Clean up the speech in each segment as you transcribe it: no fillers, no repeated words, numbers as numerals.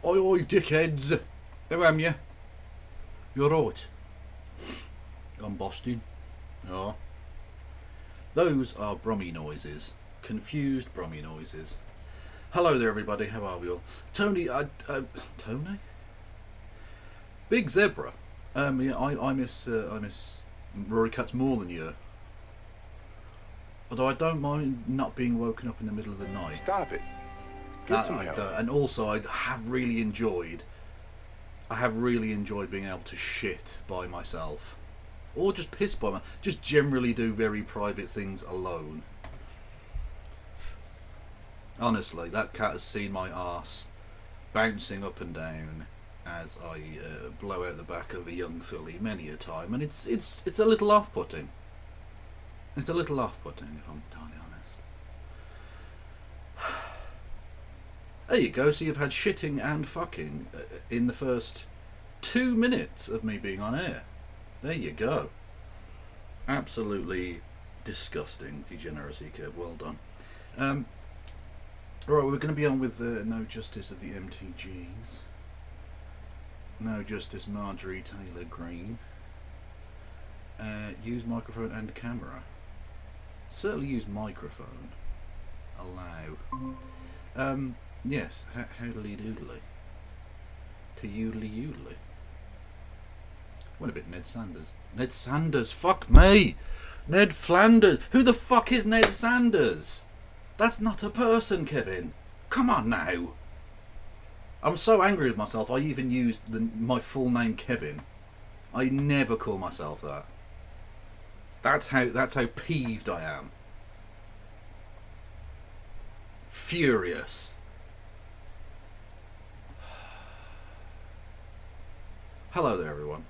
Oi, oi, dickheads! How am you? You're right. I'm Boston. Yeah. Those are brummy noises. Confused brummy noises. Hello there, everybody. How are we all? Tony, Tony? Big Zebra. Yeah, I miss Rory Katz more than you. Although I don't mind not being woken up in the middle of the night. Stop it. Get some help. And also, I have really enjoyed being able to shit by myself, or just piss by myself. Just generally do very private things alone. Honestly, that cat has seen my arse bouncing up and down as I blow out the back of a young filly many a time, and it's a little off-putting. It's a little off-putting, if I'm entirely honest. There you go. So you've had shitting and fucking in the first 2 minutes of me being on air. There you go. Absolutely disgusting degeneracy curve. Well done. Alright, we're going to be on with No Justice of the MTGs. No Justice Marjorie Taylor Greene. Use microphone and camera. Certainly use microphone. Allow. Yes, howdly doodly. To yoodly yoodly. What a bit Ned Sanders. Ned Sanders, fuck me! Ned Flanders! Who the fuck is Ned Sanders? That's not a person, Kevin. Come on now. I'm so angry with myself, I even used my full name Kevin. I never call myself that. That's how peeved I am. Furious. Hello there, everyone.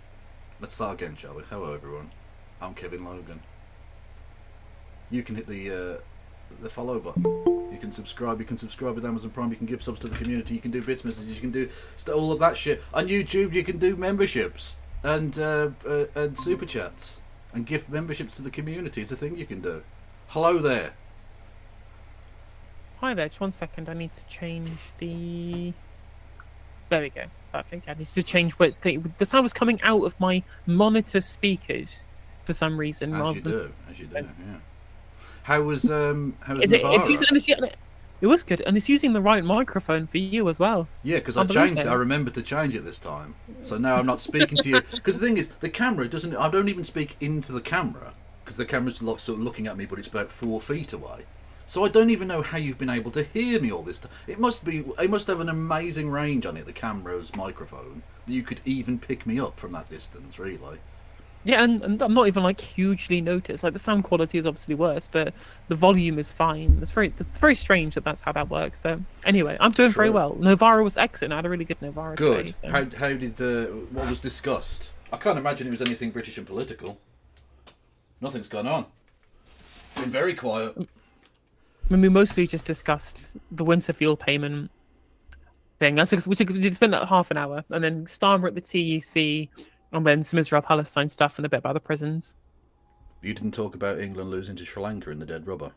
Let's start again, shall we? Hello, everyone. I'm Kevin Logan. You can hit the follow button. You can subscribe. You can subscribe with Amazon Prime. You can give subs to the community. You can do bits messages. You can do all of that shit on YouTube. You can do memberships and super chats and gift memberships to the community. It's a thing you can do. Hello there. Hi there. Just 1 second. I need to change the. There we go. Perfect. I need to change what the sound was coming out of my monitor speakers for some reason. As you do. Yeah. How was Navarra? It was good, and it's using the right microphone for you as well. Yeah, because I changed it. I remembered to change it this time. So now I'm not speaking to you. Because the thing is, the camera doesn't. I don't even speak into the camera because the camera's sort of looking at me, but it's about 4 feet away. So I don't even know how you've been able to hear me all this time. It must have an amazing range on it, the camera's microphone, that you could even pick me up from that distance, really. Yeah, and I'm not even like hugely noticed. Like the sound quality is obviously worse, but the volume is fine. It's very strange that that's how that works. But anyway, I'm doing very well. Novara was excellent. I had a really good Novara Good. today. So. How did what was discussed? I can't imagine it was anything British and political. Nothing's gone on. Been very quiet. I mean, we mostly just discussed the winter fuel payment thing. Which it's been like half an hour, and then Starmer at the TUC, and then some Israel-Palestine stuff, and a bit about the prisons. You didn't talk about England losing to Sri Lanka in the dead rubber.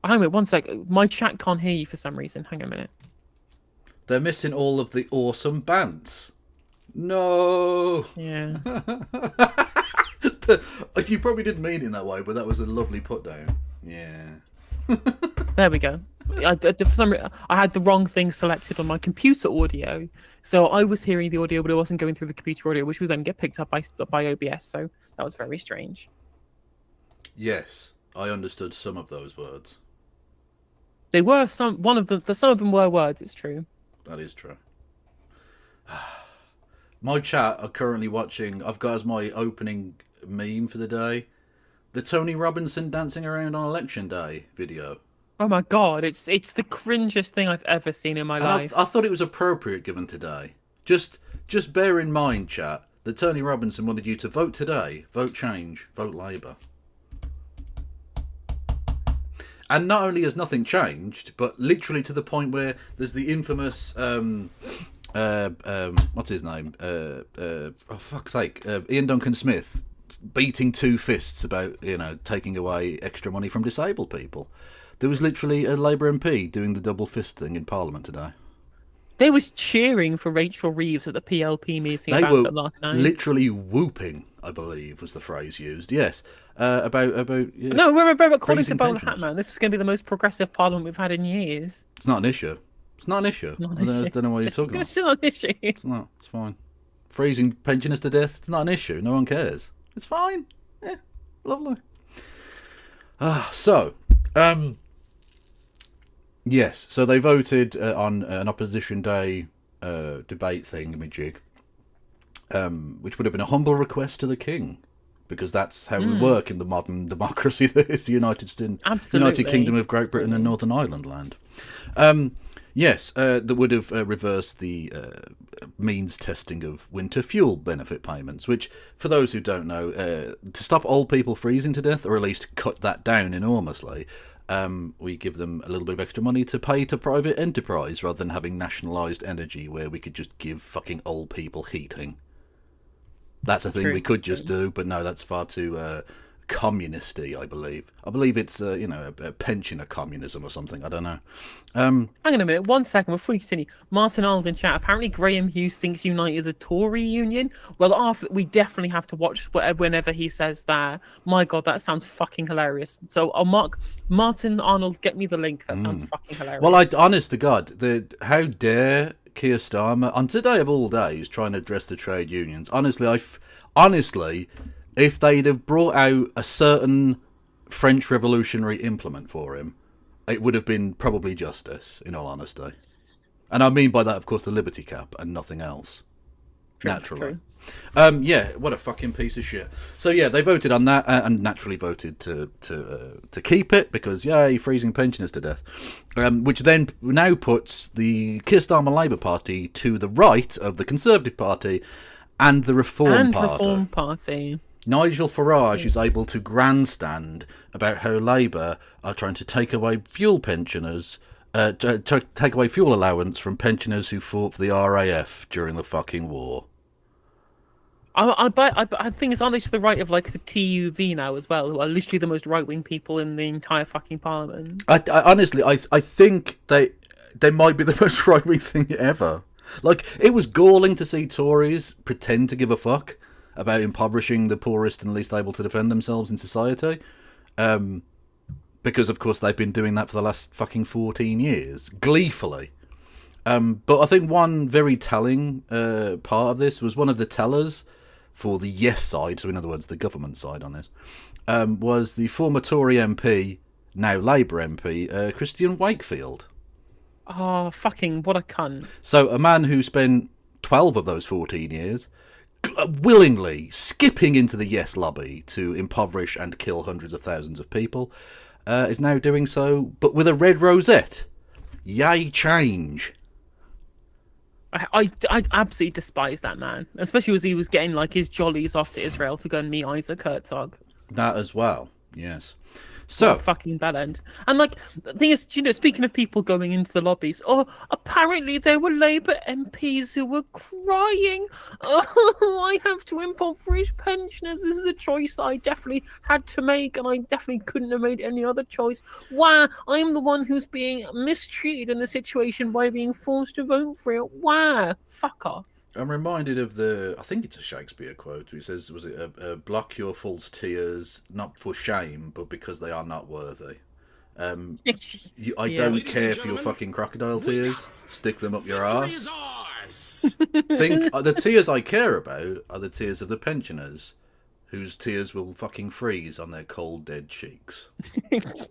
Hang on a minute, 1 sec. My chat can't hear you for some reason. Hang on a minute. They're missing all of the awesome bands. No. Yeah. You probably didn't mean it in that way, but that was a lovely put down. Yeah. There we go. For some reason, I had the wrong thing selected on my computer audio, so I was hearing the audio, but it wasn't going through the computer audio, which would then get picked up by OBS. So that was very strange. Yes, I understood some of those words. They were some of them were words. It's true. That is true. My chat are currently watching. I've got as my opening meme for the day the Tony Robinson dancing around on election day video. Oh my god, it's the cringiest thing I've ever seen in my life. I thought it was appropriate given today. Just bear in mind, chat, that Tony Robinson wanted you to vote today, vote change, vote Labour. And not only has nothing changed, but literally to the point where there's the infamous what's his name? For fuck's sake, Ian Duncan Smith beating two fists about, taking away extra money from disabled people. There was literally a Labour MP doing the double fist thing in Parliament today. They was cheering for Rachel Reeves at the PLP meeting They about were it last night. literally whooping, I believe, was the phrase used. Yes, about yeah, No, remember, according to freezing Bowler pensions. Hatman, this is going to be the most progressive parliament we've had in years. It's not an issue. It's not an issue. Not I an don't, issue. don't know what It's you're just- talking about. It's not an issue. It's not. It's fine. Freezing pensioners to death. It's not an issue. No one cares. It's fine. Yeah, lovely. Yes. So they voted on an opposition day debate thingamajig, which would have been a humble request to the king, because that's how we work in the modern democracy that is the United Kingdom of Great Britain and Northern Ireland land. Yes, that would have reversed the means testing of winter fuel benefit payments, which, for those who don't know, to stop old people freezing to death, or at least cut that down enormously, we give them a little bit of extra money to pay to private enterprise, rather than having nationalised energy where we could just give fucking old people heating. That's a thing we could just do, but no, that's far too communist-y, I believe. I believe it's, a pensioner communism or something. I don't know. Hang on a minute, 1 second before we continue. Martin Arnold in chat. Apparently, Graham Hughes thinks Unite is a Tory union. Well, we definitely have to watch whenever he says that. My God, that sounds fucking hilarious. So I'll mark Martin Arnold. Get me the link. That sounds fucking hilarious. Well, honest to God, how dare Keir Starmer on today of all days trying to address the trade unions? Honestly, if they'd have brought out a certain French revolutionary implement for him, it would have been probably justice, in all honesty. And I mean by that, of course, the Liberty Cap and nothing else. Naturally. Yeah, what a fucking piece of shit. So yeah, they voted on that and naturally voted to keep it because yay, freezing pensioners to death. Which then now puts Keir Starmer Labour Party to the right of the Conservative Party and the Reform Party. Nigel Farage is able to grandstand about how Labour are trying to take away fuel pensioners, to take away fuel allowance from pensioners who fought for the RAF during the fucking war. I think it's on to the right of like the TUV now as well, who are literally the most right-wing people in the entire fucking parliament. Honestly, I think they might be the most right-wing thing ever. Like, it was galling to see Tories pretend to give a fuck about impoverishing the poorest and least able to defend themselves in society. Because, of course, they've been doing that for the last fucking 14 years, gleefully. But I think one very telling part of this was one of the tellers for the yes side, so in other words, the government side on this, was the former Tory MP, now Labour MP, Christian Wakefield. Oh, fucking what a cunt. So a man who spent 12 of those 14 years willingly skipping into the yes lobby to impoverish and kill hundreds of thousands of people, is now doing so, but with a red rosette. Yay, change. I absolutely despise that man, especially as he was getting like his jollies off to Israel to go and meet Isaac Herzog. That as well, yes. So fucking bellend. And like the thing is, speaking of people going into the lobbies, apparently there were Labour MPs who were crying. Oh, I have to impoverish pensioners. This is a choice that I definitely had to make, and I definitely couldn't have made any other choice. Wow, I'm the one who's being mistreated in the situation by being forced to vote for it. Wow, fuck off. I'm reminded of I think it's a Shakespeare quote. He says, was it, block your false tears, not for shame, but because they are not worthy. I don't care for your fucking crocodile tears. Stick them up your arse. The tears I care about are the tears of the pensioners, whose tears will fucking freeze on their cold, dead cheeks. As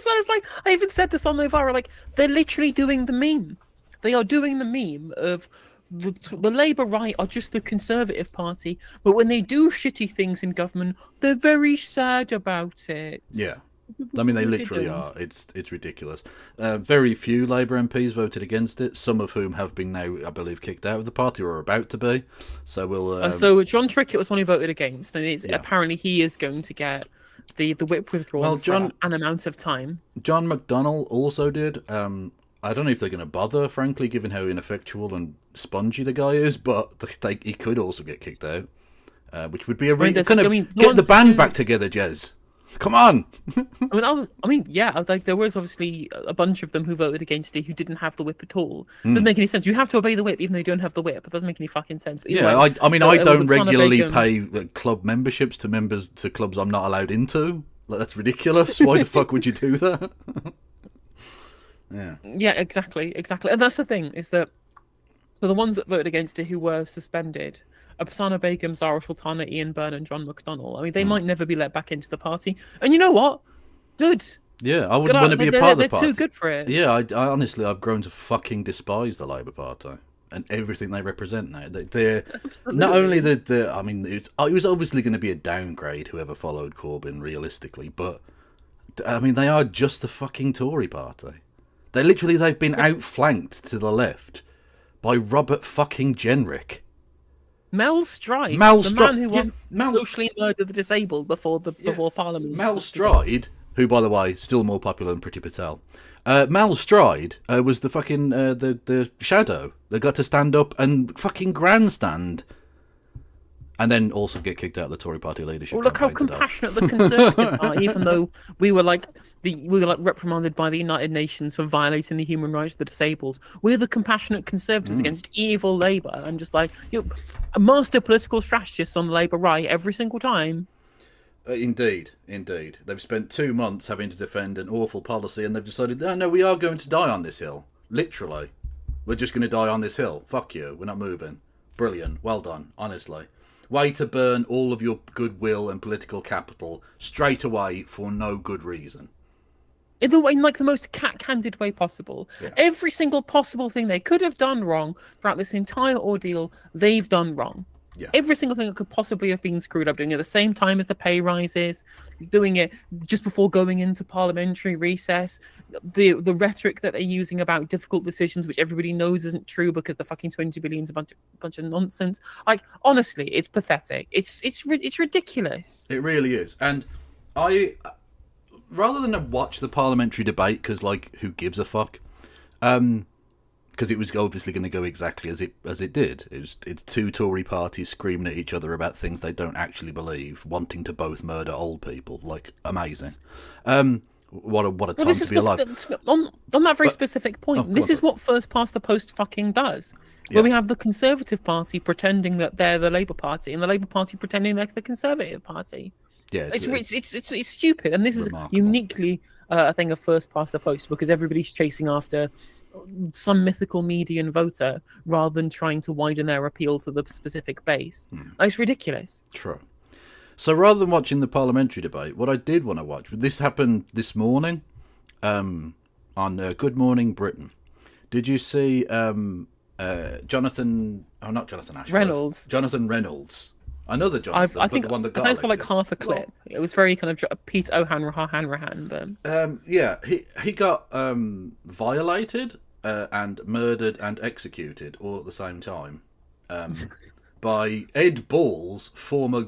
well as, like, I even said this on Novara, like, they're literally doing the meme. They are doing the meme of the Labour right are just the Conservative Party, but when they do shitty things in government, they're very sad about it. Yeah. I mean, they literally are. It's ridiculous. Very few Labour MPs voted against it, some of whom have been now, I believe, kicked out of the party or are about to be. So we'll... So John Trickett was one who voted against, and apparently he is going to get the whip withdrawn for an amount of time. John McDonnell also did. I don't know if they're going to bother, frankly, given how ineffectual and spongy the guy is, but he could also get kicked out, which would be get the band back together, Jez. Come on. Yeah, like there was obviously a bunch of them who voted against it who didn't have the whip at all. Doesn't make any sense. You have to obey the whip even though you don't have the whip. It doesn't make any fucking sense. But either Yeah, way, I mean, so I it was don't Oksana regularly Begum. pay club memberships to members to clubs I'm not allowed into. Like, that's ridiculous. Why the fuck would you do that? Yeah. Yeah, exactly. And that's the thing, is that so the ones that voted against it who were suspended, Oksana Begum, Zara Sultana, Ian Byrne, and John McDonnell. I mean, they might never be let back into the party. And you know what? Good. Yeah, I would Good. want to be a part of the They're party. too good for it. Yeah, I honestly, I've grown to fucking despise the Labour Party and everything they represent now. They're not only I mean, it was obviously going to be a downgrade, whoever followed Corbyn, realistically, but I mean, they are just the fucking Tory party. They've been outflanked to the left by Robert fucking Jenrick. Mel Stride, Mel the Stride, man who yeah, won socially murder the disabled before Parliament. Mel Stride, who, by the way, still more popular than Priti Patel. Mel Stride was the fucking the shadow that got to stand up and fucking grandstand, and then also get kicked out of the Tory party leadership. Well, look how campaign today. compassionate the Conservatives are, even though we were reprimanded by the United Nations for violating the human rights of the disabled. We're the compassionate Conservatives against evil Labour, and just like a master political strategist on the Labour right every single time. Indeed. They've spent 2 months having to defend an awful policy, and they've decided, no, we are going to die on this hill. Literally. We're just going to die on this hill. Fuck you. We're not moving. Brilliant. Well done, honestly. Way to burn all of your goodwill and political capital straight away for no good reason. In like the most cat-handed way possible. Yeah. Every single possible thing they could have done wrong throughout this entire ordeal, they've done wrong. Yeah. Every single thing that could possibly have been screwed up, doing it at the same time as the pay rises, doing it just before going into parliamentary recess, the rhetoric that they're using about difficult decisions, which everybody knows isn't true because the fucking 20 billion is a bunch of nonsense. Like, honestly, it's pathetic. It's ridiculous. It really is. And I, rather than watch the parliamentary debate, because, like, who gives a fuck? Because it was obviously going to go exactly as it did. It's two Tory parties screaming at each other about things they don't actually believe, wanting to both murder old people. Like, amazing. What a time to be alive. On that very specific point, this is what first past the post fucking does. Where we have the Conservative Party pretending that they're the Labour Party, and the Labour Party pretending they're the Conservative Party. Yeah, it's stupid, and this remarkable. Is uniquely a thing of first past the post because everybody's chasing after some mythical median voter rather than trying to widen their appeal to the specific base. It's ridiculous. True. So rather than watching the parliamentary debate, what I did want to watch, this happened this morning on Good Morning Britain. Did you see Jonathan Ashworth. Jonathan Reynolds. Another Jonathan, I think the one that got I saw like elected. half a clip. It was very kind of Pete O'Hanrahan, but yeah, he got violated and murdered and executed all at the same time by Ed Ball's former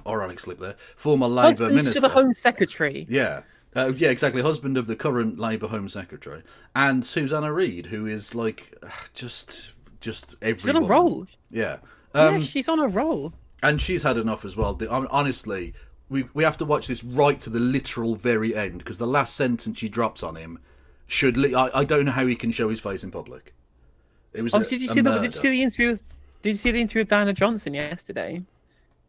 ironic slip there, former Labour minister to the Home Secretary. Yeah. Yeah, exactly. Husband of the current Labour Home Secretary, and Susanna Reid, who is like just everyone. She's on a roll. Yeah. She's on a roll. And she's had enough as well. Honestly, we have to watch this right to the literal very end, because the last sentence she drops on him should. I don't know how he can show his face in public. It was. Did you see the interview? Did you see the interview with Diana Johnson yesterday?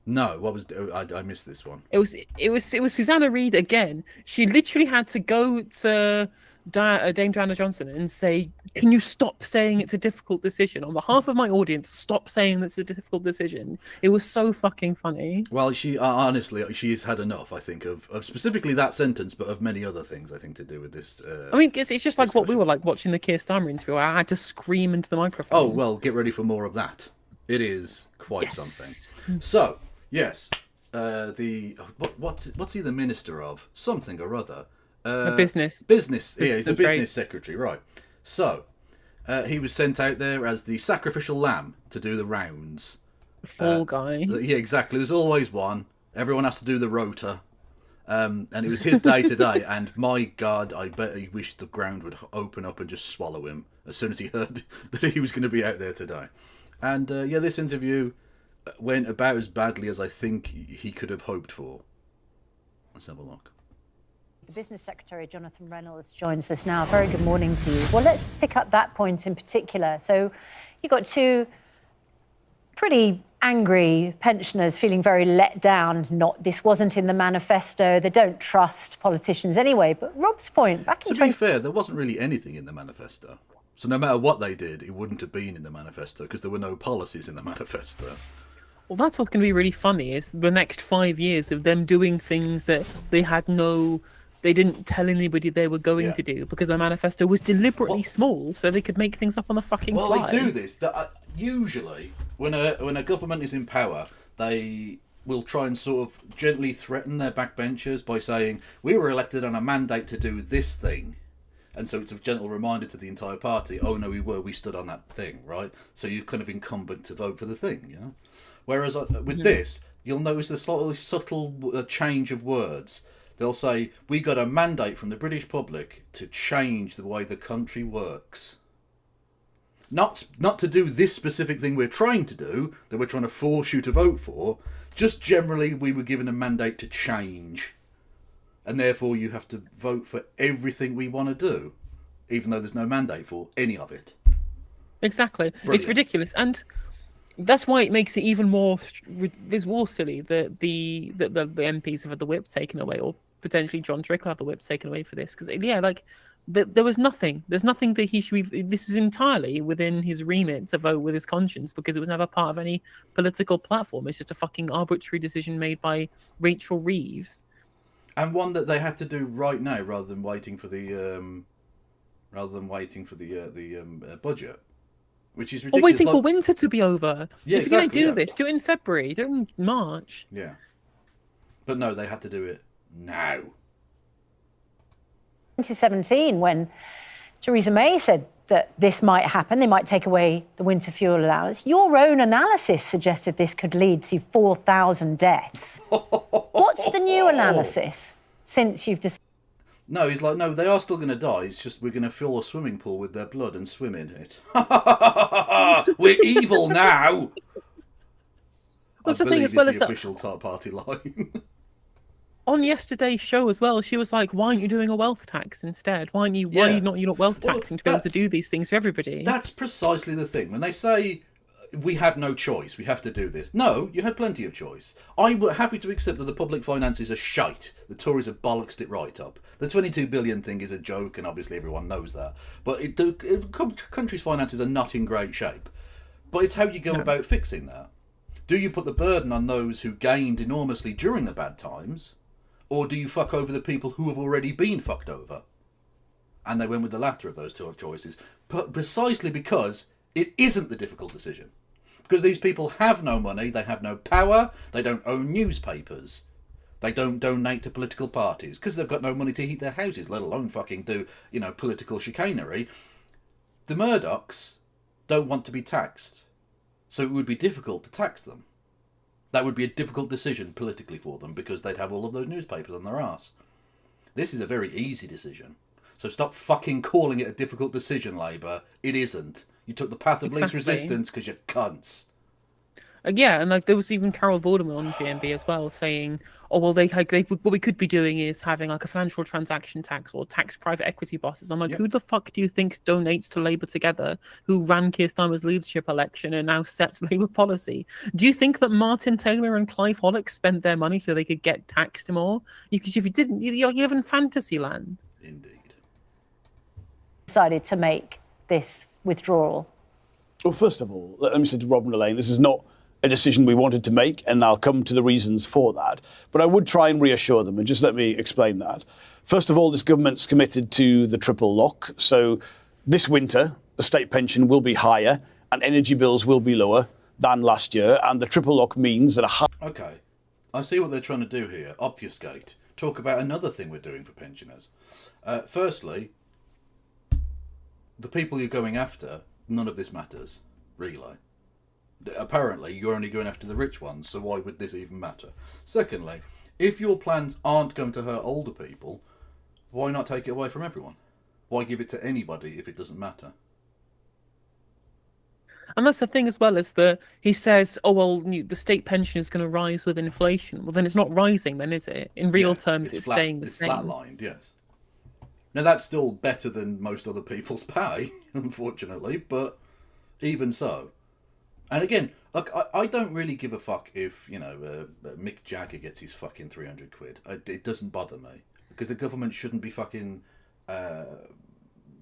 No, what was I missed this one. It was Susanna Reid again. She literally had to go to Dame Diana Johnson and say, "Can you stop saying it's a difficult decision? On behalf of my audience, stop saying it's a difficult decision." It was so fucking funny. Well, she honestly, she's had enough, I think, of specifically that sentence, but of many other things, I think, to do with this. I mean, it's just like what we were like watching the Keir Starmer interview. I had to scream into the microphone. Oh, well, get ready for more of that. It is quite something. So, yes, what's he the minister of? Something or other. A business. Yeah, he's the business secretary, right. So, he was sent out there as the sacrificial lamb to do the rounds. Fall guy. Yeah, exactly. There's always one. Everyone has to do the rota. And it was his day today, and my God, I bet he wished the ground would open up and just swallow him as soon as he heard that he was going to be out there today. And this interview went about as badly as I think he could have hoped for. Let's have a look. The Business Secretary, Jonathan Reynolds, joins us now. Very good morning to you. Well, let's pick up that point in particular. So you've got two pretty angry pensioners feeling very let down. This wasn't in the manifesto. They don't trust politicians anyway. But Rob's point, back in To be fair, there wasn't really anything in the manifesto. So no matter what they did, it wouldn't have been in the manifesto because there were no policies in the manifesto. Well, that's what's going to be really funny is the next 5 years of them doing things that they didn't tell anybody they were going to do because the manifesto was deliberately small so they could make things up on the fucking fly. Well, they do this. Usually, when a government is in power, they will try and sort of gently threaten their backbenchers by saying, we were elected on a mandate to do this thing. And so it's a gentle reminder to the entire party, oh no, we stood on that thing, right? So you're kind of incumbent to vote for the thing, you know? Whereas with this, you'll notice the slightly subtle change of words. They'll say, we got a mandate from the British public to change the way the country works. Not to do this specific thing we're trying to do, that we're trying to force you to vote for, just generally we were given a mandate to change. And therefore you have to vote for everything we want to do, even though there's no mandate for any of it. Exactly. Brilliant. It's ridiculous. And that's why it makes it even more silly that the MPs have had the whip taken away, or potentially John Trick will have the whip taken away for this. Because, there was nothing. There's nothing that he should be... This is entirely within his remit to vote with his conscience because it was never part of any political platform. It's just a fucking arbitrary decision made by Rachel Reeves. And one that they had to do right now rather than waiting for the budget. Which is ridiculous. Or waiting for winter to be over. Yeah, if you're going to do this, do it in February. Do it in March. Yeah. But no, they had to do it now. 2017, when Theresa May said that this might happen, they might take away the winter fuel allowance, your own analysis suggested this could lead to 4,000 deaths. What's the new analysis since you've decided? No, he's like, no, they are still going to die. It's just we're going to fill a swimming pool with their blood and swim in it. We're evil now. That's the thing as well as the official party line. On yesterday's show as well, she was like, "Why aren't you doing a wealth tax instead? Why are you not wealth taxing to be able to do these things for everybody?" That's precisely the thing. When they say we have no choice, we have to do this. No, you had plenty of choice. I'm happy to accept that the public finances are shite. The Tories have bollocksed it right up. The 22 billion thing is a joke, and obviously everyone knows that. But the country's finances are not in great shape. But it's how you go about fixing that. Do you put the burden on those who gained enormously during the bad times? Or do you fuck over the people who have already been fucked over? And they went with the latter of those two choices. Precisely because it isn't the difficult decision. Because these people have no money, they have no power, they don't own newspapers. They don't donate to political parties. Because they've got no money to heat their houses, let alone fucking do, political chicanery. The Murdochs don't want to be taxed. So it would be difficult to tax them. That would be a difficult decision politically for them because they'd have all of those newspapers on their arse. This is a very easy decision. So stop fucking calling it a difficult decision, Labour. It isn't. You took the path of least resistance because you're cunts. Yeah, and there was even Carol Vorderman on GMB as well saying, "Oh well, what we could be doing is having a financial transaction tax or tax private equity bosses." I'm like, who the fuck do you think donates to Labour Together, who ran Keir Starmer's leadership election and now sets Labour policy? Do you think that Martin Taylor and Clive Hollock spent their money so they could get taxed more? Because if you didn't, you live in fantasy land. Indeed. Decided to make this withdrawal? Well, first of all, let me say to Rob and Elaine, this is not a decision we wanted to make, and I'll come to the reasons for that. But I would try and reassure them, and just let me explain that. First of all, this government's committed to the triple lock. So this winter, the state pension will be higher and energy bills will be lower than last year. And the triple lock means that Okay, I see what they're trying to do here. Obfuscate. Talk about another thing we're doing for pensioners. Firstly, the people you're going after, none of this matters, really. Apparently, you're only going after the rich ones, so why would this even matter? Secondly, if your plans aren't going to hurt older people, why not take it away from everyone? Why give it to anybody if it doesn't matter? And that's the thing as well, is that he says, "Oh well, the state pension is going to rise with inflation." Well, then it's not rising, then is it? In real terms, it's staying the same. It's flatlined, yes. Now that's still better than most other people's pay, unfortunately, but even so. And again, look, I don't really give a fuck if, you know, Mick Jagger gets his fucking 300 quid. It doesn't bother me, because the government shouldn't be fucking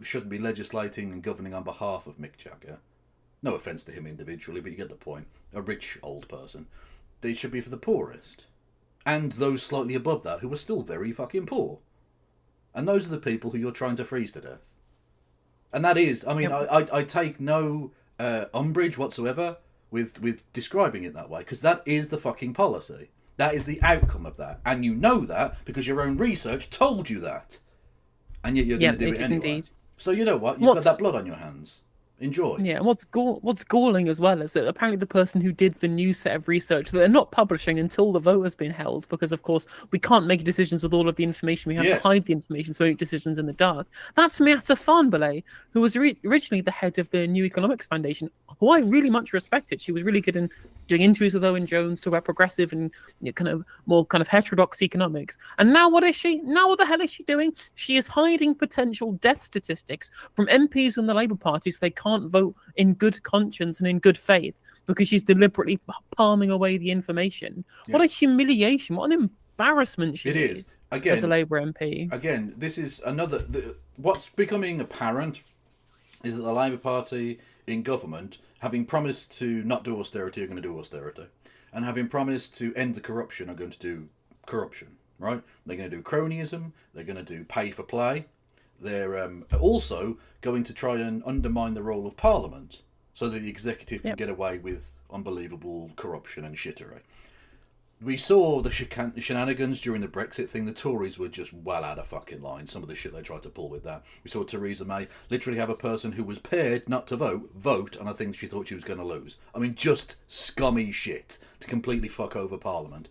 shouldn't be legislating and governing on behalf of Mick Jagger. No offence to him individually, but you get the point. A rich old person. They should be for the poorest. And those slightly above that who are still very fucking poor. And those are the people who you're trying to freeze to death. And that is, I mean, I take no umbrage whatsoever with describing it that way, because that is the fucking policy. That is the outcome of that. And you know that because your own research told you that. And yet you're going to do it anyway. Indeed. So you know what? You've got that blood on your hands. Enjoy. Yeah, and what's galling as well is that apparently the person who did the new set of research that they're not publishing until the vote has been held, because of course we can't make decisions with all of the information. We have to hide the information, so we make decisions in the dark. That's Miata Farnbale, who was originally the head of the New Economics Foundation, who I really much respected. She was really good in doing interviews with Owen Jones, to about progressive and kind of more kind of heterodox economics. And now what is she? Now what the hell is she doing? She is hiding potential death statistics from MPs in the Labour Party so they can't vote in good conscience and in good faith, because she's deliberately palming away the information. Yeah. What a humiliation. What an embarrassment she is again, as a Labour MP. Again, this is another... what's becoming apparent is that the Labour Party in government, having promised to not do austerity, are going to do austerity. And having promised to end the corruption, are going to do corruption, right? They're going to do cronyism. They're going to do pay for play. They're also going to try and undermine the role of Parliament so that the executive can get away with unbelievable corruption and shittery. We saw the shenanigans during the Brexit thing. The Tories were just well out of fucking line. Some of the shit they tried to pull with that. We saw Theresa May literally have a person who was paid not to vote on a thing she thought she was going to lose. I mean, just scummy shit to completely fuck over Parliament.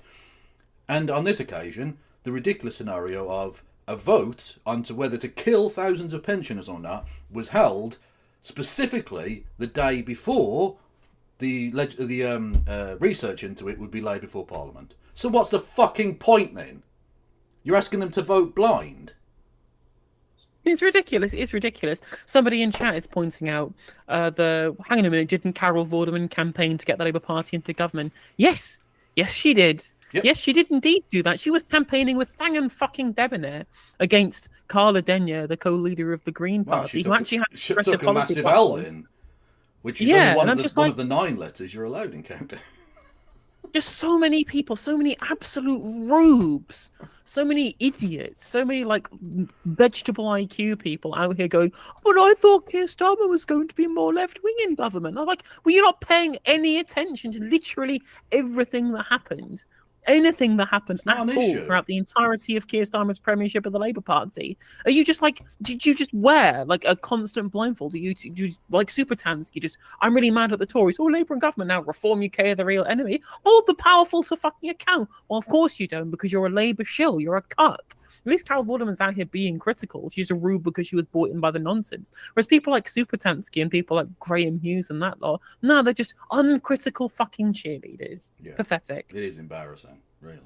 And on this occasion, the ridiculous scenario of a vote onto whether to kill thousands of pensioners or not was held specifically the day before the research into it would be laid before Parliament. So what's the fucking point then? You're asking them to vote blind? It's ridiculous. It's ridiculous. Somebody in chat is pointing out hang on a minute, didn't Carol Vorderman campaign to get the Labour Party into government? Yes, she did. Yep. Yes, she did indeed do that. She was campaigning with Fang fucking Debonair against Carla Denyer, the co-leader of the Green Party, who actually had she took a massive L in, which is only one of the 9 letters you're allowed in Countdown. Just so many people, so many absolute rubes, so many idiots, so many like vegetable IQ people out here going, but I thought Keir Starmer was going to be more left-wing in government. I'm like, well, you're not paying any attention to literally everything that happened. Anything that happened at all throughout the entirety of Keir Starmer's premiership of the Labour Party. Are you just like, did you just wear like a constant blindfold? Do you like Super Tansky? Just, I'm really mad at the Tories. Oh, Labour and government now, Reform UK are the real enemy. Hold the powerful to fucking account. Well, of course you don't, because you're a Labour shill. You're a cuck. At least Carol Vorderman's out here being critical. She's a rube because she was brought in by the nonsense. Whereas people like Super Tansky and people like Graham Hughes and that lot, no, they're just uncritical fucking cheerleaders. Yeah. Pathetic. It is embarrassing, really.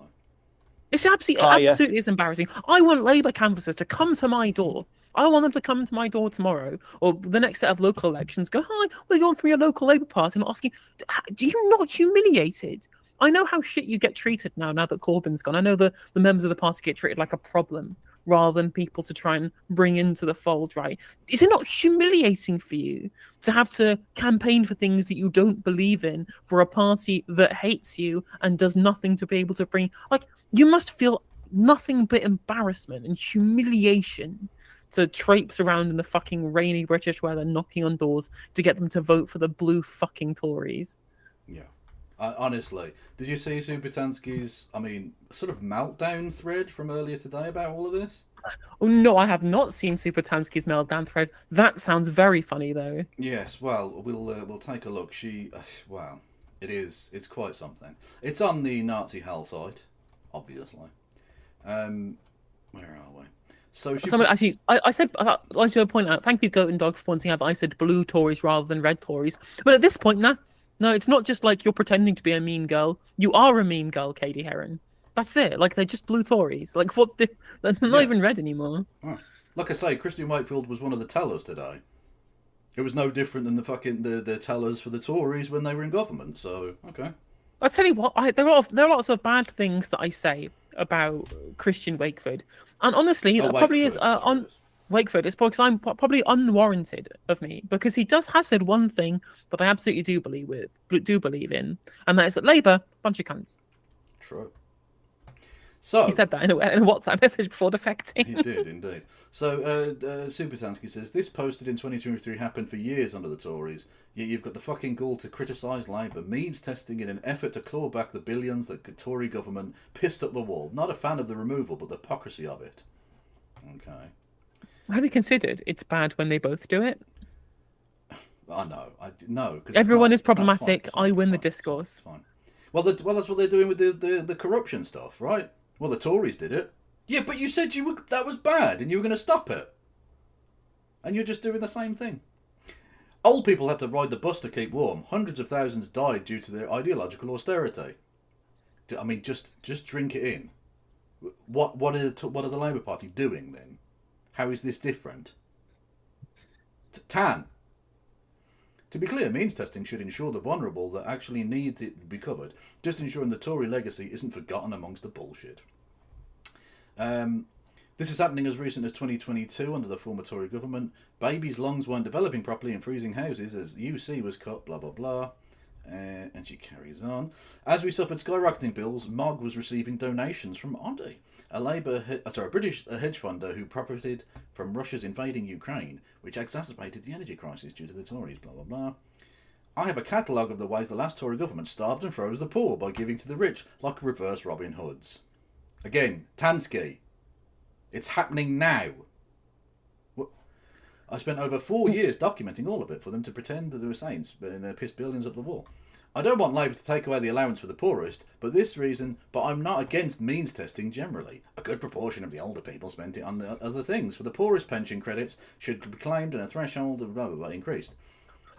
It's absolutely is embarrassing. I want Labour canvassers to come to my door. I want them to come to my door tomorrow or the next set of local elections. Go, hi, we're going from your local Labour Party and asking, do you not humiliated? I know how shit you get treated now that Corbyn's gone. I know the members of the party get treated like a problem rather than people to try and bring into the fold, right? Is it not humiliating for you to have to campaign for things that you don't believe in for a party that hates you and does nothing to be able to bring... Like, you must feel nothing but embarrassment and humiliation to traipse around in the fucking rainy British weather knocking on doors to get them to vote for the blue fucking Tories. Yeah. Honestly, did you see Subutansky's, sort of meltdown thread from earlier today about all of this? Oh, no, I have not seen Subutansky's meltdown thread. That sounds very funny, though. Yes, well, we'll take a look. Wow, it's quite something. It's on the Nazi Hell site, obviously. Where are we? So she. Someone actually, I said, I'd like to point out, thank you, Goat and Dog, for pointing out that I said blue Tories rather than red Tories. But at this point, no, it's not just like you're pretending to be a mean girl. You are a mean girl, Katie Heron. That's it. Like, they're just blue Tories. Like, they're not even red anymore. Oh. Like I say, Christian Wakefield was one of the tellers today. It was no different than the tellers for the Tories when they were in government. So okay. I'll tell you what, there are lots of bad things that I say about Christian Wakeford, and honestly, that probably is on Wakeford. It's because I'm probably unwarranted of me, because he have said one thing that I absolutely do believe in, and that is that Labour bunch of cunts. True. So he said that in a WhatsApp message before defecting. He did indeed. So Supertansky says this posted in 2023 happened for years under the Tories. Yet you've got the fucking gall to criticise Labour means testing in an effort to claw back the billions that the Tory government pissed up the wall. Not a fan of the removal, but the hypocrisy of it. Okay. Have you considered it's bad when they both do it? I know. No. Everyone is problematic. I win the discourse. Fine. Well, that's what they're doing with the corruption stuff, right? Well, the Tories did it. Yeah, but you said that was bad and you were going to stop it. And you're just doing the same thing. Old people had to ride the bus to keep warm. Hundreds of thousands died due to their ideological austerity. I mean, just drink it in. What are the Labour Party doing then? How is this different? Tan. To be clear, means testing should ensure the vulnerable that actually need it to be covered, just ensuring the Tory legacy isn't forgotten amongst the bullshit. This is happening as recent as 2022 under the former Tory government. Babies' lungs weren't developing properly in freezing houses as UC was cut, blah, blah, blah. And she carries on. As we suffered skyrocketing bills, Mogg was receiving donations from Oddie, a British hedge funder who profited from Russia's invading Ukraine, which exacerbated the energy crisis due to the Tories, blah, blah, blah. I have a catalogue of the ways the last Tory government starved and froze the poor by giving to the rich, like reverse Robin Hoods. Again, Tansky. It's happening now. I spent over 4 years documenting all of it for them to pretend that they were saints and they pissed billions up the wall. I don't want Labour to take away the allowance for the poorest, but I'm not against means testing generally. A good proportion of the older people spent it on the other things. For the poorest, pension credits should be claimed and a threshold of blah, blah, blah increased.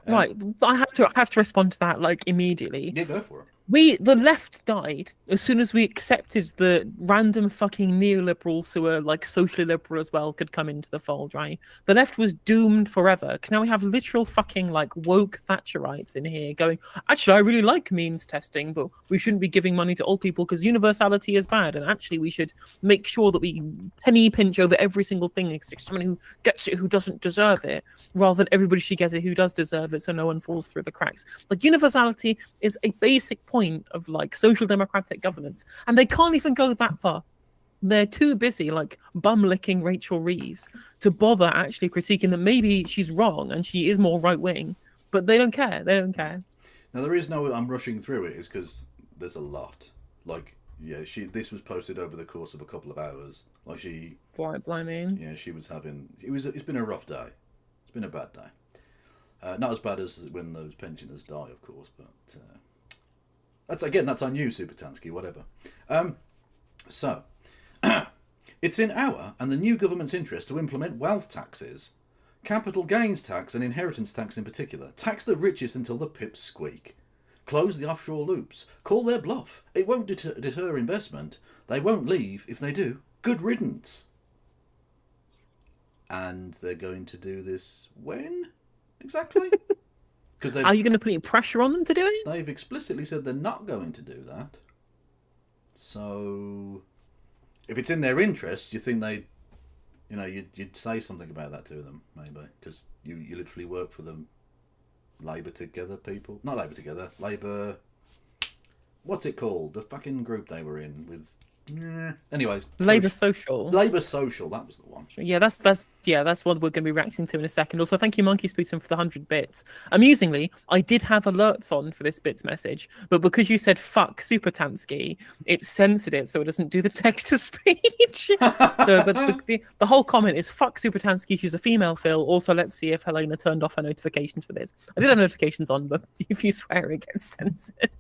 Right, I have to respond to that like immediately. Yeah, go for it. The left died as soon as we accepted the random fucking neoliberals who were like socially liberal as well could come into the fold, right? The left was doomed forever because now we have literal fucking like woke Thatcherites in here going, actually, I really like means testing, but we shouldn't be giving money to old people because universality is bad. And actually, we should make sure that we penny pinch over every single thing except someone who gets it who doesn't deserve it, rather than everybody should get it who does deserve it so no one falls through the cracks. Like, universality is a basic point of like social democratic governance, and they can't even go that far. They're too busy like bum licking Rachel Reeves to bother actually critiquing that maybe she's wrong and she is more right wing, but they don't care. Now there is no I'm rushing through it is because there's a lot. Like, yeah, this was posted over the course of a couple of hours. Like she blimey. Yeah, she was having it's been a rough day. It's been a bad day. Not as bad as when those pensioners die, of course, but that's on you, Supertansky, whatever. So, it's in our and the new government's interest to implement wealth taxes, capital gains tax and inheritance tax in particular. Tax the richest until the pips squeak. Close the offshore loops. Call their bluff. It won't deter investment. They won't leave. If they do, good riddance. And they're going to do this when? Exactly? Are you going to put any pressure on them to do it? They've explicitly said they're not going to do that. So, if it's in their interest, you think you'd say something about that to them, maybe, because you literally work for them. Labour Together people, not Labour Together, Labour. What's it called? The fucking group they were in with. Anyways, Labour Social, that was the one. Yeah, that's what we're going to be reacting to in a second. Also, thank you, Monkey Sputum, for the 100 bits. Amusingly, I did have alerts on for this bits message, but because you said "fuck Supertansky," it censored it so it doesn't do the text to speech. But the whole comment is "fuck Supertansky." She's a female, Phil. Also, let's see if Helena turned off her notifications for this. I did have notifications on, but if you swear, it gets censored.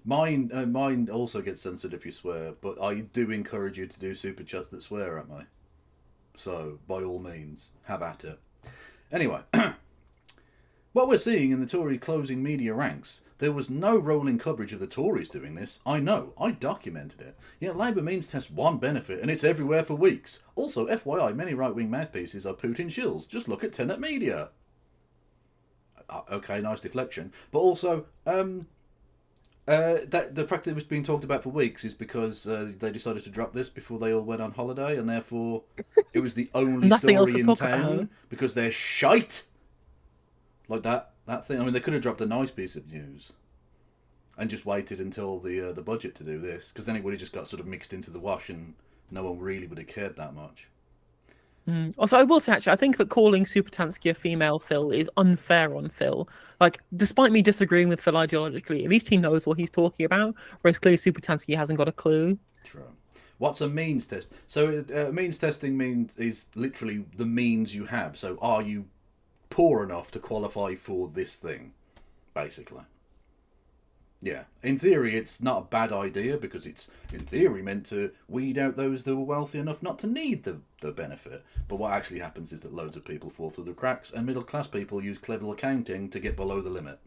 Mine also gets censored if you swear, but I do encourage you to do super chats that swear at me. So, by all means, have at it. Anyway, what we're seeing in the Tory closing media ranks, there was no rolling coverage of the Tories doing this. I know, I documented it. Yet Labour means test one benefit, and it's everywhere for weeks. Also, FYI, many right-wing mouthpieces are Putin shills. Just look at Tenet Media. Okay, nice deflection. But also, that the fact that it was being talked about for weeks is because they decided to drop this before they all went on holiday, and therefore it was the only Nothing else story to in talk town about. because they're shite. Like that thing. I mean, they could have dropped a nice piece of news and just waited until the budget to do this, because then it would have just got sort of mixed into the wash, and no one really would have cared that much. Also, I will say, actually, I think that calling Supertansky a female Phil is unfair on Phil. Like, despite me disagreeing with Phil ideologically, at least he knows what he's talking about, whereas clearly Supertansky hasn't got a clue. True. What's a means test? So means testing is literally the means you have. So are you poor enough to qualify for this thing, basically? Yeah. In theory, it's not a bad idea, because it's, in theory, meant to weed out those that were wealthy enough not to need the benefit. But what actually happens is that loads of people fall through the cracks, and middle-class people use clever accounting to get below the limit.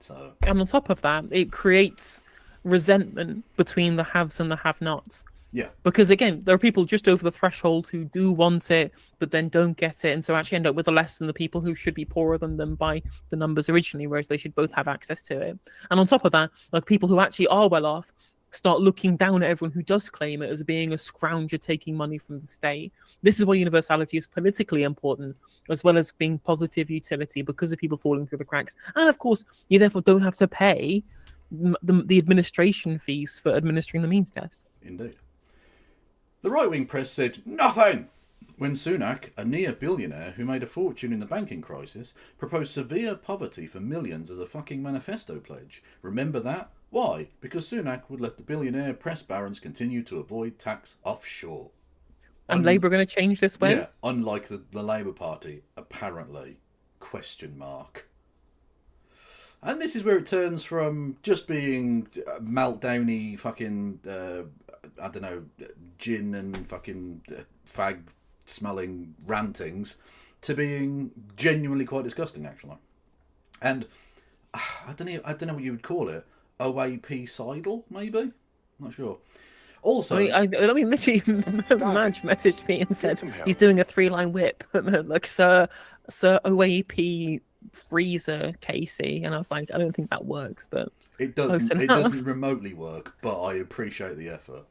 So. And on top of that, it creates resentment between the haves and the have-nots. Yeah. Because again, there are people just over the threshold who do want it, but then don't get it, and so actually end up with less than the people who should be poorer than them by the numbers originally, whereas they should both have access to it. And on top of that, like, people who actually are well off start looking down at everyone who does claim it as being a scrounger taking money from the state. This is why universality is politically important, as well as being positive utility, because of people falling through the cracks. And of course, you therefore don't have to pay the administration fees for administering the means test. Indeed. The right-wing press said nothing when Sunak, a near-billionaire who made a fortune in the banking crisis, proposed severe poverty for millions as a fucking manifesto pledge. Remember that? Why? Because Sunak would let the billionaire press barons continue to avoid tax offshore. And Labour are going to change this way? Yeah, unlike the Labour Party, apparently. Question mark. And this is where it turns from just being meltdowny fucking, I don't know, gin and fucking fag smelling rantings to being genuinely quite disgusting, actually. And I don't know what you would call it. OAP sidle, maybe? Not sure. Also, I mean, literally, Madge messaged me and said he's doing a 3-line whip, like Sir OAP freezer Casey, and I was like, I don't think that works, but it doesn't remotely work, but I appreciate the effort.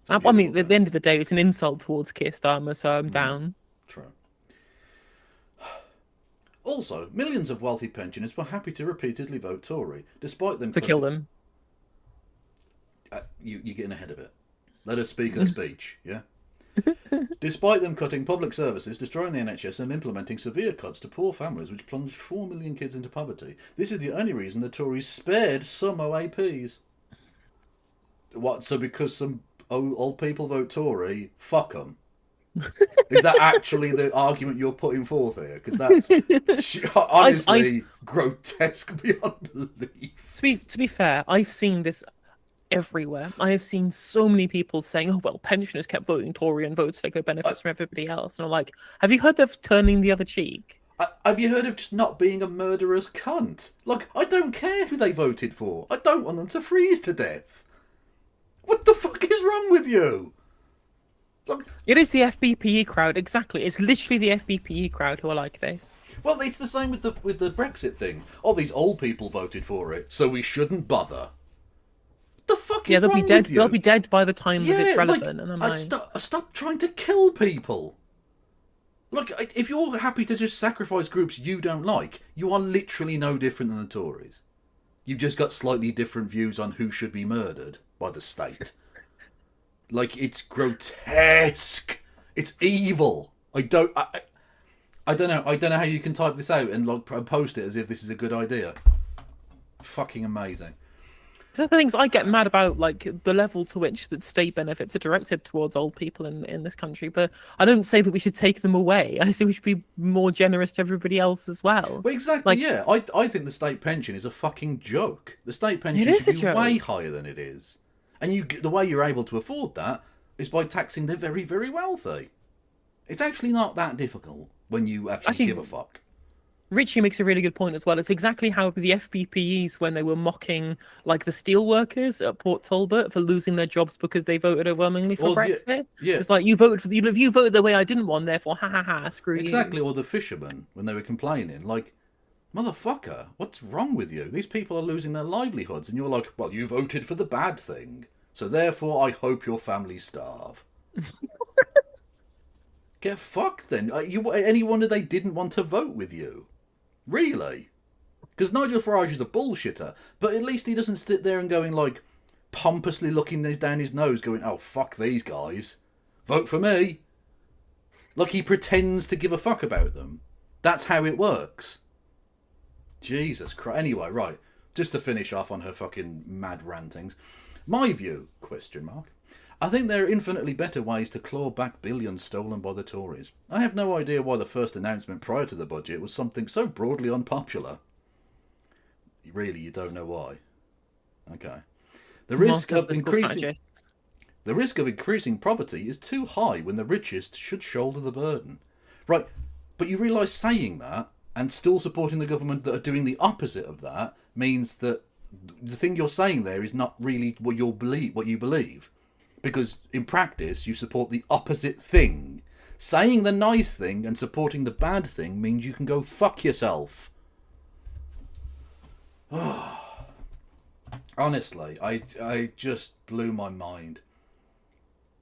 I mean, at the end of the day, it's an insult towards Keir Starmer, so I'm down. True. Also, millions of wealthy pensioners were happy to repeatedly vote Tory, despite them... To kill them. You're getting ahead of it. Let us speak our speech, yeah? Despite them cutting public services, destroying the NHS and implementing severe cuts to poor families, which plunged 4 million kids into poverty. This is the only reason the Tories spared some OAPs. What, so because some old people vote Tory, fuck them? Is that actually the argument you're putting forth here? Because that's honestly grotesque beyond belief. To be fair, I've seen this everywhere. I have seen so many people saying, oh, well, pensioners kept voting Tory and votes to go benefits from everybody else. And I'm like, have you heard of turning the other cheek? Have you heard of just not being a murderous cunt? Like, I don't care who they voted for. I don't want them to freeze to death. What the fuck is wrong with you? Like, it is the FBPE crowd, exactly. It's literally the FBPE crowd who are like this. Well, it's the same with the Brexit thing. Oh, these old people voted for it, so we shouldn't bother. The fuck is they'll wrong be dead. with you? They'll be dead by the time that it's relevant. Like, and I'm like, stop trying to kill people. Look, if you're happy to just sacrifice groups you don't like, you are literally no different than the Tories. You've just got slightly different views on who should be murdered by the state. Like, it's grotesque. It's evil. I don't know. I don't know how you can type this out and like post it as if this is a good idea. Fucking amazing. the things I get mad about, like the level to which that state benefits are directed towards old people in this country, but I don't say that we should take them away. I say we should be more generous to everybody else as well. Well, exactly, like, yeah. I think the state pension is a fucking joke. The state pension should be way higher than it is. And the way you're able to afford that is by taxing the very, very wealthy. It's actually not that difficult when you actually give a fuck. Richie makes a really good point as well. It's exactly how the FPPEs, when they were mocking like the steel workers at Port Talbot for losing their jobs because they voted overwhelmingly for Brexit. Yeah. It's like, you voted for you voted the way I didn't want, therefore ha ha ha, screw you. Exactly, or the fishermen when they were complaining, like, motherfucker, what's wrong with you? These people are losing their livelihoods, and you're like, well, you voted for the bad thing, so therefore I hope your families starve. Get fucked then. Any wonder they didn't want to vote with you? Really? Because Nigel Farage is a bullshitter, but at least he doesn't sit there and going like, pompously looking down his nose going, oh, fuck these guys. Vote for me. Like he pretends to give a fuck about them. That's how it works. Jesus Christ. Anyway, right. Just to finish off on her fucking mad rantings. My view, ? I think there are infinitely better ways to claw back billions stolen by the Tories. I have no idea why the first announcement prior to the budget was something so broadly unpopular. Really, you don't know why? Okay. The risk of increasing poverty is too high when the richest should shoulder the burden. Right, but you realise saying that and still supporting the government that are doing the opposite of that means that the thing you're saying there is not really what you believe. Because in practice, you support the opposite thing. Saying the nice thing and supporting the bad thing means you can go fuck yourself. Honestly, I just blew my mind.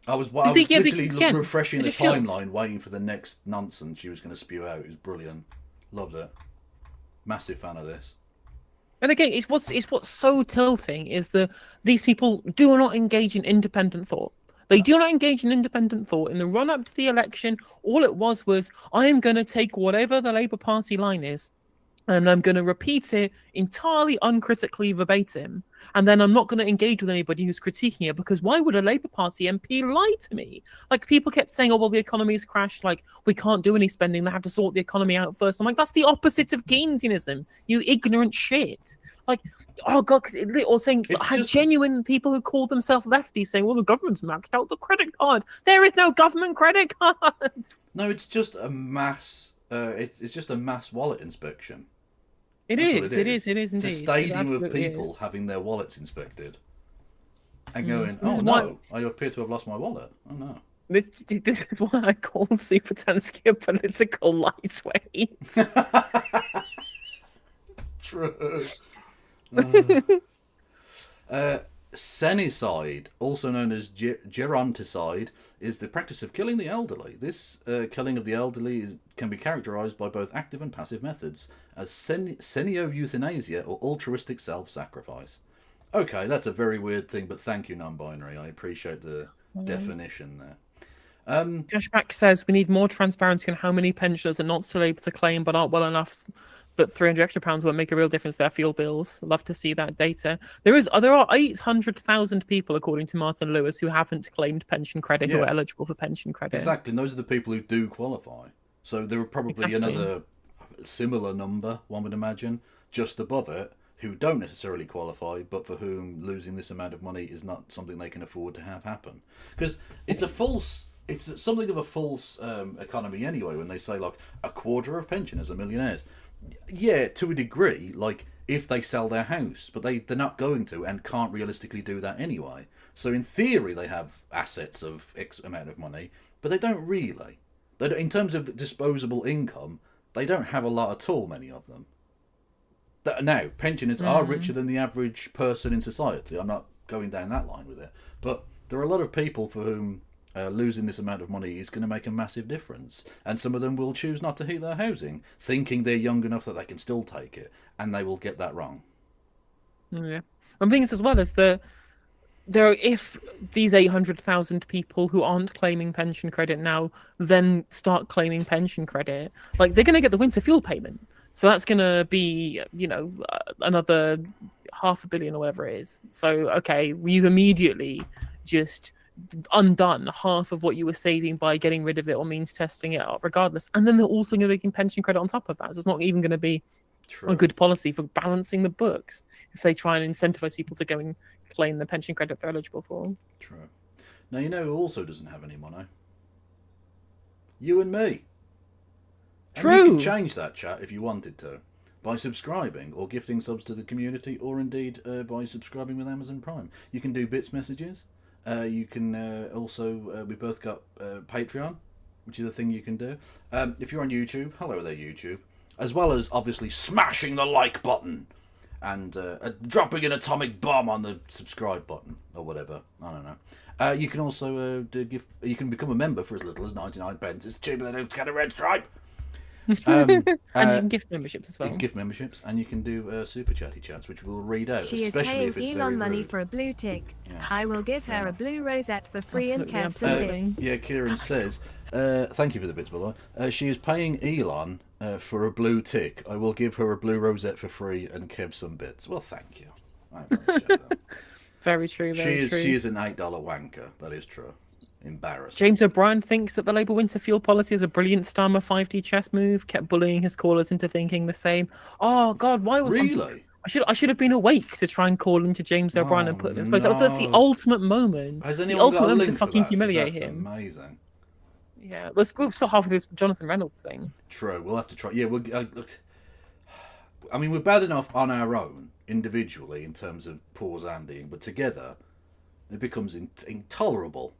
I was literally refreshing the timeline, waiting for the next nonsense she was going to spew out. It was brilliant. Loved it. Massive fan of this. And again, it's what's so tilting is that these people do not engage in independent thought. They do not engage in independent thought. In the run-up to the election, all it was I am going to take whatever the Labour Party line is, and I'm going to repeat it entirely uncritically verbatim, and then I'm not going to engage with anybody who's critiquing it, because why would a Labour Party MP lie to me? Like, people kept saying, oh, well, the economy's crashed, like, we can't do any spending, they have to sort the economy out first. I'm like, that's the opposite of Keynesianism, you ignorant shit. Like, oh, God, or saying, genuine people who call themselves lefties saying, well, the government's maxed out the credit card. There is no government credit card. No, it's just a mass, it's just a mass wallet inspection. It is indeed. It's a stadium of people having their wallets inspected and going, oh no, I appear to have lost my wallet. Oh no. This is why I called Supertansky a political lightweight. True. Senicide, also known as geronticide, is the practice of killing the elderly. This killing of the elderly can be characterized by both active and passive methods as senio-euthanasia or altruistic self-sacrifice. Okay, that's a very weird thing, but thank you, non-binary. I appreciate the definition there. Cashback says we need more transparency on how many pensioners are not still able to claim but aren't well enough that £300 extra won't make a real difference to their fuel bills. Love to see that data. There are 800,000 people, according to Martin Lewis, who haven't claimed pension credit, who are eligible for pension credit. Exactly, and those are the people who do qualify. So there are probably another similar number, one would imagine, just above it, who don't necessarily qualify, but for whom losing this amount of money is not something they can afford to have happen. Because it's something of a false economy anyway, when they say, like, a quarter of pensioners are millionaires. Yeah, to a degree, like, if they sell their house, but they're not going to and can't realistically do that anyway. So in theory, they have assets of X amount of money, but they don't really. In terms of disposable income, they don't have a lot at all, many of them. Now, pensioners are richer than the average person in society. I'm not going down that line with it. But there are a lot of people for whom losing this amount of money is going to make a massive difference. And some of them will choose not to heat their housing, thinking they're young enough that they can still take it. And they will get that wrong. Yeah. And things as well is that if these 800,000 people who aren't claiming pension credit now then start claiming pension credit, like, they're going to get the winter fuel payment. So that's going to be, another $500 million or whatever it is. So, okay, you've immediately just undone half of what you were saving by getting rid of it or means testing it out regardless. And then they're also going to be getting pension credit on top of that. So it's not even going to be a good policy for balancing the books if they try and incentivize people to go and claim the pension credit they're eligible for. True. Now, who also doesn't have any money? You and me. True. And you can change that, chat, if you wanted to, by subscribing or gifting subs to the community, or indeed by subscribing with Amazon Prime. You can do bits messages. You can also, we both got Patreon, which is a thing you can do. If you're on YouTube, hello there, YouTube. As well as, obviously, smashing the like button and dropping an atomic bomb on the subscribe button, or whatever. I don't know. You can also you can become a member for as little as 99 pence. It's cheaper than a kind of red stripe. And you can gift memberships as well. You can gift memberships, and you can do super chatty chats, which we'll read out, She especially is if it's paying very Elon money rude. for a blue tick. Yeah. I will give her a blue rosette for free Absolutely, and absolutely. Yeah, Kieran says, thank you for the bits, by the way. She is paying Elon for a blue tick. I will give her a blue rosette for free and Kev some bits. Well, thank you. I appreciate that. Very true, very true. She is an $8 wanker. That is true. Embarrassing. James O'Brien thinks that the Labour winter fuel policy is a brilliant Starmer 5D chess move, kept bullying his callers into thinking the same. Oh, God, why was... Really? I should have been awake to try and call into James O'Brien and put him in his place. no. That's the ultimate moment. Has The anyone ultimate got a moment link to for fucking that? humiliate That's him. amazing. Yeah, we're still half of this Jonathan Reynolds thing. True. We'll have to try. Yeah, look. I mean, we're bad enough on our own, individually, in terms of pause Andying, but together, it becomes intolerable.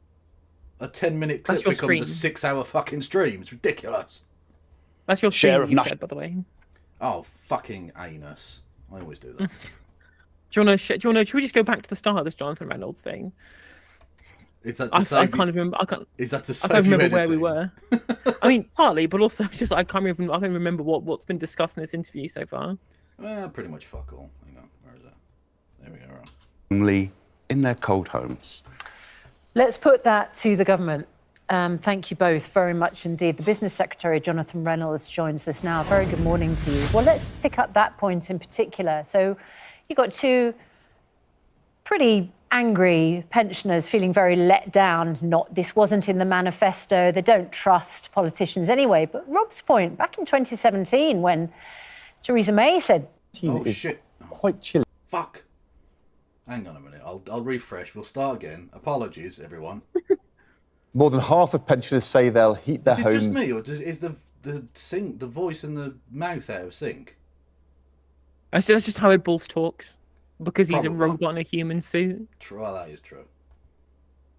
A 10-minute clip That's your becomes stream. a 6-hour fucking stream. It's ridiculous. That's your Share share of you nas- said, by the way. Oh, fucking anus. I always do that. Do you want to? Should we just go back to the start of this Jonathan Reynolds thing? Is that to I save can't even. I can't. Is that to I save can't you remember where we editing? were. I mean, partly, but also it's just I can't remember what's been discussed in this interview so far. Pretty much fuck all. Hang on, where is that? There we go. Right. Only in their cold homes. Let's put that to the government. Thank you both very much indeed. The Business Secretary, Jonathan Reynolds, joins us now. Very good morning to you. Well, let's pick up that point in particular. So you've got two pretty angry pensioners feeling very let down. This wasn't in the manifesto. They don't trust politicians anyway. But Rob's point, back in 2017, when Theresa May said... Oh, shit. Quite chilly. Fuck. Hang on a minute. I'll refresh. We'll start again. Apologies, everyone. More than half of pensioners say they'll heat their Is it homes. just me, or is the voice and the mouth out of sync? That's just how Ed Balls talks, because he's a Probably. robot in a human suit. True, well, that is true.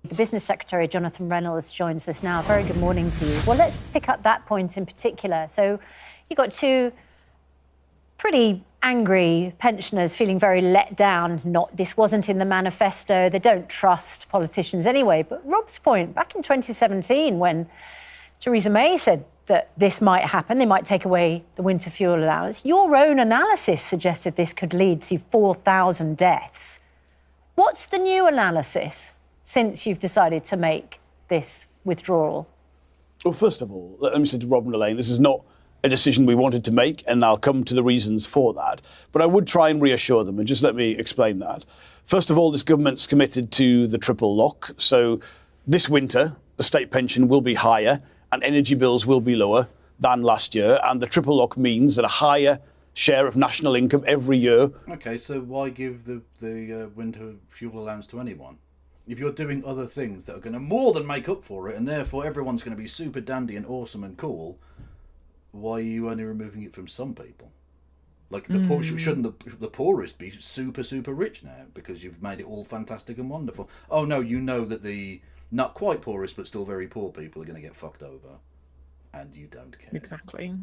The Business Secretary, Jonathan Reynolds, joins us now. Very good morning to you. Well, let's pick up that point in particular. So you've got two pretty angry pensioners feeling very let down. This wasn't in the manifesto. They don't trust politicians anyway. But Rob's point, back in 2017, when Theresa May said that this might happen, they might take away the winter fuel allowance, your own analysis suggested this could lead to 4,000 deaths. What's the new analysis since you've decided to make this withdrawal? Well, first of all, let me say to Rob and Elaine, this is not a decision we wanted to make, and I'll come to the reasons for that. But I would try and reassure them, and just let me explain that. First of all, this government's committed to the triple lock. So this winter, the state pension will be higher and energy bills will be lower than last year. And the triple lock means that a higher share of national income every year. Okay, so why give the winter fuel allowance to anyone? If you're doing other things that are going to more than make up for it, and therefore everyone's going to be super dandy and awesome and cool, why are you only removing it from some people? Like, the poor, shouldn't the poorest be super, super rich now because you've made it all fantastic and wonderful? Oh, no, you know that the not quite poorest but still very poor people are going to get fucked over, and you don't care. Exactly.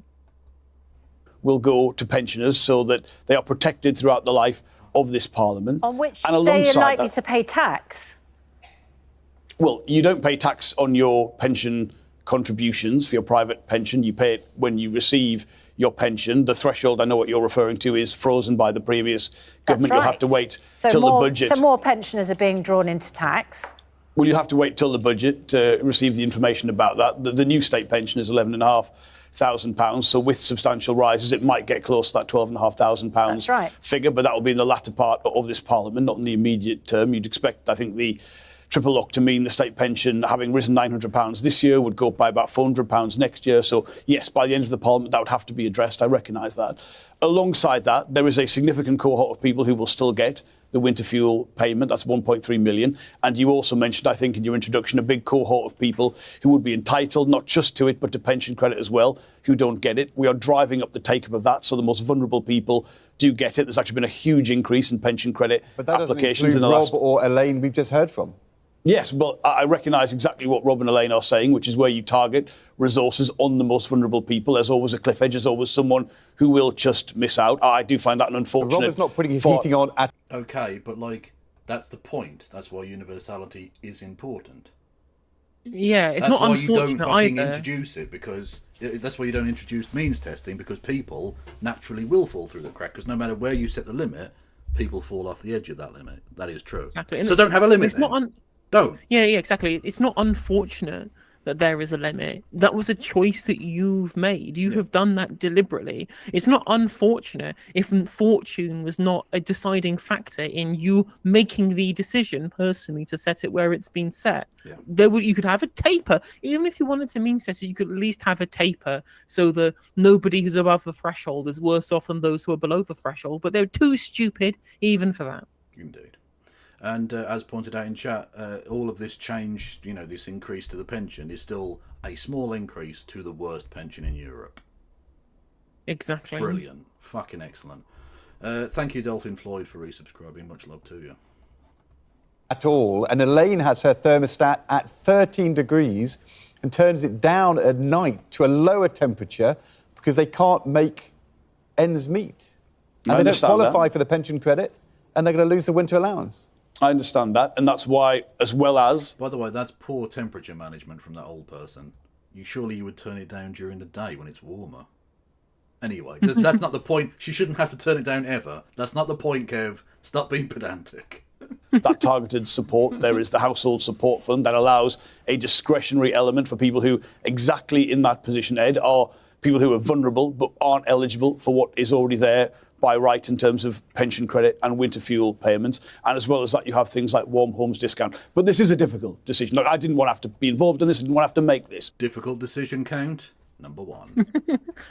Will go to pensioners so that they are protected throughout the life of this parliament. On which And they are alongside likely that- to pay tax. Well, you don't pay tax on your pension contributions for your private pension. You pay it when you receive your pension. The threshold, I know what you're referring to, is frozen by the previous government. That's You'll have to right. wait So till more, the budget. So more pensioners are being drawn into tax. Well, you have to wait till the budget to receive the information about that. The new state pension is £11,500. So with substantial rises, it might get close to that £12,500 That's right. figure. But that will be in the latter part of this parliament, not in the immediate term. You'd expect, I think, the triple lock to mean the state pension, having risen £900 this year, would go up by about £400 next year. So, yes, by the end of the parliament, that would have to be addressed. I recognise that. Alongside that, there is a significant cohort of people who will still get the the winter fuel payment. That's 1.3 million. And you also mentioned, I think, in your introduction, a big cohort of people who would be entitled not just to it, but to pension credit as well, who don't get it. We are driving up the take-up of that, so the most vulnerable people do get it. There's actually been a huge increase in pension credit But that applications doesn't in include the last... Rob or Elaine we've just heard from. Yes, but I recognise exactly what Rob and Elaine are saying, which is where you target resources on the most vulnerable people. There's always a cliff edge. There's always someone who will just miss out. I do find that an unfortunate... Rob is not putting his heating on at... Okay, but like, that's the point. That's why universality is important. Yeah, it's That's not why you don't unfortunate fucking either. introduce it, because that's why you don't introduce means testing, because people naturally will fall through the crack, because no matter where you set the limit, people fall off the edge of that limit. That is true. Exactly. So don't have a limit It's then. not Don't. Yeah, exactly. It's not unfortunate that there is a limit. That was a choice that you've made. You have done that deliberately. It's not unfortunate if fortune was not a deciding factor in you making the decision personally to set it where it's been set. Yeah. You could have a taper. Even if you wanted to mean test it, you could at least have a taper so that nobody who's above the threshold is worse off than those who are below the threshold. But they're too stupid even for that. Indeed. And as pointed out in chat, all of this change, this increase to the pension is still a small increase to the worst pension in Europe. Exactly. Brilliant. Fucking excellent. Thank you, Dolphin Floyd, for resubscribing. Much love to you. At all. And Elaine has her thermostat at 13 degrees and turns it down at night to a lower temperature because they can't make ends meet. And they don't qualify for the pension credit, and they're going to lose the winter allowance. I understand that, and that's why, as well as... By the way, that's poor temperature management from that old person. Surely you would turn it down during the day when it's warmer. Anyway, that's not the point. She shouldn't have to turn it down ever. That's not the point, Kev. Stop being pedantic. that targeted support. There is the household support fund that allows a discretionary element for people who exactly in that position, Ed, are people who are vulnerable but aren't eligible for what is already there by right in terms of pension credit and winter fuel payments. And as well as that, you have things like warm homes discount. But this is a difficult decision. Look, I didn't want to have to be involved in this. I didn't want to have to make this. Difficult decision count? Number one.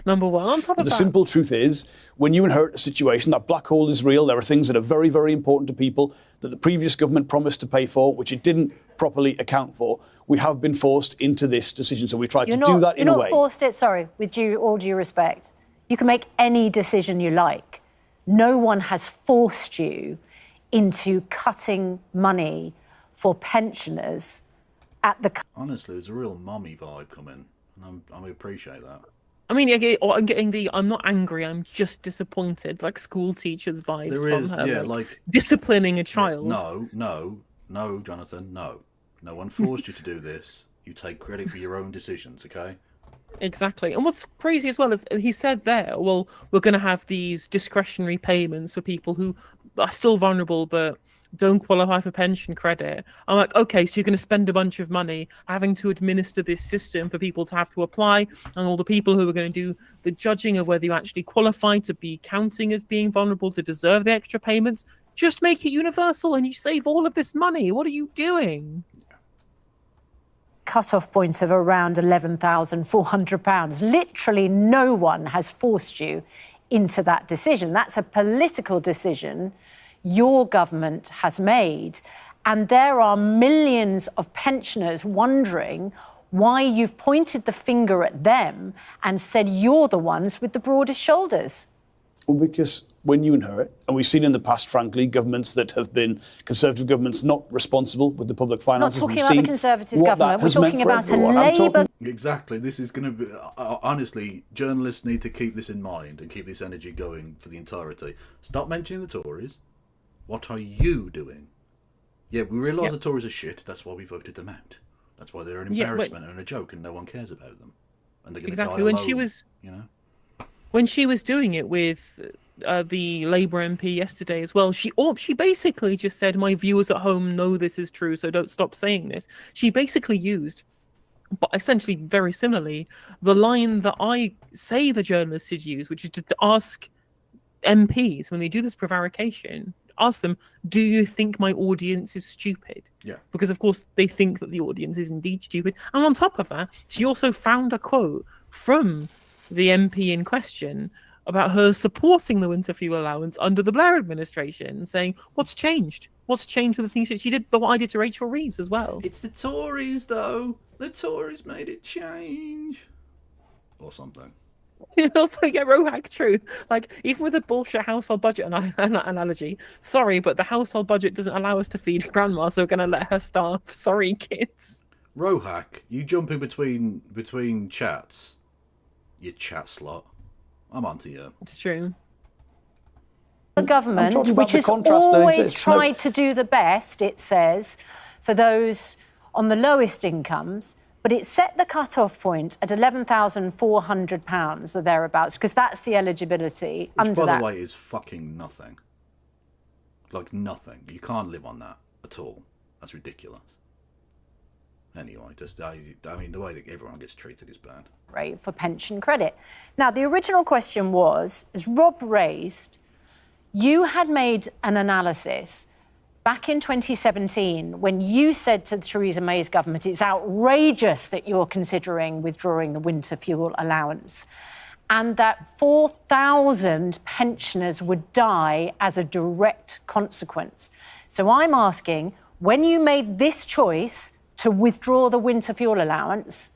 Number one. On top of The that, simple truth is, when you inherit a situation, that black hole is real. There are things that are very, very important to people that the previous government promised to pay for, which it didn't properly account for. We have been forced into this decision. So we tried to do that in a way. You're not forced it, sorry, with all due respect. You can make any decision you like. No one has forced you into cutting money for pensioners at the... Honestly, there's a real mummy vibe coming. And I appreciate that. I mean, I'm getting the I'm not angry, I'm just disappointed, like school teachers vibes There from is, her. yeah, like disciplining a child. No, Jonathan, no. No one forced you to do this. You take credit for your own decisions, okay? Exactly. And what's crazy as well is he said there, well, we're going to have these discretionary payments for people who are still vulnerable but don't qualify for pension credit. I'm like, okay, so you're going to spend a bunch of money having to administer this system for people to have to apply, and all the people who are going to do the judging of whether you actually qualify to be counting as being vulnerable to deserve the extra payments. Just make it universal and you save all of this money. What are you doing? cut-off point of around £11,400. Literally no one has forced you into that decision. That's a political decision your government has made. And there are millions of pensioners wondering why you've pointed the finger at them and said you're the ones with the broadest shoulders. Well, because when you inherit, and we've seen in the past, frankly, governments that have been Conservative governments not responsible with the public finances. Not talking about the Conservative government, we're talking about a Labour... Exactly, this is going to be... honestly, journalists need to keep this in mind and keep this energy going for the entirety. Stop mentioning the Tories. What are you doing? Yeah, we realise the Tories are shit, that's why we voted them out. That's why they're an embarrassment and a joke and no one cares about them. And they're going to die alone, she was... you know? When she was doing it with the Labour MP yesterday as well, she basically just said, my viewers at home know this is true, so don't stop saying this. She basically used, but essentially very similarly, the line that I say the journalists should use, which is to ask MPs, when they do this prevarication, ask them, do you think my audience is stupid? Yeah. Because, of course, they think that the audience is indeed stupid. And on top of that, she also found a quote from the MP in question about her supporting the winter fuel allowance under the Blair administration, saying, what's changed? What's changed with the things that she did, but what I did to Rachel Reeves as well? It's the Tories, though. The Tories made it change. Or something. Also, yeah, Rohak, true. Like, even with a bullshit household budget analogy, sorry, but the household budget doesn't allow us to feed grandma, so we're going to let her starve. Sorry, kids. Rohak, you jumping between chats. You chat slot. I'm onto you. It's true. The I'm government, talking about which the has contrast that always exists. No. tried to do the best, it says, for those on the lowest incomes, but it set the cut-off point at £11,400 or thereabouts, because that's the eligibility. Which, under by that. the way, is fucking nothing. Like, nothing. You can't live on that at all. That's ridiculous. Anyway, I mean, the way that everyone gets treated is bad. Rate for pension credit. Now, the original question was, as Rob raised, you had made an analysis back in 2017 when you said to Theresa May's government, it's outrageous that you're considering withdrawing the winter fuel allowance, and that 4,000 pensioners would die as a direct consequence. So I'm asking, when you made this choice to withdraw the winter fuel allowance,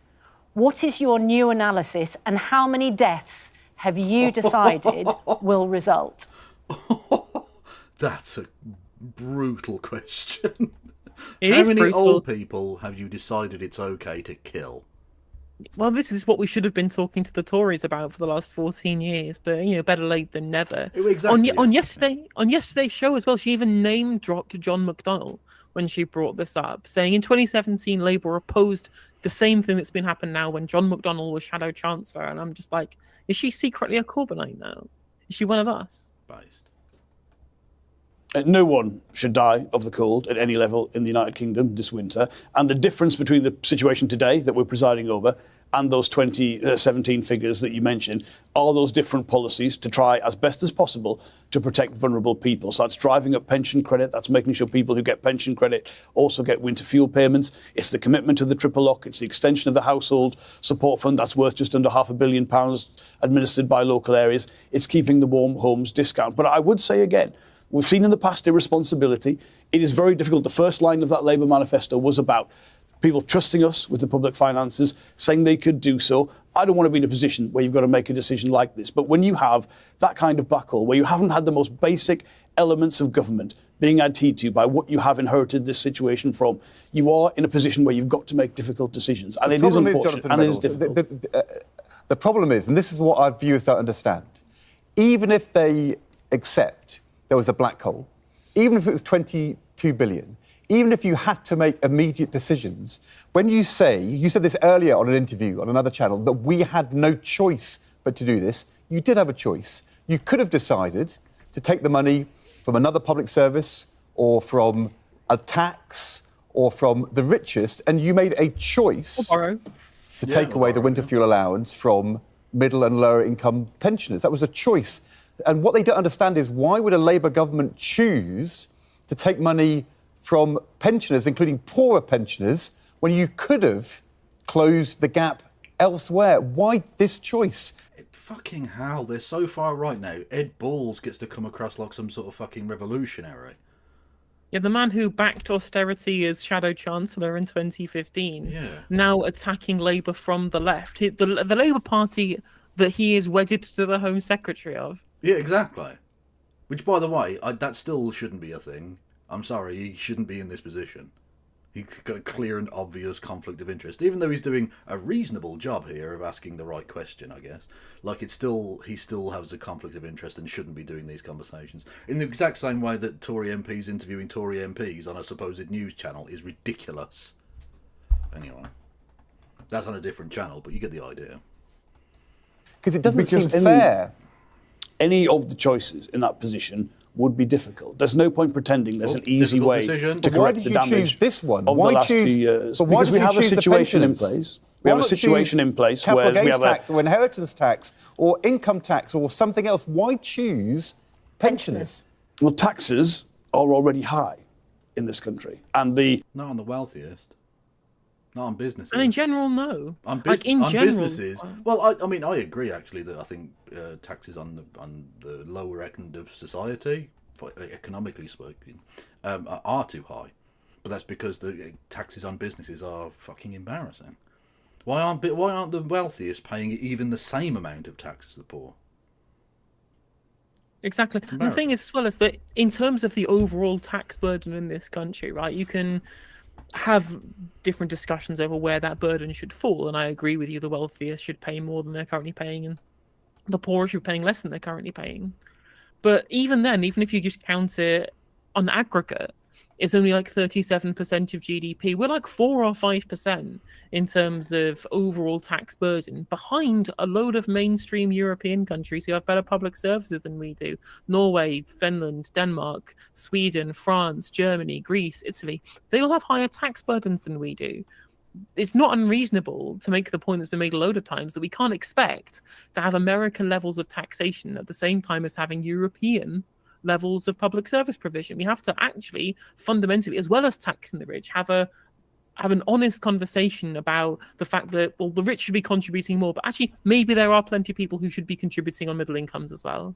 what is your new analysis and how many deaths have you decided will result? That's a brutal question. It How is many brutal. old people have you decided it's okay to kill? Well, this is what we should have been talking to the Tories about for the last 14 years, but, you know, better late than never. Exactly. On yesterday's show as well, she even name-dropped John McDonnell when she brought this up, saying in 2017 Labour opposed the same thing that's been happening now when John McDonnell was Shadow Chancellor, and I'm just like, is she secretly a Corbynite now? Is she one of us? Based. No one should die of the cold at any level in the United Kingdom this winter. And the difference between the situation today that we're presiding over and those 2017 figures that you mentioned are those different policies to try as best as possible to protect vulnerable people. So that's driving up pension credit. That's making sure people who get pension credit also get winter fuel payments. It's the commitment to the triple lock. It's the extension of the household support fund that's worth just under £500 million administered by local areas. It's keeping the warm homes discount. But I would say again, we've seen in the past irresponsibility. It is very difficult. The first line of that Labour manifesto was about people trusting us with the public finances, saying they could do so. I don't want to be in a position where you've got to make a decision like this. But when you have that kind of black hole, where you haven't had the most basic elements of government being adhered to by what you have inherited this situation from, you are in a position where you've got to make difficult decisions. And it is unfortunate, and it is difficult. The problem is, and this is what our viewers don't understand, even if they accept there was a black hole, even if it was 22 billion, even if you had to make immediate decisions, when you say, you said this earlier on an interview on another channel, that we had no choice but to do this, you did have a choice. You could have decided to take the money from another public service or from a tax or from the richest, and you made a choice to take away the winter fuel allowance from middle and lower income pensioners. That was a choice. And what they don't understand is, why would a Labour government choose to take money from pensioners, including poorer pensioners, when you could have closed the gap elsewhere? Why this choice? Fucking hell, they're so far right now. Ed Balls gets to come across like some sort of fucking revolutionary. Yeah, the man who backed austerity as Shadow Chancellor in 2015, now attacking Labour from the left. The Labour Party that he is wedded to the Home Secretary of. Yeah, exactly. Which, by the way, that still shouldn't be a thing. I'm sorry, he shouldn't be in this position. He's got a clear and obvious conflict of interest, even though he's doing a reasonable job here of asking the right question, I guess. Like, he still has a conflict of interest and shouldn't be doing these conversations. In the exact same way that Tory MPs interviewing Tory MPs on a supposed news channel is ridiculous. Anyway, that's on a different channel, but you get the idea. Because it doesn't seem fair. Any of the choices in that position would be difficult. There's no point pretending there's an easy way to correct the damage. Why did you choose this one? Of the last few years. Because we have a situation in place. We have a situation in place where we have tax or inheritance tax or income tax or something else. Why choose pensioners? Well, taxes are already high in this country, and not on the wealthiest. Not on businesses. And in general, no. On, like in on general, businesses. Well, I mean, I agree actually that I think taxes on the lower end of society, economically speaking, are too high. But that's because the taxes on businesses are fucking embarrassing. Why aren't the wealthiest paying even the same amount of tax as the poor? Exactly. And the thing is, as well, is that in terms of the overall tax burden in this country, right, you can have different discussions over where that burden should fall. And I agree with you, the wealthiest should pay more than they're currently paying, and the poor should be paying less than they're currently paying. But even then, even if you just count it on aggregate, it's only like 37% of GDP. We're like 4 or 5% in terms of overall tax burden, behind a load of mainstream European countries who have better public services than we do. Norway, Finland, Denmark, Sweden, France, Germany, Greece, Italy. They all have higher tax burdens than we do. It's not unreasonable to make the point that's been made a load of times that we can't expect to have American levels of taxation at the same time as having European levels of public service provision. We have to actually fundamentally, as well as taxing the rich, have an honest conversation about the fact that, well, the rich should be contributing more, but actually maybe there are plenty of people who should be contributing on middle incomes as well.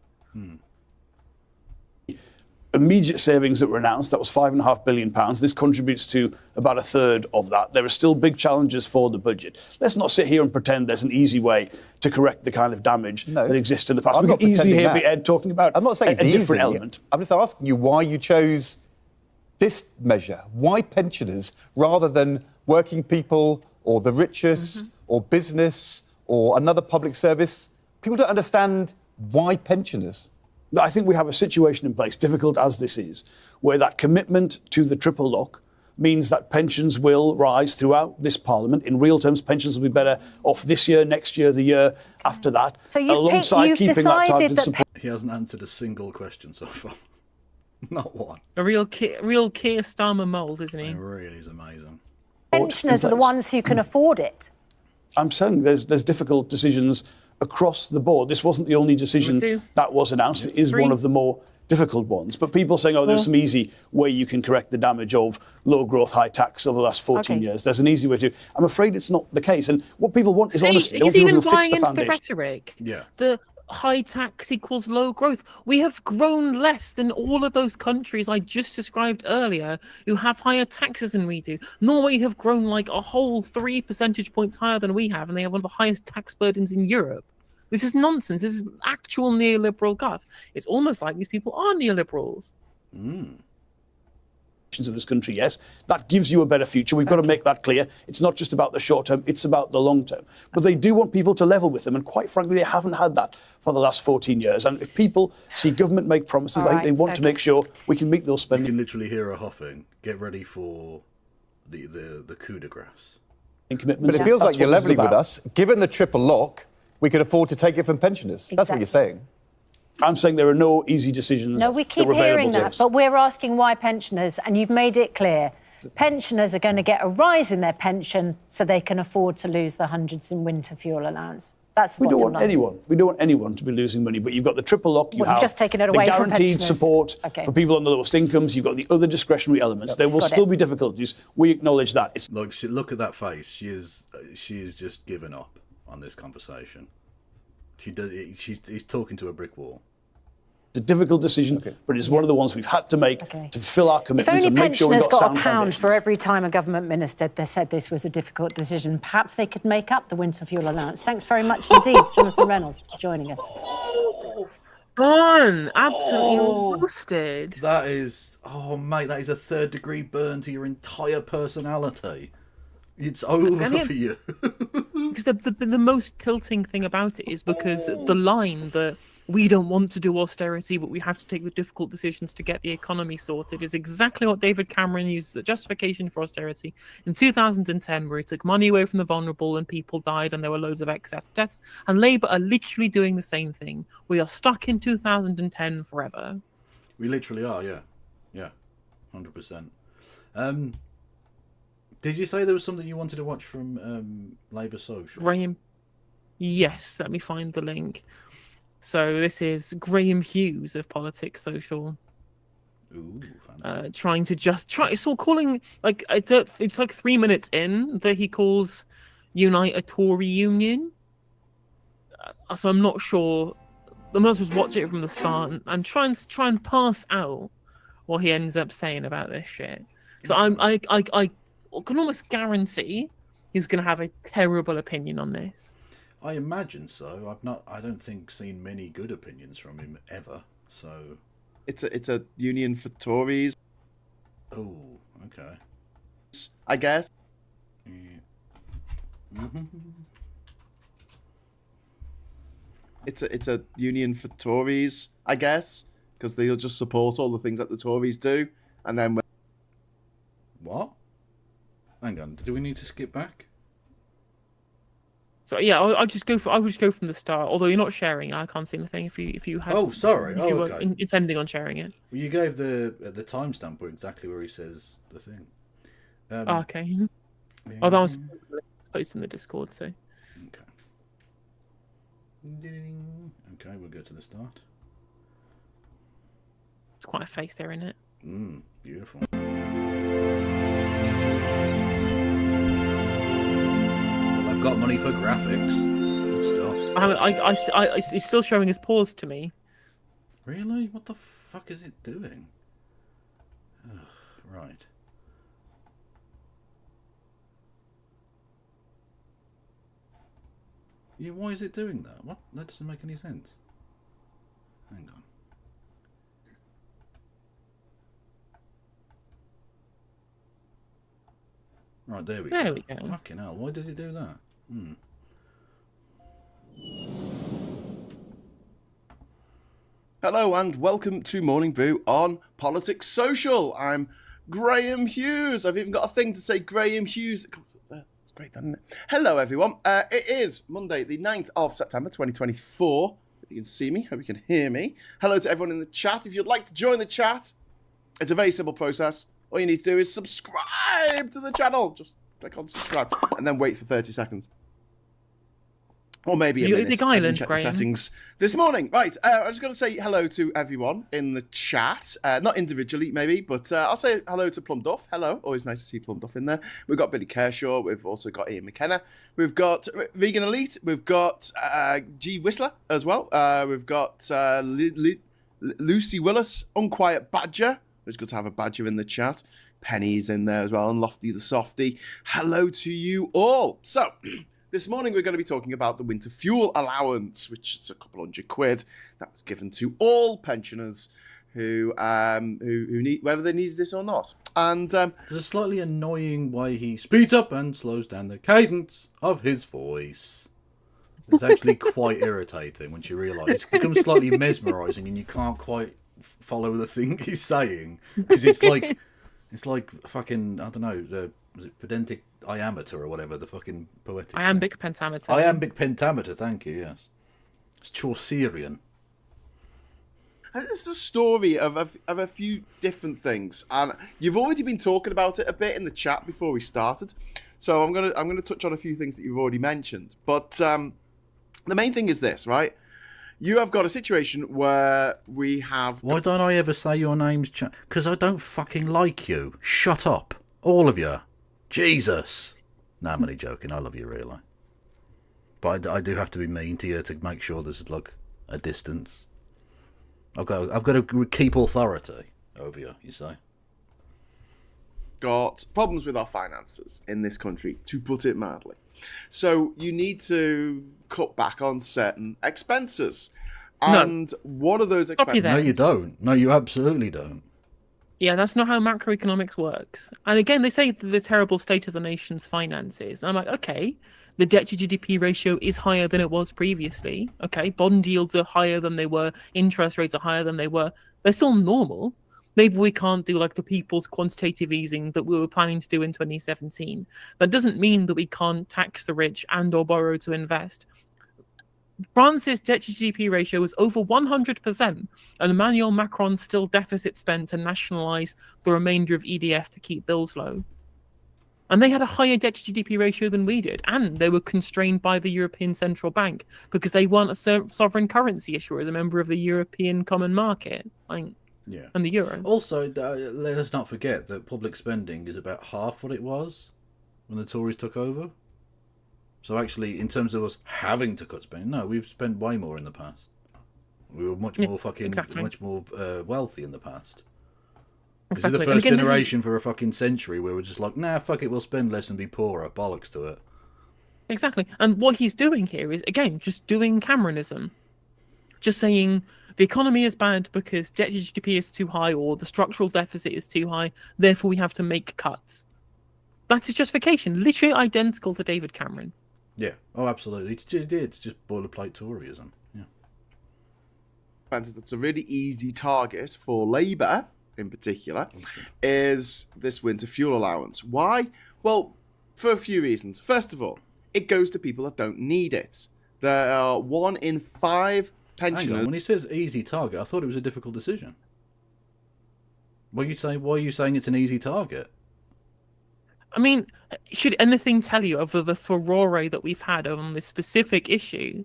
Immediate savings that were announced, that was £5.5 billion. This contributes to about a third of that. There are still big challenges for the budget. Let's not sit here and pretend there's an easy way to correct the kind of damage that exists in the past. I'm We not can easily hear pretending that. Ed talking about I'm not saying a it's easy. different element. I'm just asking you why you chose this measure. Why pensioners rather than working people or the richest or business or another public service? People don't understand why pensioners. I think we have a situation in place, difficult as this is, where that commitment to the triple lock means that pensions will rise throughout this Parliament. In real terms, pensions will be better off this year, next year, the year after that, So you've alongside keeping that decided targeted that support. He hasn't answered a single question so far. Not one. A real Keir Starmer mould, isn't he? It really is amazing. pensioners are the ones who can afford it. I'm saying there's difficult decisions across the board. This wasn't the only decision that was announced. It is one of the more difficult ones. But people saying, oh, there's some easy way you can correct the damage of low growth, high tax over the last 14 years. There's an easy way to. I'm afraid it's not the case. And what people want is honesty. He's even buying into the foundation. rhetoric. Yeah. The high tax equals low growth. We have grown less than all of those countries I just described earlier who have higher taxes than we do. Norway have grown like a whole 3 percentage points higher than we have, and they have one of the highest tax burdens in Europe. This is nonsense. This is actual neoliberal guff. It's almost like these people are neoliberals. Of this country, yes, that gives you a better future. We've got to make that clear. It's not just about the short term, it's about the long term. But they do want people to level with them, and quite frankly, they haven't had that for the last 14 years. And if people see government make promises, I think they want to make sure we can meet those spending. You can literally hear her huffing. Get ready for the coup de grace. Commitments. But it feels That's like you're what this is levelling with about. us. Given the triple lock, we could afford to take it from pensioners. That's what you're saying. I'm saying there are no easy decisions. No, we keep that were hearing available to that, us. but we're asking why pensioners, and you've made it clear. Pensioners are going to get a rise in their pension so they can afford to lose the hundreds in winter fuel allowance. That's the We don't bottom want line. anyone. We don't want anyone to be losing money. But you've got the triple lock. You Well, you've have just taken it away the from guaranteed pensioners. support Okay. for people on the lowest incomes. You've got the other discretionary elements. There will Got still it. be difficulties. We acknowledge that. It's Look at that face. She is just given up on this conversation. He's talking to a brick wall. a difficult decision, but it's one of the ones we've had to make to fulfil our If commitments only and make sure we've pensioners got got sound a pound foundations. for every time a government minister said this was a difficult decision, perhaps they could make up the winter fuel allowance. Thanks very much indeed, Jonathan Reynolds, for joining us. Burn! Absolutely roasted. That is, oh mate, that is a 3rd degree burn to your entire personality. It's over for you. Because the most tilting thing about it is because the line that we don't want to do austerity, but we have to take the difficult decisions to get the economy sorted is exactly what David Cameron used as a justification for austerity in 2010, where he took money away from the vulnerable and people died and there were loads of excess deaths. And Labour are literally doing the same thing. We are stuck in 2010 forever. We literally are, yeah, 100%. Did you say there was something you wanted to watch from Labour Social? Graham, yes, let me find the link. So this is Graham Hughes of Politics Social. Ooh, fancy. trying to just try. It's all calling like it's like 3 minutes in that he calls Unite a Tory Union. So I'm not sure. I might as well watch it from the start and try and pass out what he ends up saying about this shit. So I can almost guarantee he's going to have a terrible opinion on this. I imagine so. I don't think seen many good opinions from him ever. So It's a union for Tories, oh, okay. I guess. Yeah. It's a union for Tories, I guess, because they'll just support all the things that the Tories do, and then What? Hang on. Do we need to skip back? So yeah, I would just go from the start. Although you're not sharing, I can't see anything. If you had, Oh, sorry. if you were Okay. intending on sharing it. Well, you gave the timestamp exactly where he says the thing. Oh, okay. Oh, that was posted in the Discord. So Okay. Okay, we'll go to the start. it's quite a face there, isn't it? Beautiful. Well, I've got money for graphics and stuff. It's still showing his paws to me. Really? What the fuck is it doing? Ugh, right. Yeah, why is it doing that? What? That doesn't make any sense. Hang on. Right, there we go. There we go. Fucking hell, why did it do that? Hello and welcome to Morning Brew on Politics Social. I'm Graham Hughes. I've even got a thing to say Graham Hughes. It comes up there. It's great, doesn't it? Hello, everyone. It is Monday, the 9th of September, 2024. Hope you can see me. Hope you can hear me. Hello to everyone in the chat. If you'd like to join the chat, it's a very simple process. All you need to do is subscribe to the channel. Just click on subscribe and then wait for 30 seconds. Or maybe a You got a minute. big I didn't island, check Graham. the settings this morning. Right, I just got to say hello to everyone in the chat. Not individually, maybe, but I'll say hello to Plum Duff. Hello, always nice to see Plum Duff in there. We've got Billy Kershaw. We've also got Ian McKenna. We've got Regan Elite. We've got G Whistler as well. We've got Lucy Willis, Unquiet Badger. It's good to have a Badger in the chat. Penny's in there as well, and Lofty the Softy. Hello to you all. So, this morning we're going to be talking about the winter fuel allowance, which is a couple £100 that was given to all pensioners who need, whether they needed it or not. And There's a slightly annoying way he speeds up and slows down the cadence of his voice. It's actually quite irritating once you realise. It becomes slightly mesmerising and you can't quite follow the thing he's saying. Because it's like fucking, I don't know, was it pedantic iambic or whatever, the fucking poetic Iambic pentameter. Iambic pentameter, thank you, yes. It's Chaucerian. it's a story of a few different things, and you've already been talking about it a bit in the chat before we started. So I'm gonna touch on a few things that you've already mentioned. But the main thing is this, right? You have got a situation where we have. Why don't I ever say your name's because I don't fucking like you. Shut up. All of you. Jesus. No, I'm only joking. I love you, really. But I do have to be mean to you to make sure there's like a distance. I've got to keep authority over you, you say? Got problems with our finances in this country, to put it mildly. So you need to cut back on certain expenses. And what are those Stop you expenses? there. No, you don't. No, you absolutely don't. Yeah, that's not how macroeconomics works. And again, they say the terrible state of the nation's finances. And I'm like, okay, the debt to GDP ratio is higher than it was previously. Okay, bond yields are higher than they were. Interest rates are higher than they were. They're still normal. Maybe we can't do like the people's quantitative easing that we were planning to do in 2017. That doesn't mean that we can't tax the rich and or borrow to invest. France's debt to GDP ratio was over 100%, and Emmanuel Macron still deficit spent to nationalise the remainder of EDF to keep bills low. And they had a higher debt to GDP ratio than we did, and they were constrained by the European Central Bank because they weren't a sovereign currency issuer as a member of the European Common Market. Like, Yeah. and the euro. Also, let us not forget that public spending is about half what it was when the Tories took over. So actually, in terms of us having to cut spending, no, we've spent way more in the past. We were much more much more wealthy in the past. This is the first generation for a fucking century where we're just like, nah, fuck it, we'll spend less and be poorer. Bollocks to it. Exactly. And what he's doing here is, again, just doing Cameronism. Just saying the economy is bad because debt to GDP is too high or the structural deficit is too high, therefore we have to make cuts. That's his justification, literally identical to David Cameron. Yeah. Oh, absolutely. It's just boilerplate Toryism. Yeah. That's a really easy target for Labour, in particular, is this winter fuel allowance. Why? Well, for a few reasons. First of all, it goes to people that don't need it. There are 1 in 5 pensioners. Hang on, when he says easy target, I thought it was a difficult decision. Why are you saying it's an easy target? I mean, should anything tell you of the furore that we've had on this specific issue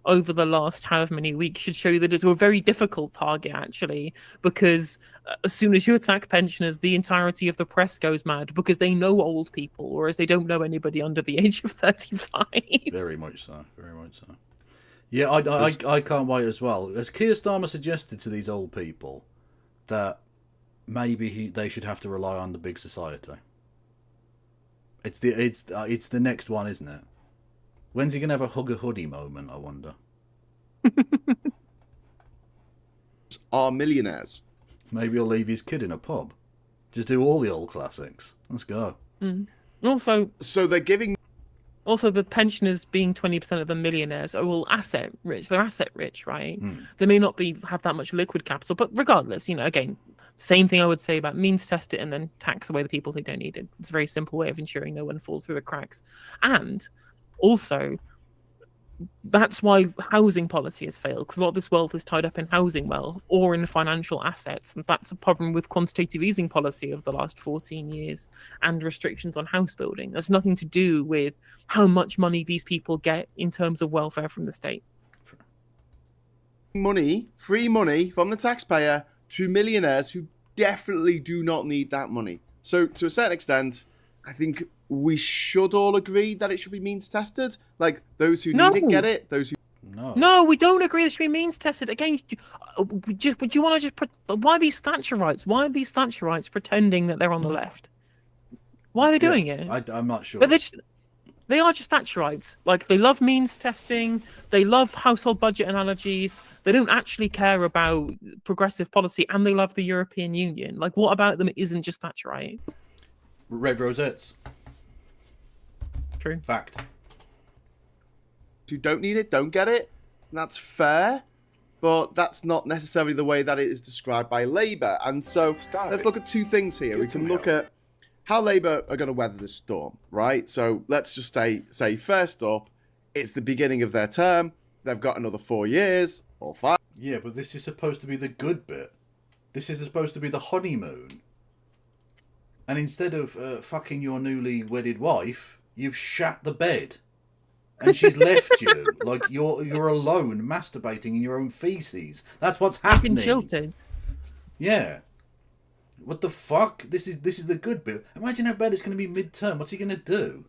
over the last however many weeks should show you that it's a very difficult target, actually, because as soon as you attack pensioners, the entirety of the press goes mad because they know old people, whereas they don't know anybody under the age of 35. Very much so. Very much so. Yeah, I can't wait as well. As Keir Starmer suggested to these old people that maybe they should have to rely on the big society. It's the next one, isn't it? When's he gonna have a hug a hoodie moment? I wonder. Are millionaires. Maybe he'll leave his kid in a pub. Just do all the old classics. Let's go. Also, so they're giving. Also, the pensioners being 20% of the millionaires are all asset rich. They're asset rich, right? They may not have that much liquid capital, but regardless, again, same thing I would say about means test it and then tax away the people who don't need it. It's a very simple way of ensuring no one falls through the cracks. And also, that's why housing policy has failed, because a lot of this wealth is tied up in housing wealth or in financial assets. And that's a problem with quantitative easing policy of the last 14 years and restrictions on house building. That's nothing to do with how much money these people get in terms of welfare from the state. Free money from the taxpayer to millionaires who definitely do not need that money. So to a certain extent, I think we should all agree that it should be means tested. Like, those who need it get it. Those who No, we don't agree it should be means tested. Again, would you want to why are these Thatcherites? Why are these Thatcherites pretending that they're on the left? Why are they doing it? I'm not sure. But they are just Thatcherites. Like, they love means testing. They love household budget analogies. They don't actually care about progressive policy, and they love the European Union. Like, what about them isn't just Thatcherite? Red rosettes. True. Fact. who don't need it don't get it. And that's fair, but that's not necessarily the way that it is described by Labour. And so let's look at two things here. We can look at how Labour are going to weather this storm, right? So let's just say first up, it's the beginning of their term. They've got another 4 years or 5. Yeah, but this is supposed to be the good bit. This is supposed to be the honeymoon. And instead of fucking your newly wedded wife, you've shat the bed. And she's left you. Like, you're alone, masturbating in your own feces. That's what's happening. Been jilted. Yeah. What the fuck? This is the good bit. Imagine how bad it's going to be mid-term. What's he going to do?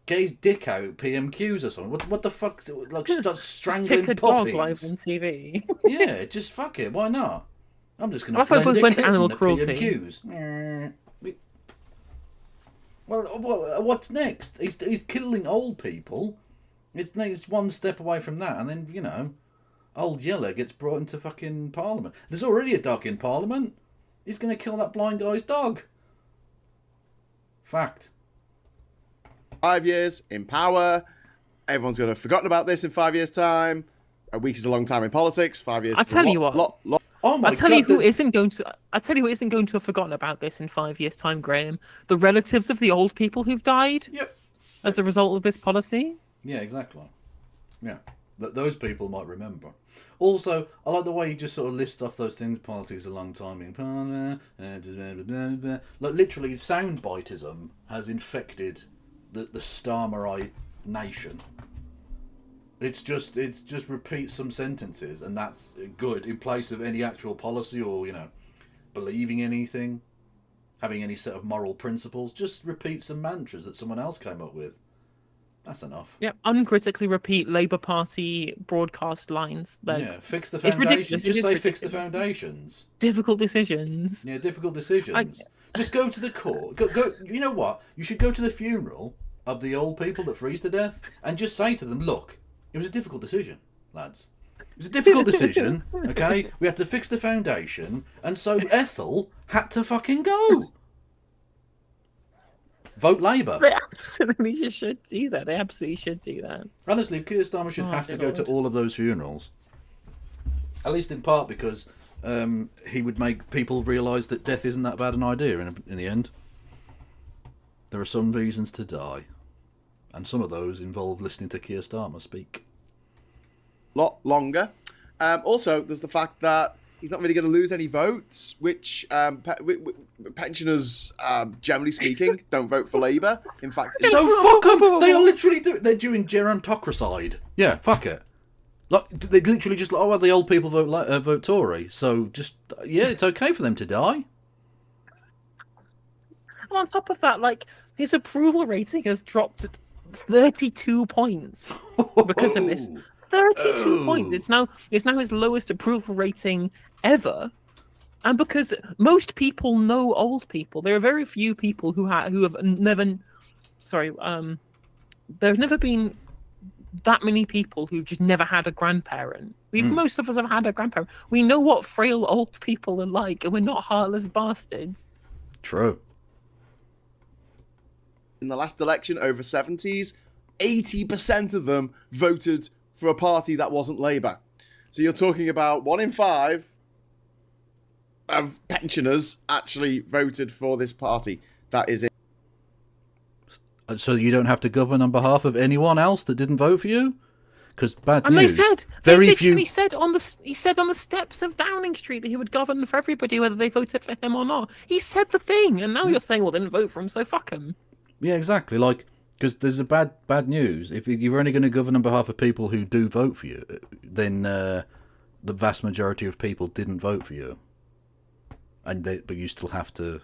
Get his dick out PMQs or something? What the fuck? Like, start strangling pick a puppies? dog live on TV. Yeah, just fuck it. Why not? I'm just going to I thought blend it a went to kitten animal at cruelty. PMQs. Well, what's next? He's killing old people. It's one step away from that, and then, old Yeller gets brought into fucking Parliament. There's already a dog in Parliament. He's going to kill that blind guy's dog. Fact. 5 years in power. Everyone's going to have forgotten about this in 5 years' time. A week is a long time in politics. 5 years. I tell you what. Oh my I tell God, you who isn't going to have forgotten about this in 5 years' time, Graham. The relatives of the old people who've died. Yep. As a result of this policy. Yeah, exactly. Yeah, those people might remember. Also, I like the way he just sort of lists off those things. Politics a long time in Parliament. Like, literally, soundbitism has infected the Starmerite nation. It's just repeat some sentences, and that's good in place of any actual policy or believing anything, having any set of moral principles. Just repeat some mantras that someone else came up with. That's enough. Yeah, uncritically repeat Labour Party broadcast lines. Fix the It's ridiculous. foundations. It Just is say fix the ridiculous. foundations. Difficult decisions. Yeah, difficult decisions. Just go to the court. Go. You know what? You should go to the funeral of the old people that freeze to death and just say to them, look, it was a difficult decision, lads. It was a difficult decision, okay? We had to fix the foundation, and so Ethel had to fucking go. Vote Labour. They absolutely just should do that. They absolutely should do that. Honestly, Keir Starmer should have to go to all of those funerals. At least in part because he would make people realise that death isn't that bad an idea in the end. There are some reasons to die. And some of those involve listening to Keir Starmer speak. Lot longer. Also, there's the fact that he's not really going to lose any votes, which pensioners, generally speaking, don't vote for Labour. In fact, So fuck them! They are literally they're doing gerontocracide. Yeah, fuck it. Like they literally just well, the old people vote Tory, so just it's okay for them to die. And on top of that, his approval rating has dropped 32 points because of this. 32 points. It's now his lowest approval rating ever, and because most people know old people, there are very few people who have never. Sorry, there's never been that many people who've just never had a grandparent. Most of us have had a grandparent. We know what frail old people are like, and we're not heartless bastards. True. in the last election, over 70s, 80% of them voted for a party that wasn't Labour. So you're talking about 1 in 5 of pensioners actually voted for this party. That is it. So you don't have to govern on behalf of anyone else that didn't vote for you? Because bad and news. they said, very they few. literally said he said on the steps of Downing Street that he would govern for everybody, whether they voted for him or not. He said the thing, and now you're saying, well, they didn't vote for him, so fuck him. Yeah, exactly. Because there's a bad news. If you're only going to govern on behalf of people who do vote for you, then the vast majority of people didn't vote for you, but you still have to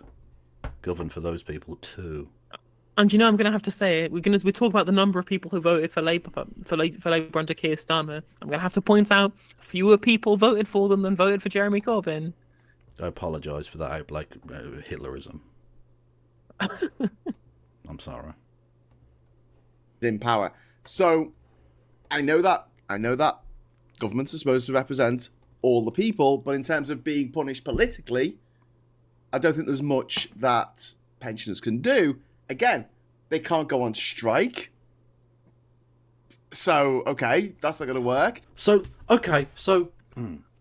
govern for those people too. And I'm going to have to say it. We're talk about the number of people who voted for Labour under Keir Starmer. I'm going to have to point out fewer people voted for them than voted for Jeremy Corbyn. I apologise for that Hitlerism. I'm sorry. In power. So I know that governments are supposed to represent all the people, but in terms of being punished politically, I don't think there's much that pensioners can do. Again, they can't go on strike. So, okay, that's not going to work.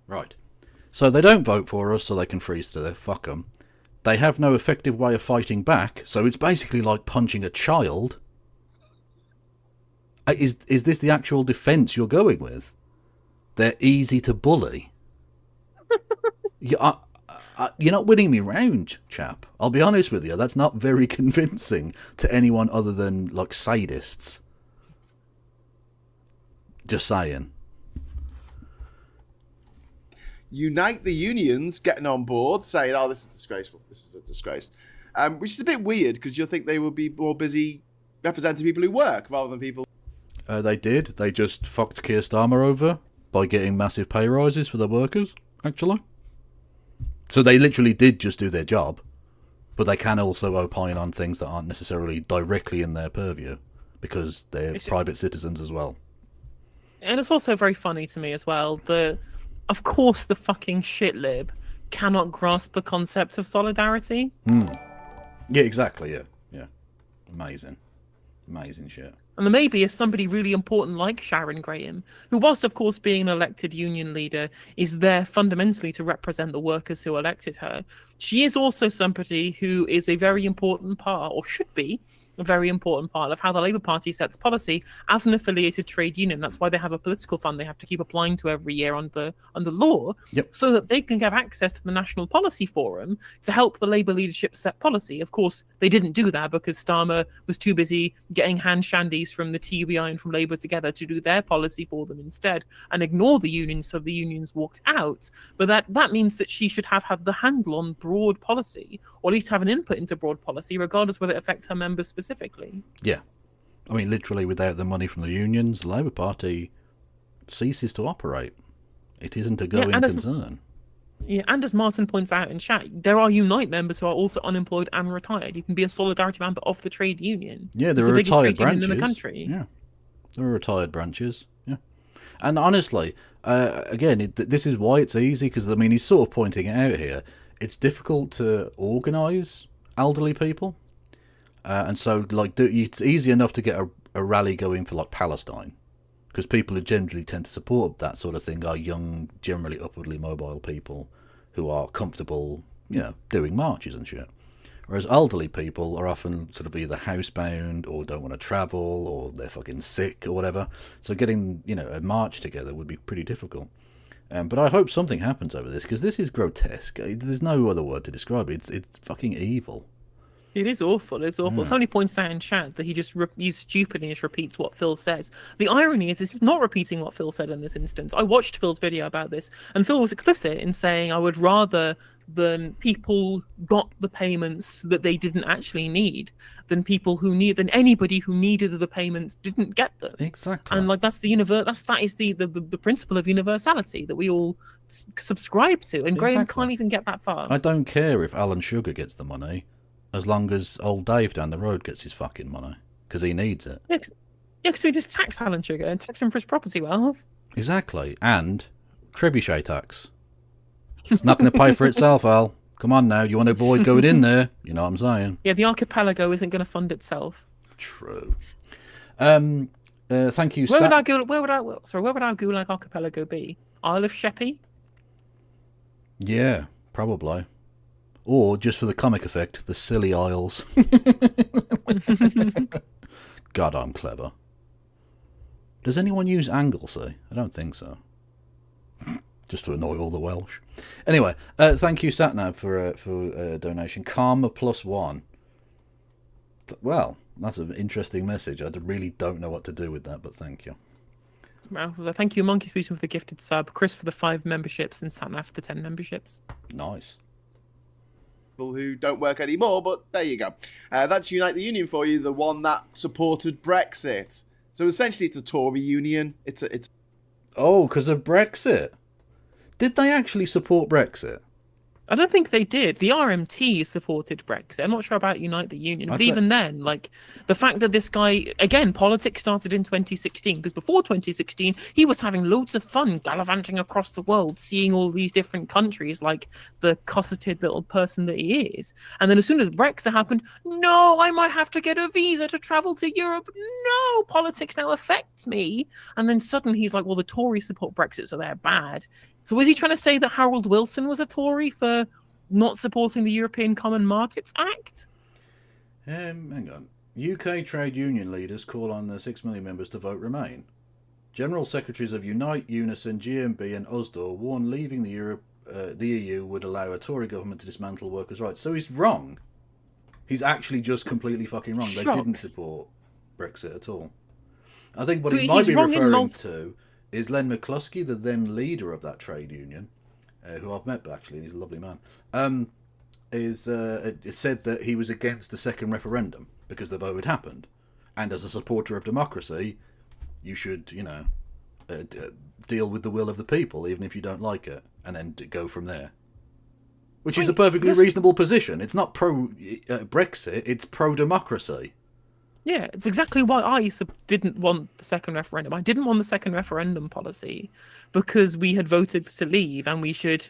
Right. So they don't vote for us, so they can freeze to death. Fuck them. They have no effective way of fighting back, so it's basically like punching a child. Is this the actual defence you're going with? They're easy to bully. You're not winning me round, chap. I'll be honest with you. That's not very convincing to anyone other than sadists. Just saying. Unite the unions getting on board, saying, "Oh, this is disgraceful. This is a disgrace," which is a bit weird because you'll think they would be more busy representing people who work rather than people. They did. They just fucked Keir Starmer over by getting massive pay rises for their workers, actually. So they literally did just do their job, but they can also opine on things that aren't necessarily directly in their purview because they're private citizens as well. And it's also very funny to me as well that, of course, the fucking shit lib cannot grasp the concept of solidarity. Yeah, exactly. Yeah. Amazing shit. And there maybe is somebody really important like Sharon Graham, who, whilst of course being an elected union leader, is there fundamentally to represent the workers who elected her. She is also somebody who is a very important part, or should be, a very important part of how the Labour Party sets policy as an affiliated trade union. That's why they have a political fund they have to keep applying to every year under law, so that they can have access to the National Policy Forum to help the Labour leadership set policy. Of course, they didn't do that because Starmer was too busy getting hand shandies from the TUBI and from Labour together to do their policy for them instead and ignore the unions, so the unions walked out. But that means that she should have had the handle on broad policy, or at least have an input into broad policy, regardless whether it affects her members specifically. Yeah. I mean, literally, without the money from the unions, the Labour Party ceases to operate. It isn't a going concern. And as Martin points out in chat, there are Unite members who are also unemployed and retired. You can be a Solidarity member of the trade union. Yeah, there are retired branches in the country. Yeah, there are retired branches. Yeah, and honestly, again, this is why it's easy, because I mean, he's sort of pointing it out here. It's difficult to organise elderly people, and so like it's easy enough to get a rally going for like Palestine, because people who generally tend to support that sort of thing are young, generally upwardly mobile people who are comfortable, doing marches and shit. Whereas elderly people are often sort of either housebound or don't want to travel or they're fucking sick or whatever. So getting, a march together would be pretty difficult. But I hope something happens over this, because this is grotesque. There's no other word to describe it. It's fucking evil. It is awful. It's awful. Yeah. Somebody points out in chat that he's stupid and just repeats what Phil says. The irony is he's not repeating what Phil said in this instance. I watched Phil's video about this, and Phil was explicit in saying, I would rather than people got the payments that they didn't actually need than anybody who needed the payments didn't get them. Exactly. And like that is the principle of universality that we all subscribe to. And Graham can't even get that far. I don't care if Alan Sugar gets the money, as long as old Dave down the road gets his fucking money, because he needs it. Yeah, because we just tax Alan Sugar and tax him for his property wealth. Exactly. And trebuchet tax. It's not going to pay for itself, Al. Come on now, you want to avoid going in there? You know what I'm saying? Yeah, the archipelago isn't going to fund itself. True. Thank you. Where would our Gulag archipelago be? Isle of Sheppey? Yeah, probably. Or, just for the comic effect, the Silly Isles. God, I'm clever. Does anyone use Anglesey? I don't think so. Just to annoy all the Welsh. Anyway, thank you, Satnav, for a donation. Karma +1. Well, that's an interesting message. I really don't know what to do with that, but thank you. Well, thank you, Monkey Speaking, for the gifted sub, Chris for the 5 memberships, and Satnav for the 10 memberships. Nice. Who don't work anymore, but there you go. That's Unite the Union for you, the one that supported Brexit. So essentially, it's a Tory union. It's Oh, because of Brexit. Did they actually support Brexit? I don't think they did. The RMT supported Brexit. I'm not sure about Unite the Union, but even then, like, the fact that this guy, again, politics started in 2016, because before 2016, he was having loads of fun gallivanting across the world, seeing all these different countries, like the cosseted little person that he is. And then as soon as Brexit happened, no, I might have to get a visa to travel to Europe. No, politics now affects me. And then suddenly he's like, well, the Tories support Brexit, so they're bad. So was he trying to say that Harold Wilson was a Tory for not supporting the European Common Markets Act? Hang on. UK trade union leaders call on the 6 million members to vote Remain. General secretaries of Unite, Unison, GMB and USDOR warn leaving the EU would allow a Tory government to dismantle workers' rights. So he's wrong. He's actually just completely fucking wrong. They didn't support Brexit at all. I think what he might be referring to is Len McCluskey, the then leader of that trade union, who I've met actually, and he's a lovely man, said that he was against the second referendum because the vote had happened. And as a supporter of democracy, you should, deal with the will of the people, even if you don't like it, and then go from there. Which is a perfectly reasonable position. It's not pro-Brexit, it's pro-democracy. Yeah, it's exactly why I didn't want the second referendum. I didn't want the second referendum policy because we had voted to leave, and we should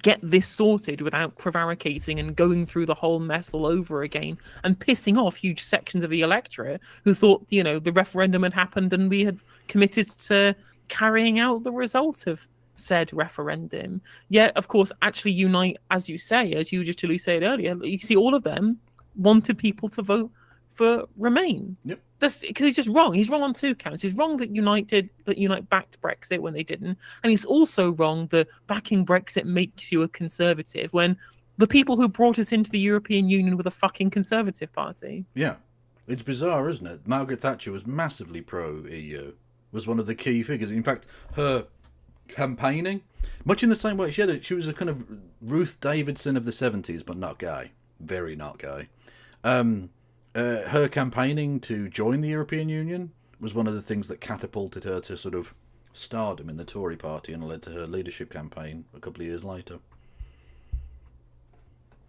get this sorted without prevaricating and going through the whole mess all over again and pissing off huge sections of the electorate who thought, the referendum had happened and we had committed to carrying out the result of said referendum. Yet, of course, actually Unite, as you say, as you just said earlier, you see all of them wanted people to vote for Remain. Yep. That's because he's just wrong. He's wrong on 2 counts. He's wrong that Unite backed Brexit when they didn't, and he's also wrong that backing Brexit makes you a conservative when the people who brought us into the European Union were the fucking Conservative Party. Yeah. It's bizarre, isn't it? Margaret Thatcher was massively pro-EU, was one of the key figures. In fact, her campaigning, much in the same way, she was a kind of Ruth Davidson of the 70s, but not gay. Very not gay. Her campaigning to join the European Union was one of the things that catapulted her to sort of stardom in the Tory party and led to her leadership campaign a couple of years later.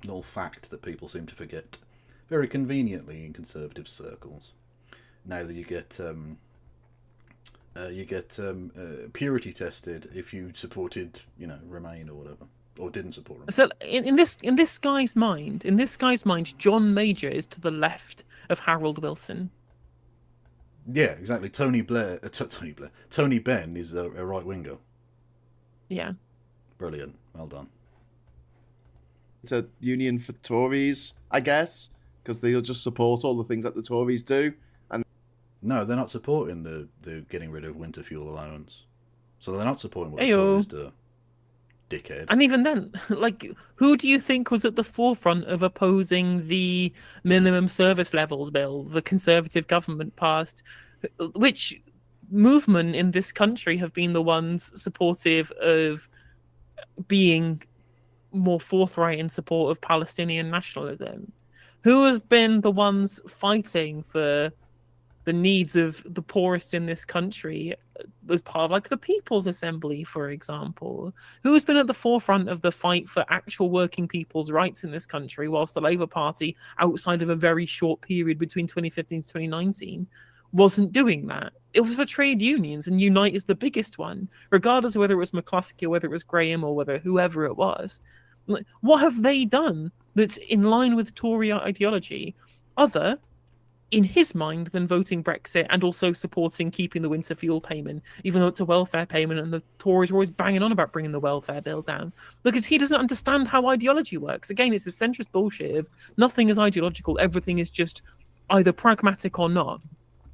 An old fact that people seem to forget very conveniently in conservative circles. Now that you get purity tested if you supported, Remain or whatever, or didn't support Remain. So in this guy's mind, John Major is to the left of Harold Wilson. Yeah, exactly. Tony Benn is a right winger. Yeah. Brilliant. Well done. It's a union for Tories, I guess, because they'll just support all the things that the Tories do. And no, they're not supporting the getting rid of winter fuel allowance. So they're not supporting what Ayo. the Tories do. Dickhead. And even then, who do you think was at the forefront of opposing the minimum service levels bill the Conservative government passed? Which movement in this country have been the ones supportive of being more forthright in support of Palestinian nationalism? Who has been the ones fighting for the needs of the poorest in this country as part of the People's Assembly, for example? Who has been at the forefront of the fight for actual working people's rights in this country, whilst the Labour Party, outside of a very short period between 2015 to 2019, wasn't doing that? It was the trade unions, and Unite is the biggest one, regardless of whether it was McCluskey or whether it was Graham or whoever it was. What have they done that's in line with Tory ideology, other, in his mind, than voting Brexit and also supporting keeping the winter fuel payment, even though it's a welfare payment and the Tories are always banging on about bringing the welfare bill down? Because he doesn't understand how ideology works. Again, it's the centrist bullshit of nothing is ideological, everything is just either pragmatic or not.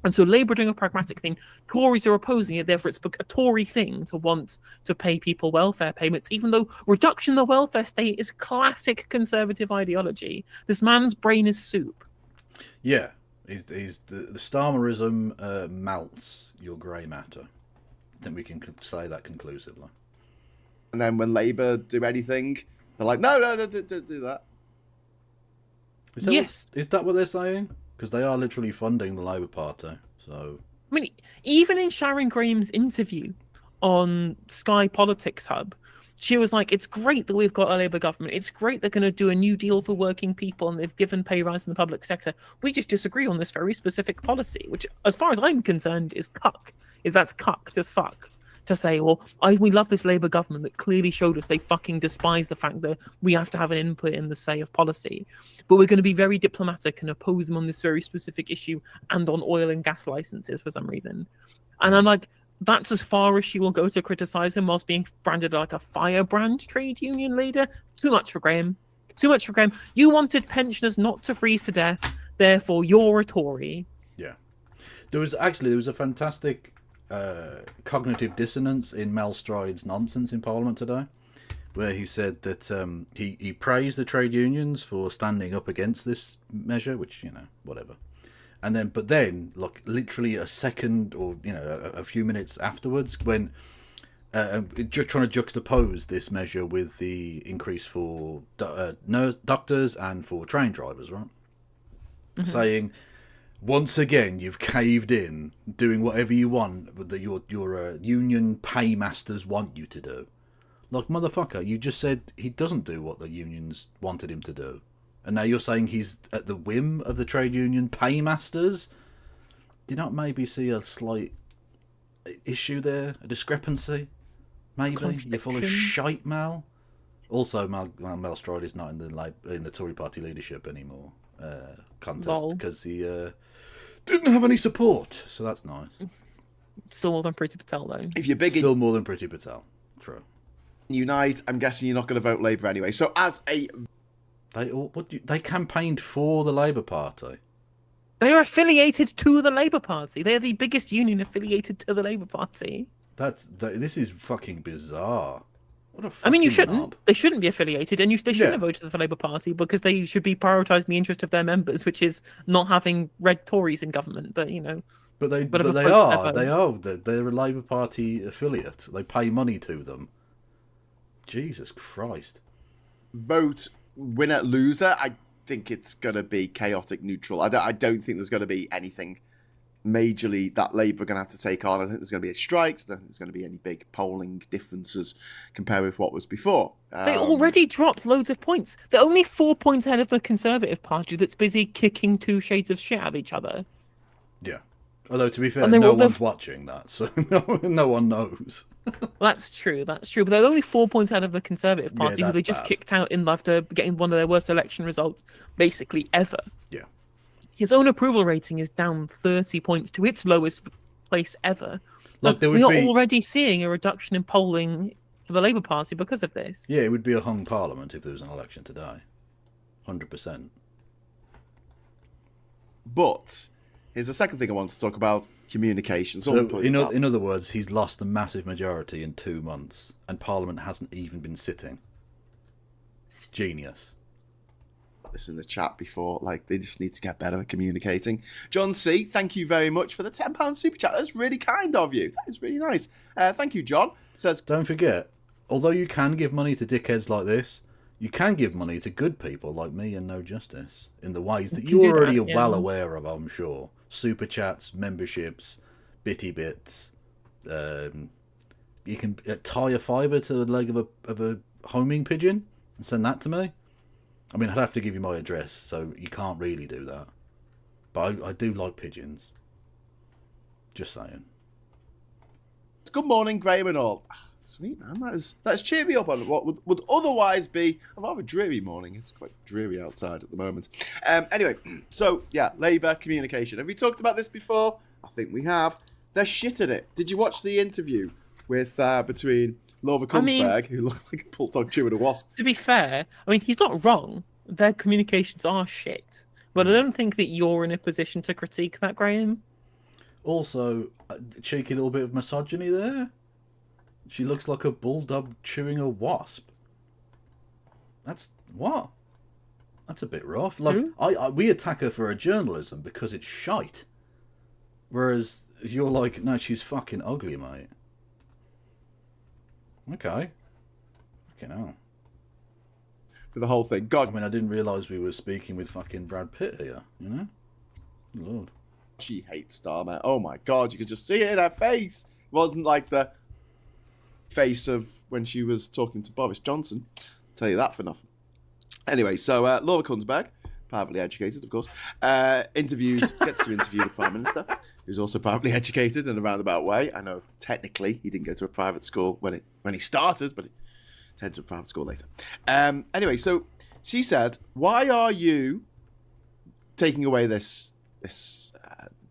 And so Labour doing a pragmatic thing, Tories are opposing it, therefore it's a Tory thing to want to pay people welfare payments, even though reduction in the welfare state is classic Conservative ideology. This man's brain is soup. Yeah, the Starmerism melts your grey matter. I think we can say that conclusively. And then when Labour do anything, they're like, no, don't do that. Is that what they're saying? Because they are literally funding the Labour Party. So, I mean, even in Sharon Graham's interview on Sky Politics Hub, she was like, it's great that we've got a Labour government. It's great they're going to do a new deal for working people and they've given pay rise in the public sector. We just disagree on this very specific policy, which, as far as I'm concerned, is cuck. That's cucked as fuck. To say, well, we love this Labour government that clearly showed us they fucking despise the fact that we have to have an input in the say of policy. But we're going to be very diplomatic and oppose them on this very specific issue and on oil and gas licenses for some reason. And I'm like, that's as far as she will go to criticise him whilst being branded like a firebrand trade union leader. Too much for Graham. Too much for Graham. You wanted pensioners not to freeze to death, therefore you're a Tory. Yeah. There was a fantastic cognitive dissonance in Mel Stride's nonsense in Parliament today, where he said that he praised the trade unions for standing up against this measure, which, whatever. But then, literally a second or, a few minutes afterwards, when just trying to juxtapose this measure with the increase for doctors and for train drivers, right? Mm-hmm. Saying, once again, you've caved in, doing whatever you want that your union paymasters want you to do. Motherfucker, you just said he doesn't do what the unions wanted him to do. And now you're saying he's at the whim of the trade union paymasters? Do you not maybe see a slight issue there? A discrepancy? Maybe? You're full of shite, Mal? Also, Mel Stride is not in the Tory party leadership anymore contest because he didn't have any support, so that's nice. Still more than Priti Patel, though. If you're big Still more than Priti Patel. True. Unite, I'm guessing you're not going to vote Labour anyway. So as a... They campaigned for the Labour Party. They are affiliated to the Labour Party. They are the biggest union affiliated to the Labour Party. This is fucking bizarre. What a fucking I mean, you shouldn't. knob. They shouldn't be affiliated, and they shouldn't Yeah. have voted for the Labour Party because they should be prioritising the interest of their members, which is not having red Tories in government. But But they Bit of a they footstep are. home. They are. They're a Labour Party affiliate. They pay money to them. Jesus Christ. Vote winner, loser. I think it's going to be chaotic neutral. I don't think there's going to be anything majorly that Labour are going to have to take on. I think there's going to be strikes. I don't think there's going to be any big polling differences compared with what was before. they already dropped loads of points. They're only 4 points ahead of the Conservative Party that's busy kicking two shades of shit out of each other. Yeah. Although to be fair, And they no were- they're- one's watching that, so no one knows. That's true. But they're only 4 points ahead of the Conservative Yeah, Party, who that's they just bad. kicked out in after getting one of their worst election results, basically ever. Yeah. His own approval rating is down 30 points to its lowest place ever. Look, there would we are be- already seeing a reduction in polling for the Labour Party because of this. Yeah, it would be a hung parliament if there was an election today. 100%. But here's the second thing I want to talk about: communication. So, in other words, he's lost a massive majority in 2 months, and Parliament hasn't even been sitting. Genius. this in the chat before, like, they just need to get better at communicating. John C, thank you very much for the £10 super chat. That's really kind of you. That is really nice. Thank you, John. Says, Don't forget, although you can give money to dickheads like this, you can give money to good people like me and No Justice in the ways that You you can do already that, are yeah. well aware of, I'm sure. Super chats, memberships, bitty bits. You can tie a fiver to the leg of a homing pigeon and send that to me. I mean, I'd have to give you my address, so you can't really do that. But I do like pigeons. Just saying. good morning, Graham and all. Sweet, man. That's cheered me up on what would otherwise be a rather dreary morning. It's quite dreary outside at the moment. Anyway, so, yeah, Labour communication. Have we talked about this before? I think we have. They're shit at it. Did you watch the interview with between Laura Kunsberg, who looked like a bulldog chewing a wasp? To be fair, I mean, he's not wrong. Their communications are shit. But I don't think that you're in a position to critique that, Graham. Also, a cheeky little bit of misogyny there. She looks like a bulldog chewing a wasp. That's what? That's a bit rough. Like, we attack her for her journalism because it's shite. Whereas you're like, no, she's fucking ugly, mate. Okay. Fucking hell. For the whole thing. God, I mean, I didn't realise we were speaking with fucking Brad Pitt here, you know? Lord. she hates Starmer. Oh my God, you could just see it in her face. It wasn't like the face of when she was talking to Boris Johnson. I'll tell you that for nothing. Anyway, so Laura Kunsberg, privately educated, of course, gets to interview the Prime Minister, who's also privately educated in a roundabout way. I know technically he didn't go to a private school when he started, but he head to a private school later. Anyway, so she said, "Why are you taking away this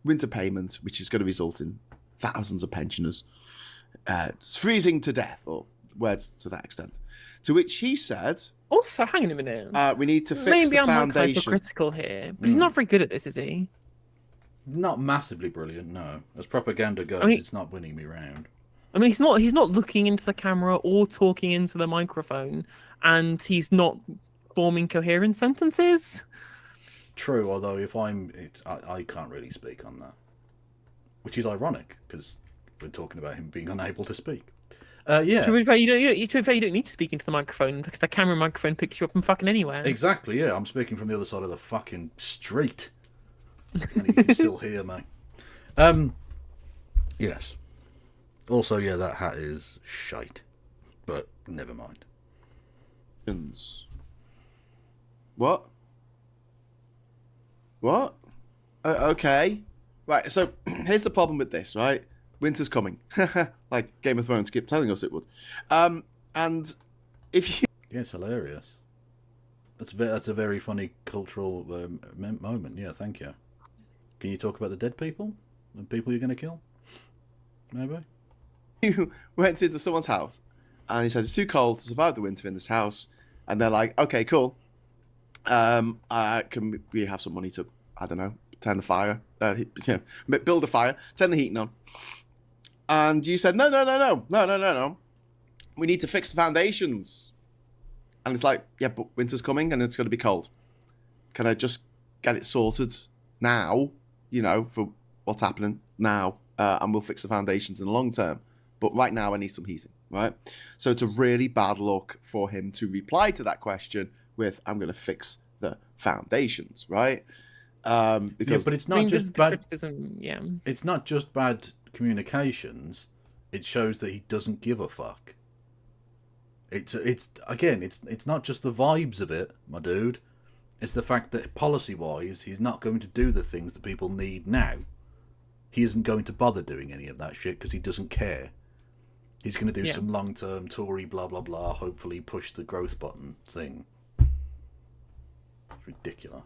winter payment, which is going to result in thousands of pensioners freezing to death," or words to that extent? To which he said, Also, hang on a minute. "We need to fix Maybe the I'm like foundation." hypocritical here, but he's not very good at this, is he? Not massively brilliant, no. As propaganda goes, I mean- it's not winning me round. I mean, he's not looking into the camera or talking into the microphone, and he's not forming coherent sentences. True, although if I can't really speak on that. Which is ironic, because we're talking about him being unable to speak. Yeah. To be fair, you don't need to speak into the microphone because the camera microphone picks you up from fucking anywhere. Exactly, yeah. I'm speaking from the other side of the fucking street. And you can still hear me. Yes. Also, yeah, that hat is shite. But never mind. What? Okay. Right, so here's the problem with this, right? Winter's coming. Like Game of Thrones kept telling us it would. And if you... Yeah, it's hilarious. That's a very funny cultural moment. Yeah, thank you. Can you talk about the dead people? The people you're going to kill? Maybe? You went into someone's house and he said it's too cold to survive the winter in this house, and they're like, okay, cool. Can we have some money to, I don't know, turn the fire, build a fire, turn the heating on. And you said, no. We need to fix the foundations. And it's like, yeah, but winter's coming and it's going to be cold. Can I just get it sorted now, for what's happening now, and we'll fix the foundations in the long term. But right now I need some heating, right? So it's a really bad look for him to reply to that question with, I'm going to fix the foundations, right? Because but it's not just bad. Yeah. It's not just bad communications. It shows that he doesn't give a fuck. It's not just the vibes of it, my dude. It's the fact that policy-wise, he's not going to do the things that people need now. He isn't going to bother doing any of that shit because he doesn't care. He's going to do some long-term Tory blah blah blah. Hopefully, push the growth button thing. It's ridiculous.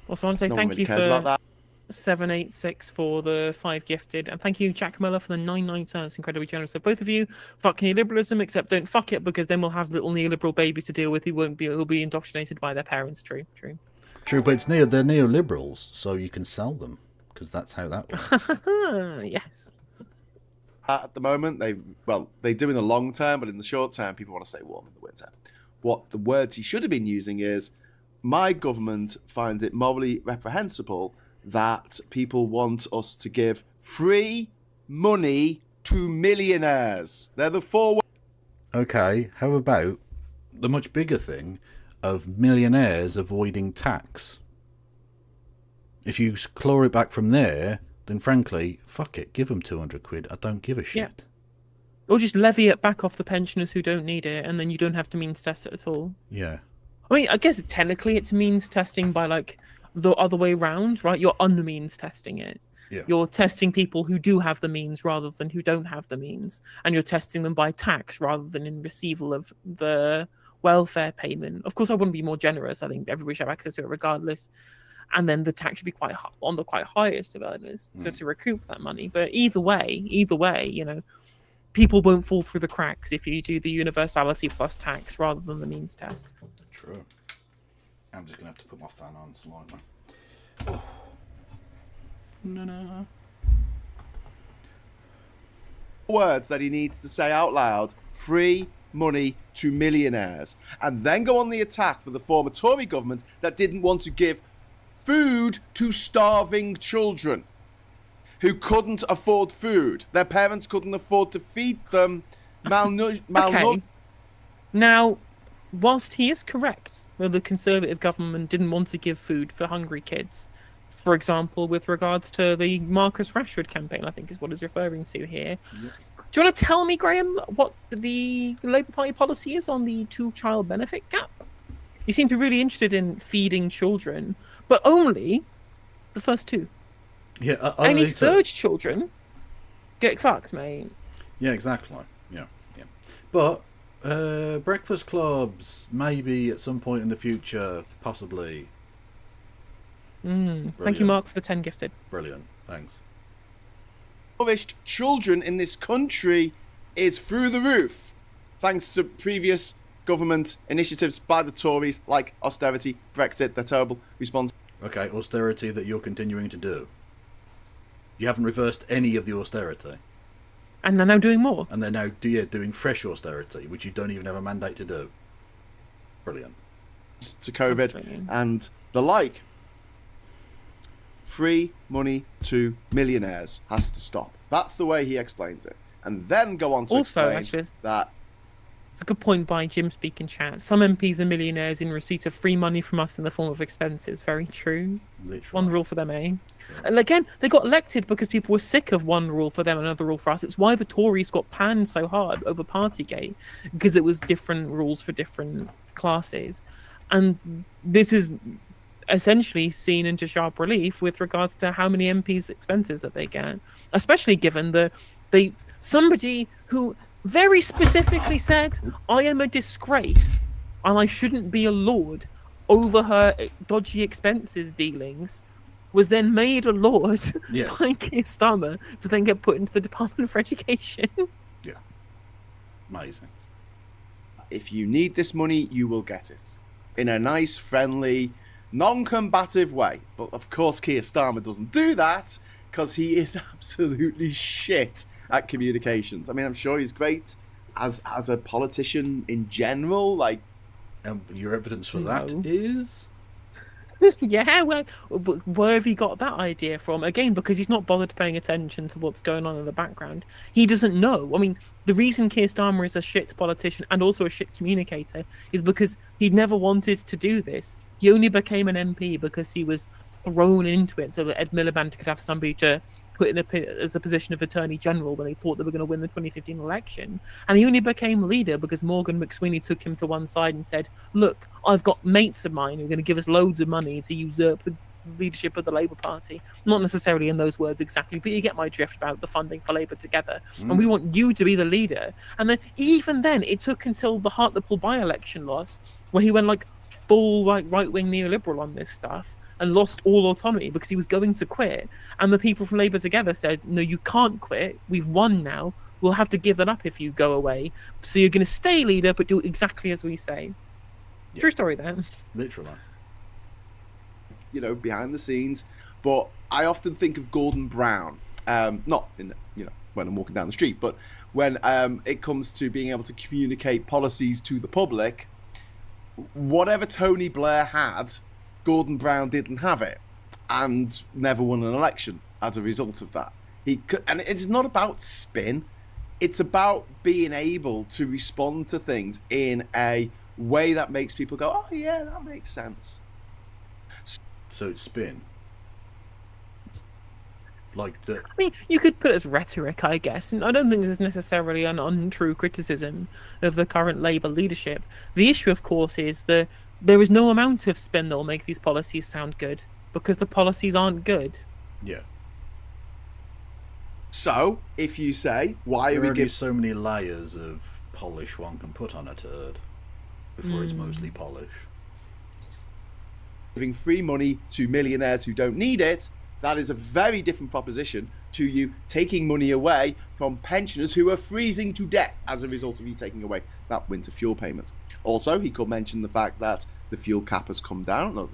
Also, I want to say No one thank really you cares for about that. 786 for the 5 gifted, and thank you Jack Miller for the 999. It's incredibly generous of both of you. Fuck neoliberalism, except don't fuck it, because then we'll have little neoliberal babies to deal with who'll be indoctrinated by their parents. True. But it's they're neoliberals, so you can sell them because that's how that works. Yes. At the moment, they do in the long term, but in the short term, people want to stay warm in the winter. What the words he should have been using is, my government finds it morally reprehensible that people want us to give free money to millionaires. They're the 4 words. Okay, how about the much bigger thing of millionaires avoiding tax? If you claw it back from there, then frankly, fuck it, give them 200 quid. I don't give a shit. Yeah. Or just levy it back off the pensioners who don't need it, and then you don't have to means test it at all. Yeah. I mean, I guess technically it's means testing by the other way round, right? You're unmeans testing it. Yeah. You're testing people who do have the means rather than who don't have the means, and you're testing them by tax rather than in receival of the welfare payment. Of course, I wouldn't be more generous. I think everybody should have access to it regardless, and then the tax should be quite on the quite highest of earners, so to recoup that money. But either way, people won't fall through the cracks if you do the universality plus tax rather than the means test. True. I'm just going to have to put my fan on slightly. Oh. No. Words that he needs to say out loud: free money to millionaires. And then go on the attack for the former Tory government that didn't want to give food to starving children who couldn't afford food. Their parents couldn't afford to feed them. Okay. Now, whilst he is correct, well, the Conservative government didn't want to give food for hungry kids. For example, with regards to the Marcus Rashford campaign, I think is what he's referring to here. Yep. Do you want to tell me, Graham, what the Labour Party policy is on the 2-child benefit cap? You seem to be really interested in feeding children, but only the first 2. Yeah, any third children get fucked, mate. Yeah, exactly. Yeah. But breakfast clubs, maybe at some point in the future, possibly. Thank you, Mark, for the 10 gifted. Brilliant. Thanks. Children in this country is through the roof, thanks to previous government initiatives by the Tories, like austerity, Brexit, their terrible response. Okay, austerity that you're continuing to do. You haven't reversed any of the austerity. And they're now doing more. And they're now doing fresh austerity, which you don't even have a mandate to do. Brilliant. To COVID and the like. Free money to millionaires has to stop. That's the way he explains it. And then go on to explain that. It's a good point by Jim Speak in chat. Some MPs are millionaires in receipt of free money from us in the form of expenses. Very true. Literally. One rule for them, eh? True. And again, they got elected because people were sick of one rule for them and another rule for us. It's why the Tories got panned so hard over Partygate, because it was different rules for different classes. And this is essentially seen into sharp relief with regards to how many MPs' expenses that they get, especially given somebody who very specifically said, I am a disgrace and I shouldn't be a lord over her dodgy expenses dealings, was then made a lord by Keir Starmer to then get put into the Department for Education. Yeah. Amazing. If you need this money, you will get it. In a nice, friendly, non-combative way. But of course, Keir Starmer doesn't do that because he is absolutely shit at communications. I mean, I'm sure he's great as a politician in general. Like, your evidence for that No. is Yeah, well, where have you got that idea from? Again, because he's not bothered paying attention to what's going on in the background. He doesn't know. I mean, the reason Keir Starmer is a shit politician and also a shit communicator is because he never wanted to do this. He only became an MP because he was thrown into it so that Ed Miliband could have somebody to put in as a position of Attorney General when they thought they were going to win the 2015 election. And he only became leader because Morgan McSweeney took him to one side and said, look, I've got mates of mine who are going to give us loads of money to usurp the leadership of the Labour Party. Not necessarily in those words exactly, but you get my drift about the funding for Labour together. And we want you to be the leader. And then even then, it took until the Hartlepool by-election loss where he went like full like right-wing neoliberal on this stuff and lost all autonomy because he was going to quit. And the people from Labour Together said, no, you can't quit. We've won now. We'll have to give that up if you go away. So you're going to stay leader, but do exactly as we say. Yeah. True story there. literally. you know, behind the scenes. But I often think of Gordon Brown, not in, you know, when I'm walking down the street, but when it comes to being able to communicate policies to the public, whatever Tony Blair had, Gordon Brown didn't have it, and never won an election as a result of that. And it's not about spin, it's about being able to respond to things in a way that makes people go, oh yeah, that makes sense. So it's spin. Like the. I mean, you could put it as rhetoric, I guess, and I don't think this is necessarily an untrue criticism of the current Labour leadership. The issue, of course, is that there is no amount of spin that will make these policies sound good, because the policies aren't good. Yeah. So, if you say, why There are we are only giving... so many layers of polish one can put on a turd before it's mostly polish. giving free money to millionaires who don't need it, that is a very different proposition to you taking money away from pensioners who are freezing to death as a result of you taking away that winter fuel payment. Also, he could mention the fact that the fuel cap has come down, no,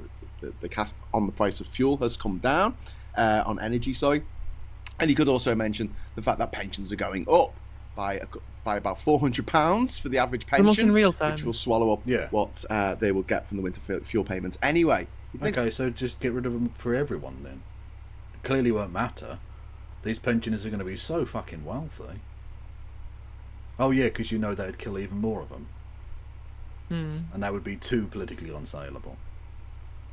the cap on the price of fuel has come down, on energy, sorry. And he could also mention the fact that pensions are going up by about £400 for the average pension, Almost in real which terms. will swallow up Yeah. what they will get from the winter fuel payments anyway. You'd think- Okay, so just get rid of them for everyone then. It clearly won't matter. These pensioners are going to be so fucking wealthy. Oh yeah, because you know that'd kill even more of them. And that would be too politically unsaleable.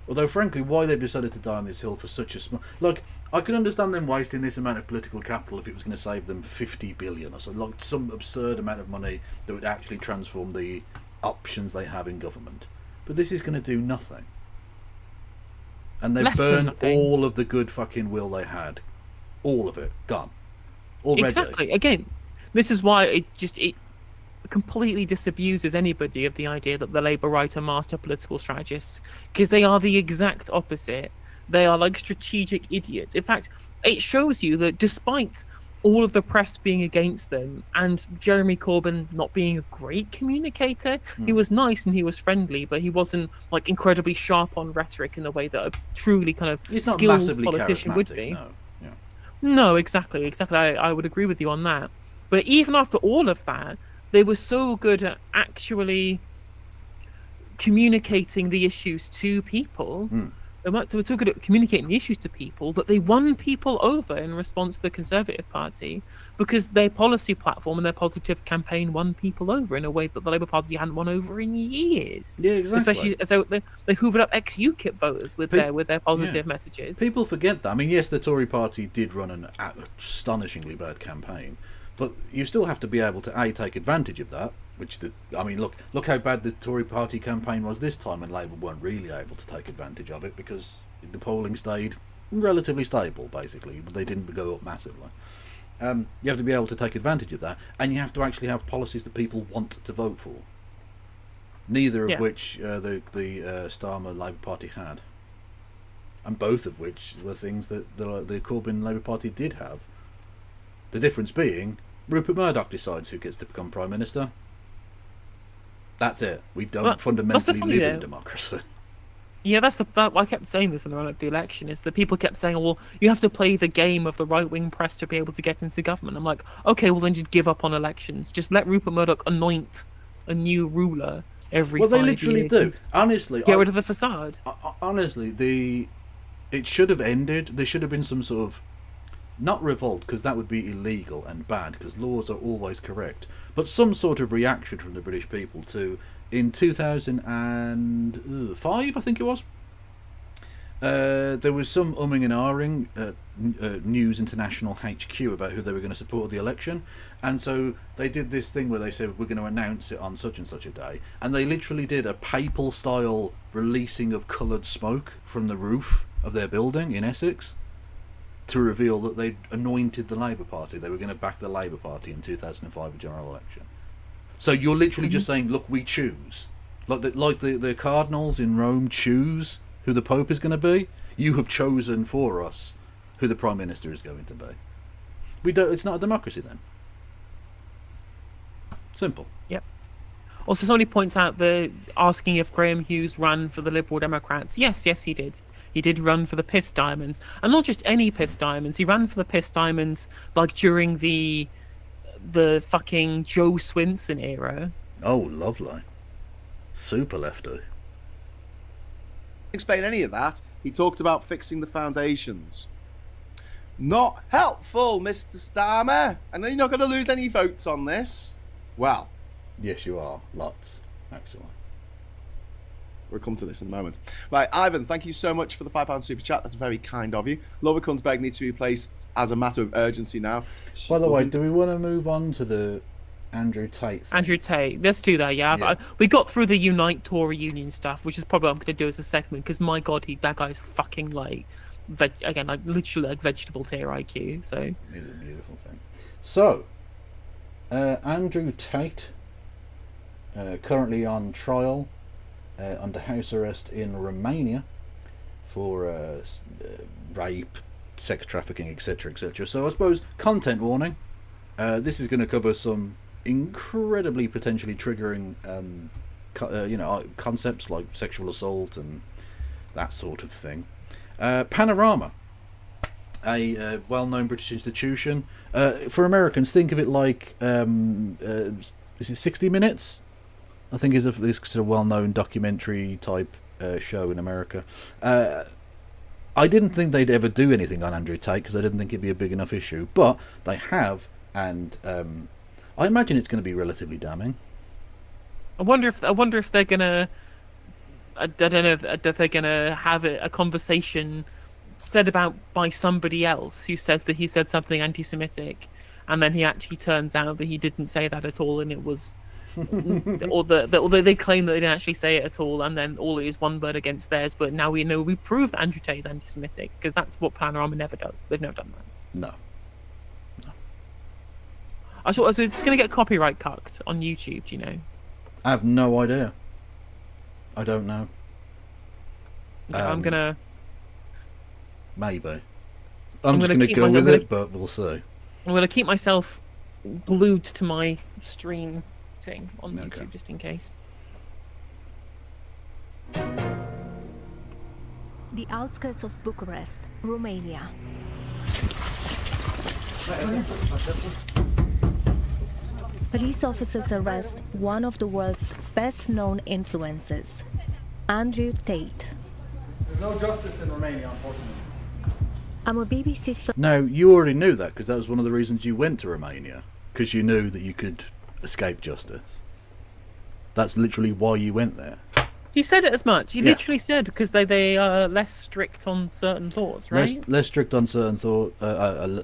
Although, frankly, why they've decided to die on this hill for such a small... Like, I could understand them wasting this amount of political capital if it was going to save them 50 billion or something, like some absurd amount of money that would actually transform the options they have in government. But this is going to do nothing. And they've Less than burned nothing. all of the good fucking will they had. All of it. Gone. Already. Exactly. Again, this is why it completely disabuses anybody of the idea that the Labour right are master political strategists, because they are the exact opposite. They are like strategic idiots. In fact, it shows you that despite all of the press being against them and Jeremy Corbyn not being a great communicator, he was nice and he was friendly, but he wasn't like incredibly sharp on rhetoric in the way that a truly kind of He's not skilled massively politician would charismatic, be. no. Yeah. No, exactly. I would agree with you on that. But even after all of that, they were so good at actually communicating the issues to people. They were so good at communicating the issues to people that they won people over in response to the Conservative Party, because their policy platform and their positive campaign won people over in a way that the Labour Party hadn't won over in years. Yeah, exactly. Especially as they hoovered up ex-UKIP voters with their positive messages. People forget that. I mean, yes, the Tory party did run an astonishingly bad campaign, but you still have to be able to take advantage of that. Look how bad the Tory party campaign was this time, and Labour weren't really able to take advantage of it because the polling stayed relatively stable, basically, but they didn't go up massively. You have to be able to take advantage of that, and you have to actually have policies that people want to vote for. Neither of which the Starmer Labour Party had, and both of which were things that the Corbyn Labour Party did have. The difference being, Rupert Murdoch decides who gets to become Prime Minister. That's it. We don't fundamentally live in a democracy. Yeah, that I kept saying this in the run up to the election, is that people kept saying, "Oh, well, you have to play the game of the right-wing press to be able to get into government." I'm like, okay, well then just give up on elections. Just let Rupert Murdoch anoint a new ruler every Well, 5 they literally years. do. Honestly, Get rid of the facade. honestly, it should have ended. There should have been some sort of, not revolt, because that would be illegal and bad, because laws are always correct, but some sort of reaction from the British people to, in 2005, I think it was, there was some umming and ahhing at News International HQ about who they were going to support at the election, and so they did this thing where they said, we're going to announce it on such and such a day, and they literally did a papal style releasing of coloured smoke from the roof of their building in Essex to reveal that they'd anointed the Labour Party. They were going to back the Labour Party in 2005 general election. So you're literally just saying, look, we choose. Like the cardinals in Rome choose who the Pope is going to be. You have chosen for us who the Prime Minister is going to be. We don't. It's not a democracy then. Simple. Yep. Also, somebody points out asking if Graham Hughes ran for the Liberal Democrats. Yes, he did. He did run for the Piss Diamonds, and not just any Piss Diamonds. He ran for the Piss Diamonds like during the fucking Joe Swinson era. Oh, lovely. Super lefty. Explain any of that. He talked about fixing the foundations. Not helpful, Mr. Starmer. And then you're not going to lose any votes on this. Well, Yes, you are. Lots, actually. we'll come to this in a moment. Right, Ivan, thank you so much for the £5 super chat. That's very kind of you. Laura Kunsberg needs to be replaced as a matter of urgency now. She By the way, doesn't- do we want to move on to the Andrew Tate thing? Andrew Tate. Let's do that. Yeah, Yeah. we got through the Unite Tory Union stuff, which is probably what I'm going to do as a segment, because my god, that guy's fucking like, literally like vegetable tier IQ. So It's a beautiful thing. So, Andrew Tate, currently on trial under house arrest in Romania for rape, sex trafficking, etc., etc. So I suppose, content warning, this is going to cover some incredibly potentially triggering concepts like sexual assault and that sort of thing. Panorama, a well-known British institution. For Americans, think of it like, is it 60 Minutes? I think is a well-known documentary type show in America. I didn't think they'd ever do anything on Andrew Tate because I didn't think it'd be a big enough issue, but they have, and I imagine it's going to be relatively damning. I wonder if they're gonna. I don't know if they're gonna have a conversation said about by somebody else who says that he said something anti-Semitic, and then he actually turns out that he didn't say that at all, and it was, or they claim that they didn't actually say it at all, and then all it is one word against theirs. But now we know we proved that Andrew Tate is anti-Semitic, because that's what Panorama never does. They've never done that. No. So it's going to get copyright cucked on YouTube. Do you know? I have no idea. I don't know. I'm gonna. Maybe. I'm just gonna going to keep go my- with I'm it, but we'll see. I'm gonna keep myself glued to my stream thing on Okay. YouTube just in case. The outskirts of Bucharest, Romania. Police officers arrest one of the world's best-known influencers, Andrew Tate. There's no justice in Romania, unfortunately. I'm a BBC Now, you already knew that because that was one of the reasons you went to Romania, because you knew that you could escape justice. That's literally why you went there. He said it as much. He Yeah. literally said because they are less strict on certain thoughts, right? Less strict on certain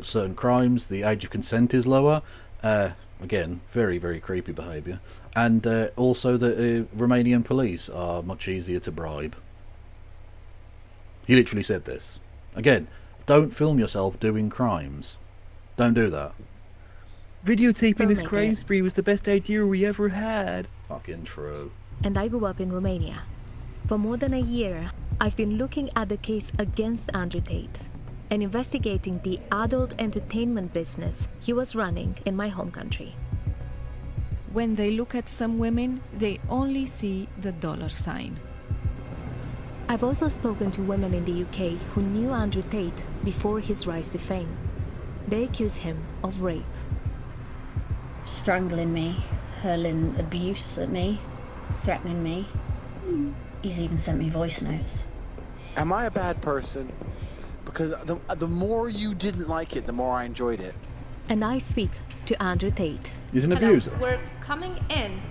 certain crimes. The age of consent is lower. Again, very, very creepy behaviour. And also the Romanian police are much easier to bribe. He literally said this. Again, don't film yourself doing crimes. Don't do that. Videotaping this Filmmaker. crime spree was the best idea we ever had. Fucking true. and I grew up in Romania. For more than a year, I've been looking at the case against Andrew Tate and investigating the adult entertainment business he was running in my home country. When they look at some women, they only see the dollar sign. I've also spoken to women in the UK who knew Andrew Tate before his rise to fame. They accuse him of rape. Strangling me, hurling abuse at me, threatening me. He's even sent me voice notes. Am I a bad person? Because the more you didn't like it, the more I enjoyed it. And I speak to Andrew Tate. He's an abuser. We're coming in.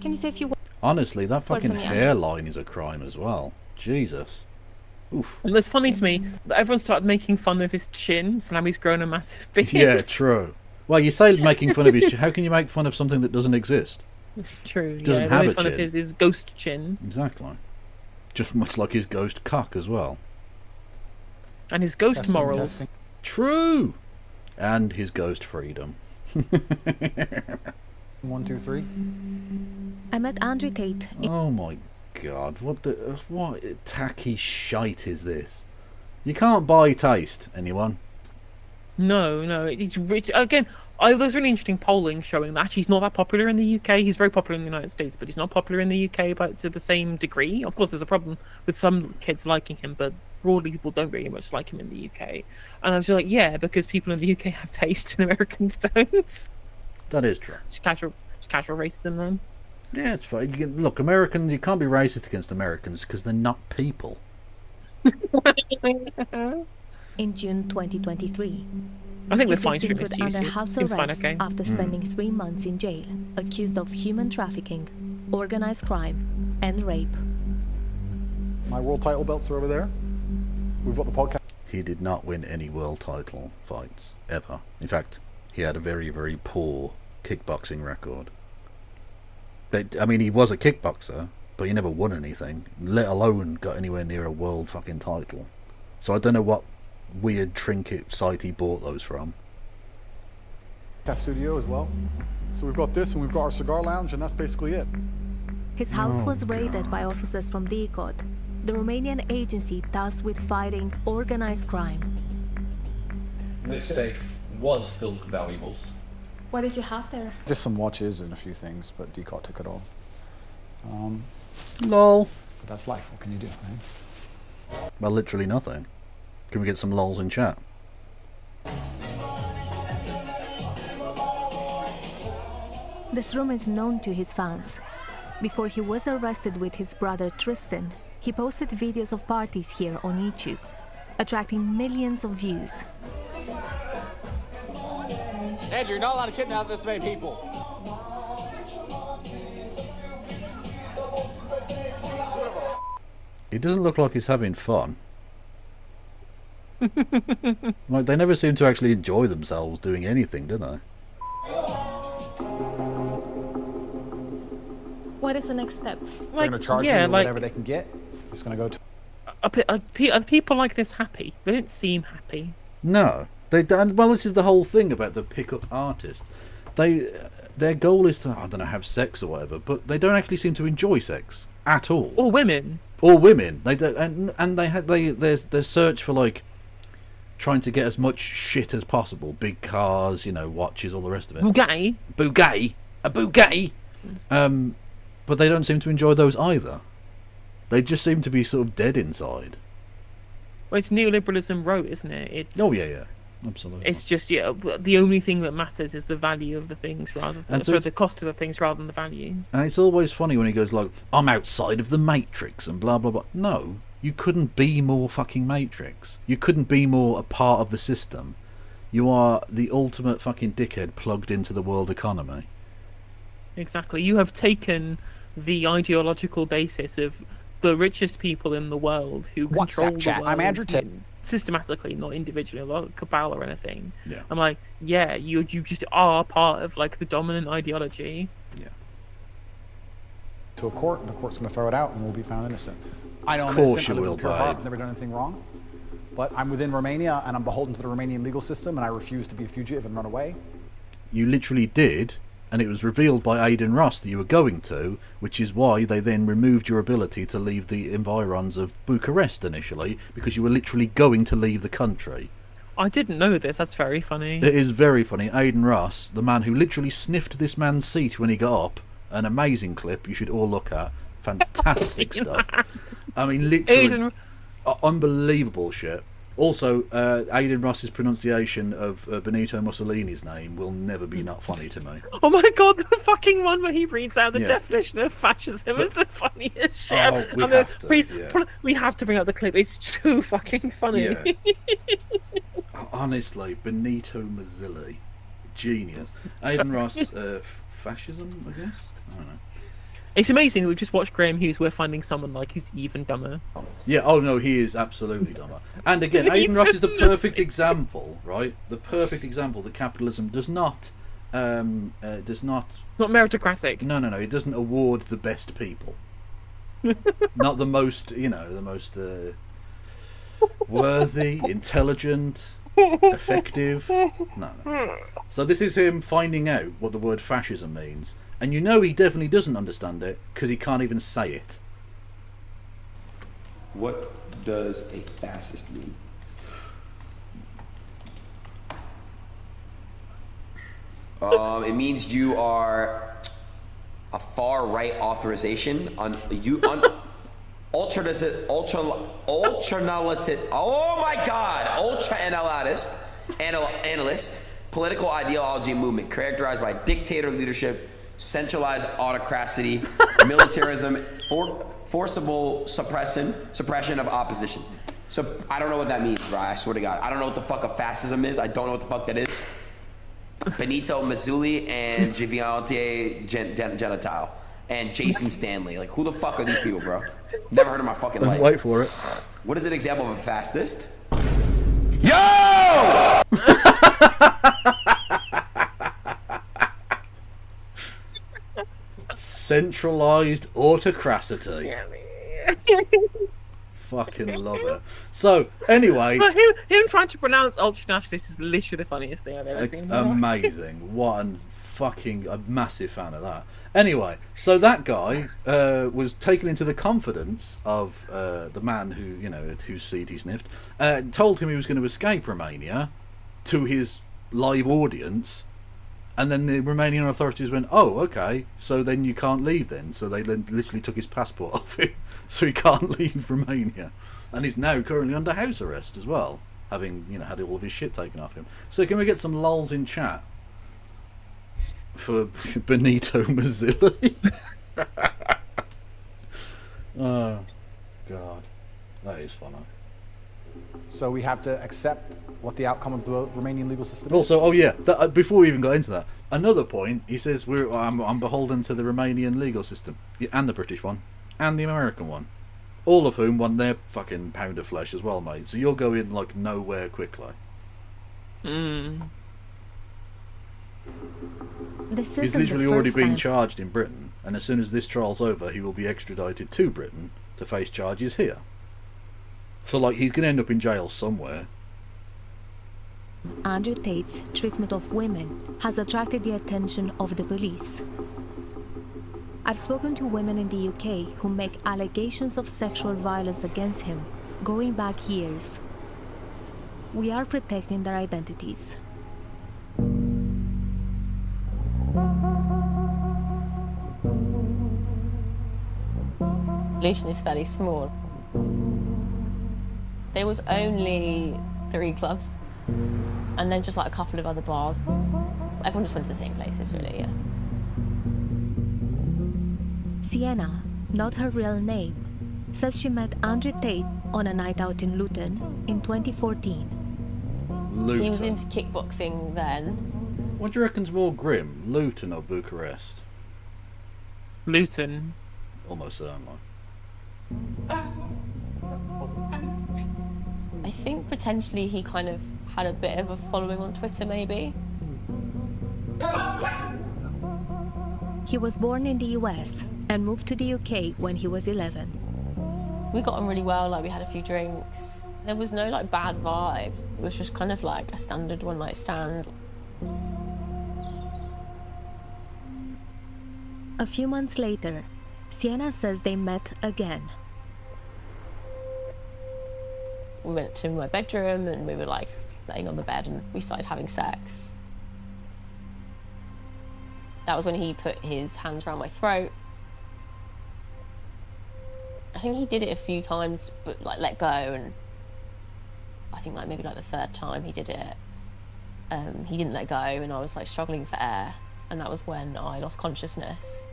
Can you say a few words? Honestly, that fucking on the hairline is a crime as well. Jesus. Oof. And it's funny to me that everyone started making fun of his chin, so now he's grown a massive beard. Yeah, true. Well, you say making fun of his chin. How can you make fun of something that doesn't exist? True. Doesn't yeah, have they a made fun of chin. his ghost chin Exactly. Just much like his ghost cock as well. and his ghost morals. True. And his ghost freedom. 1, 2, 3. I met Andrew Tate Oh my god, what tacky shite is this? You can't buy taste, anyone. No, it's rich. Again, there's really interesting polling showing that actually he's not that popular in the UK. He's very popular in the United States, but he's not popular in the UK but to the same degree. Of course, there's a problem with some kids liking him, but broadly people don't very much like him in the UK. And I was just like, yeah, because people in the UK have taste and Americans don't. That is true. Just casual racism then. Yeah, it's fine. Look, Americans, you can't be racist against Americans because they're not people. in June 2023. I think He's we're fine just been through this put under Tuesday. house Seems fine, arrest okay. after spending 3 months in jail, accused of human trafficking, organized crime, and rape. My world title belts are over there. We've got the podcast. He did not win any world title fights, ever. In fact, he had a very, very poor kickboxing record. I mean, he was a kickboxer, but he never won anything, let alone got anywhere near a world fucking title. So I don't know what weird trinket site he bought those from. That studio as well. So we've got this and we've got our cigar lounge and that's basically it. His house Oh, was raided by officers from Discourse, the Romanian agency tasked with fighting organized crime. This safe was filled with valuables. What did you have there? Just some watches and a few things, but Decot took it all. Lol. But that's life. What can you do? Right? Well, literally nothing. Can we get some lols in chat? This room is known to his fans. Before he was arrested with his brother Tristan, he posted videos of parties here on YouTube, attracting millions of views. Ed, you're not allowed to kidnap this many people. He doesn't look like he's having fun. Like, they never seem to actually enjoy themselves doing anything, do they? What is the next step? They're going to charge you whatever they can get. It's going to go to... Are people like this happy? They don't seem happy. No. They don't. Well, this is the whole thing about the pickup artist. Their goal is to, I don't know, have sex or whatever, but they don't actually seem to enjoy sex at all. Or women. Or women. They don't, and their search for, like, trying to get as much shit as possible. Big cars, watches, all the rest of it. Bugatti. A Bugatti. But they don't seem to enjoy those either. They just seem to be sort of dead inside. Well, it's neoliberalism rote, isn't it? It's, Oh yeah, absolutely. It's just the only thing that matters is the value of the things rather than the cost of the things rather than the value. And it's always funny when he goes like, "I'm outside of the Matrix" and blah blah blah. No, you couldn't be more fucking Matrix. You couldn't be more a part of the system. You are the ultimate fucking dickhead plugged into the world economy. Exactly. You have taken the ideological basis of the richest people in the world who control the world. I'm Andrew Tate. Systematically, not individually, not a cabal or anything. Yeah. I'm like, yeah, you just are part of like the dominant ideology. Yeah. To a court, and the court's going to throw it out, and we'll be found innocent. I know I'm Of course innocent. you I live will, with pure heart. babe. I've never done anything wrong. But I'm within Romania, and I'm beholden to the Romanian legal system, and I refuse to be a fugitive and run away. You literally did, and it was revealed by Aidan Ross that you were going to, which is why they then removed your ability to leave the environs of Bucharest initially, because you were literally going to leave the country. I didn't know this. That's very funny. It is very funny. Aidan Ross, the man who literally sniffed this man's seat when he got up, an amazing clip you should all look at. Fantastic stuff. I mean, literally, unbelievable shit. Also, Aidan Ross's pronunciation of Benito Mussolini's name will never be not funny to me. Oh my god, the fucking one where he reads out the definition of fascism is the funniest shit. Oh, we have to bring up the clip. It's too fucking funny. Yeah. Honestly, Benito Mussolini, genius. Aidan Ross, fascism, I guess. I don't know. It's amazing. We've just watched Graham Hughes. We're finding someone like who's even dumber. Yeah. Oh no, he is absolutely dumber. And again, Aidan Ross is the perfect example, right? The perfect example that capitalism does not. It's not meritocratic. No. It doesn't award the best people. Not the most, the most worthy, intelligent, effective. No. So this is him finding out what the word fascism means. And he definitely doesn't understand it because he can't even say it. What does a fascist mean? It means you are a far right authorization on you on ultra analyst political ideology movement characterized by dictator leadership, centralized autocracy, militarism, forcible suppression of opposition. So I don't know what that means, bro. I swear to God, I don't know what the fuck a fascism is. I don't know what the fuck that is. Benito Mussolini and Giviante Gentile and Jason Stanley. Like, who the fuck are these people, bro? Never heard of my fucking life. Wait for it. What is an example of a fascist? Yo! Centralized autocracy. Fucking love it. So, anyway. But him trying to pronounce ultra-nationalist is literally the funniest thing I've ever seen. It's amazing. What a massive fan of that. Anyway, so that guy was taken into the confidence of the man whose seat he sniffed, told him he was going to escape Romania to his live audience. And then the Romanian authorities went, oh, okay, so then you can't leave then. So they then literally took his passport off him, so he can't leave Romania. And he's now currently under house arrest as well, having, had all of his shit taken off him. So can we get some lols in chat for Benito Mussolini? Oh, God. That is funny. So we have to accept what the outcome of the Romanian legal system is. Also, before we even got into that, another point, he says I'm beholden to the Romanian legal system, and the British one, and the American one, all of whom want their fucking pound of flesh as well, mate. So you'll go in like nowhere quickly. This He's literally already been charged in Britain, and as soon as this trial's over, he will be extradited to Britain to face charges here. So, he's going to end up in jail somewhere. Andrew Tate's treatment of women has attracted the attention of the police. I've spoken to women in the UK who make allegations of sexual violence against him, going back years. We are protecting their identities. Luton is fairly small. There was only 3 clubs, and then just a couple of other bars. Everyone just went to the same places, really, yeah. Sienna, not her real name, says she met Andrew Tate on a night out in Luton in 2014. Luton. He was into kickboxing then. What do you reckon's more grim, Luton or Bucharest? Luton. Almost certainly. I think potentially he kind of had a bit of a following on Twitter, maybe. He was born in the US and moved to the UK when he was 11. We got on really well, we had a few drinks. There was no bad vibes. It was just kind of a standard one-night stand. A few months later, Sienna says they met again. We went to my bedroom and we were laying on the bed, and we started having sex. That was when he put his hands around my throat. I think he did it a few times, but like let go, and I think like maybe like the third time he did it, he didn't let go, and I was like struggling for air, and that was when I lost consciousness.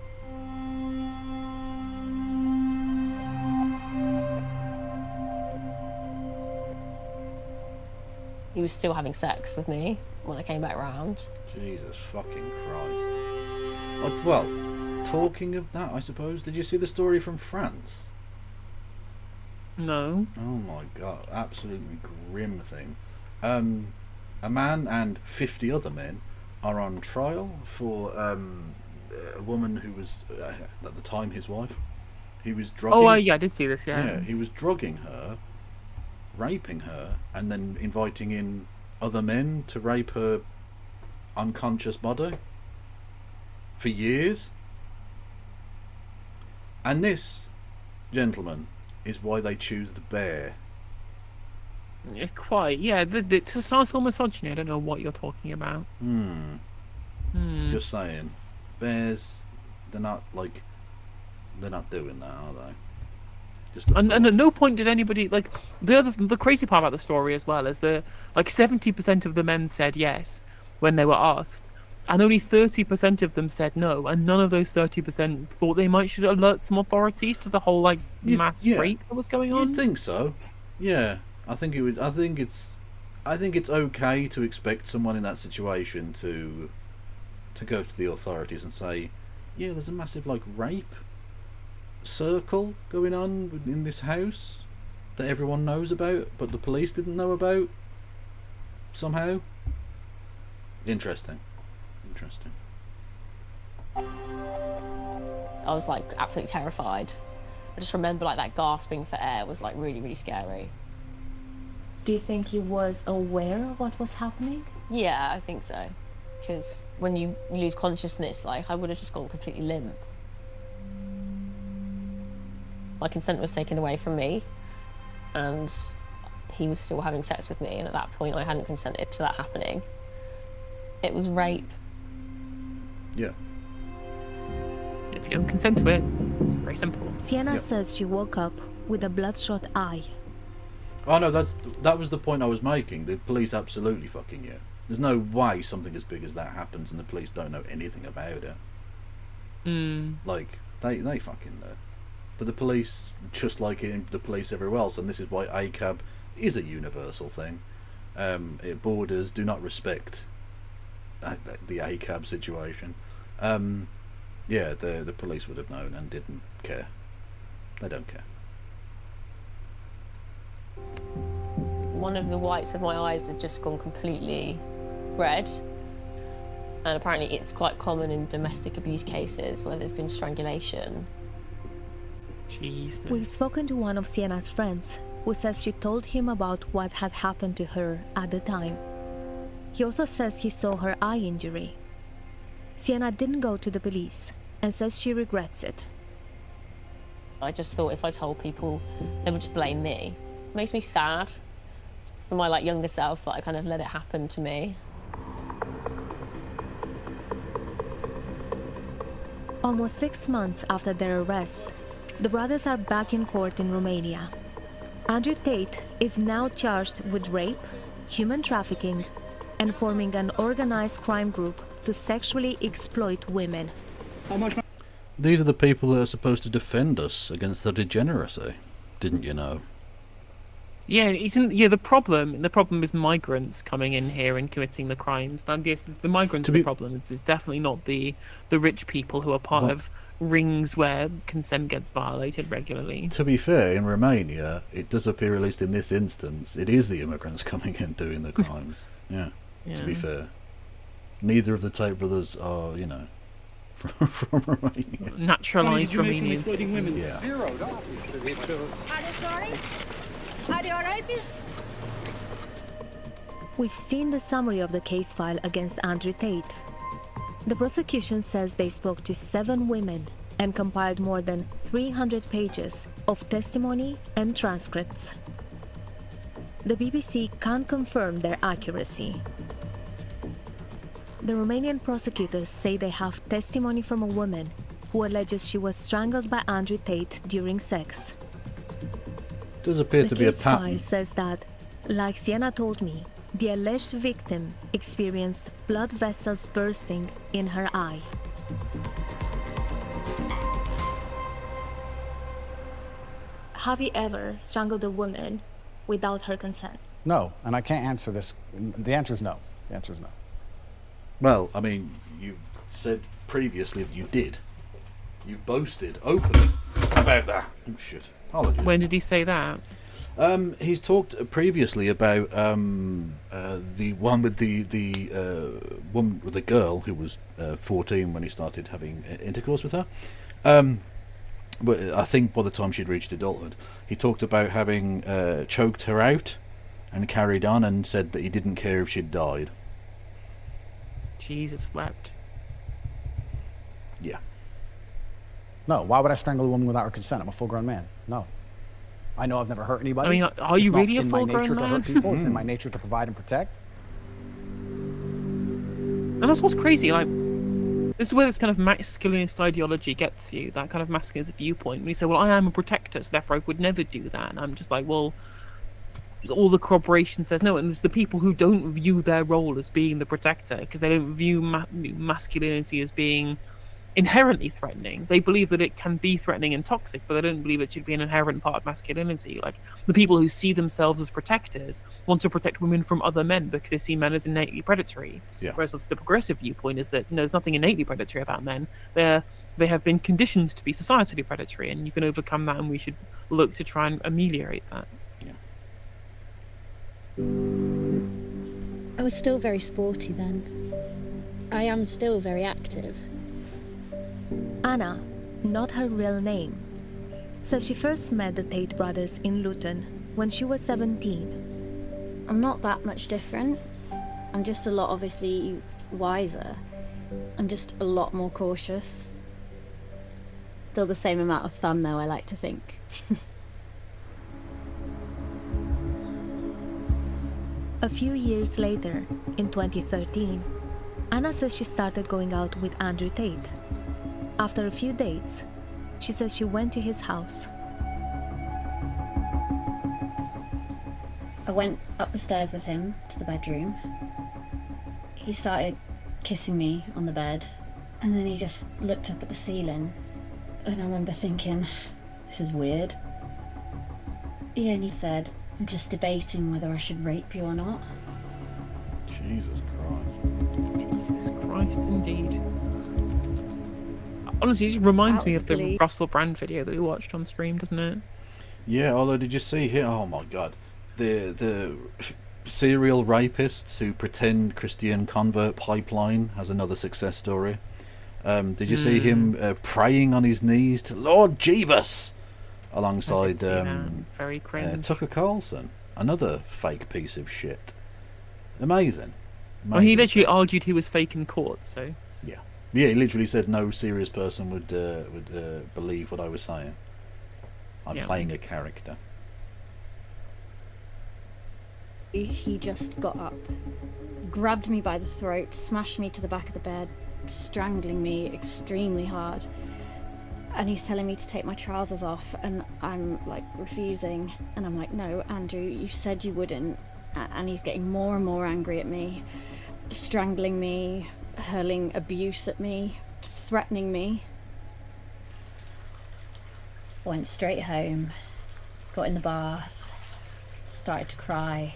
He was still having sex with me when I came back round. Jesus fucking Christ. Well, talking of that, I suppose, did you see the story from France? No. Oh my god, absolutely grim thing. A man and 50 other men are on trial for a woman who was, at the time, his wife. He was drugging... Oh, yeah, I did see this, yeah. Yeah, he was drugging her, raping her, and then inviting in other men to rape her unconscious body for years. And this, gentlemen, is why they choose the bear. Yeah, quite. Yeah, it sounds for misogyny. I don't know what you're talking about. Just saying. Bears, they're not doing that, are they? Just and at no point did anybody like the crazy part about the story as well is that like 70% of the men said yes when they were asked, and only 30% of them said no, and none of those 30% thought they might should alert some authorities to the whole like mass rape that was going on. You'd think so. Yeah, I think it would. I think it's okay to expect someone in that situation to go to the authorities and say, yeah, there's a massive like rape circle going on in this house that everyone knows about, but the police didn't know about somehow. Interesting. I was like absolutely terrified. I just remember like that gasping for air was like really, really scary. Do you think he was aware of what was happening? Yeah, I think so. Because when you lose consciousness, like I would have just gone completely limp. My consent was taken away from me, and he was still having sex with me, and at that point I hadn't consented to that happening. It was rape. Yeah. If you don't consent to it, it's very simple. Sienna says she woke up with a bloodshot eye. Oh no, that was the point I was making. The police absolutely fucking yeah. There's no way something as big as that happens and the police don't know anything about it. Like they fucking know. But the police, just like in the police everywhere else, and this is why ACAB is a universal thing. Borders do not respect the ACAB situation. Yeah, the police would have known and didn't care. They don't care. One of the whites of my eyes had just gone completely red, and apparently it's quite common in domestic abuse cases where there's been strangulation. Jesus. We've spoken to one of Sienna's friends, who says she told him about what had happened to her at the time. He also says he saw her eye injury. Sienna didn't go to the police and says she regrets it. I just thought if I told people, they would just blame me. It makes me sad for my like younger self that I kind of let it happen to me. Almost 6 months after their arrest, the brothers are back in court in Romania. Andrew Tate is now charged with rape, human trafficking, and forming an organized crime group to sexually exploit women. These are the people that are supposed to defend us against the degeneracy. Didn't you know? Yeah, the problem is migrants coming in here and committing the crimes. And yes, the migrants are the problem. It's definitely not the rich people who are part of rings where consent gets violated regularly. To be fair, in Romania, it does appear, at least in this instance, it is the immigrants coming in doing the crimes. Yeah. To be fair. Neither of the Tate brothers are, from Romania. Naturalised Romanian citizens. Yeah. Are you sorry? Are you alright? We've seen the summary of the case file against Andrew Tate. The prosecution says they spoke to 7 women and compiled more than 300 pages of testimony and transcripts. The BBC can't confirm their accuracy. The Romanian prosecutors say they have testimony from a woman who alleges she was strangled by Andrew Tate during sex. Does appear to be a The case file pattern. says that, like Sienna told me, the alleged victim experienced blood vessels bursting in her eye. Have you ever strangled a woman without her consent? No, and I can't answer this. The answer is no. The answer is no. Well, I mean, you've said previously that you did. You boasted openly about that. Oh shit! Apologies. When did he say that? He's talked previously about the one with the woman with the girl who was 14 when he started having intercourse with her. But I think by the time she'd reached adulthood, he talked about having choked her out and carried on, and said that he didn't care if she'd died. Jesus wept. Yeah. No, why would I strangle a woman without her consent? I'm a full-grown man. No. I know I've never hurt anybody. I mean, are you It's not really a in my full-grown nature to man? hurt people. It's in my nature to provide and protect. And that's what's crazy. Like, this is where this kind of masculinist ideology gets you. That kind of masculinist viewpoint. When you say, "Well, I am a protector, so therefore I would never do that," and I'm just like, well, all the corroboration says no. And there's the people who don't view their role as being the protector because they don't view masculinity as being inherently threatening. They believe that it can be threatening and toxic, but they don't believe it should be an inherent part of masculinity. Like, the people who see themselves as protectors want to protect women from other men because they see men as innately predatory. Yeah. Whereas obviously the progressive viewpoint is that there's nothing innately predatory about men. They have been conditioned to be societally predatory, and you can overcome that, and we should look to try and ameliorate that. I was still very sporty then. I am still very active. Anna, not her real name, says she first met the Tate brothers in Luton when she was 17. I'm not that much different. I'm just a lot, obviously, wiser. I'm just a lot more cautious. Still the same amount of fun, though, I like to think. A few years later, in 2013, Anna says she started going out with Andrew Tate. After a few dates, she says she went to his house. I went up the stairs with him to the bedroom. He started kissing me on the bed, and then he just looked up at the ceiling, and I remember thinking, this is weird. Yeah, and he said, I'm just debating whether I should rape you or not. Jesus Christ. Jesus Christ, indeed. Honestly, it just reminds me of the Outwardly. Russell Brand video that we watched on stream, doesn't it? Yeah, although did you see here? Oh my God, the serial rapists who pretend Christian convert pipeline has another success story. Did you see him praying on his knees to Lord Jeebus alongside Very cringe. Tucker Carlson, another fake piece of shit. Amazing. Well, he Amazing. literally argued he was fake in court, so... Yeah, he literally said no serious person would believe what I was saying. I'm playing a character. He just got up, grabbed me by the throat, smashed me to the back of the bed, strangling me extremely hard. And he's telling me to take my trousers off, and I'm like refusing. And I'm like, no, Andrew, you said you wouldn't. And he's getting more and more angry at me, strangling me, hurling abuse at me, threatening me. I went straight home, got in the bath, started to cry.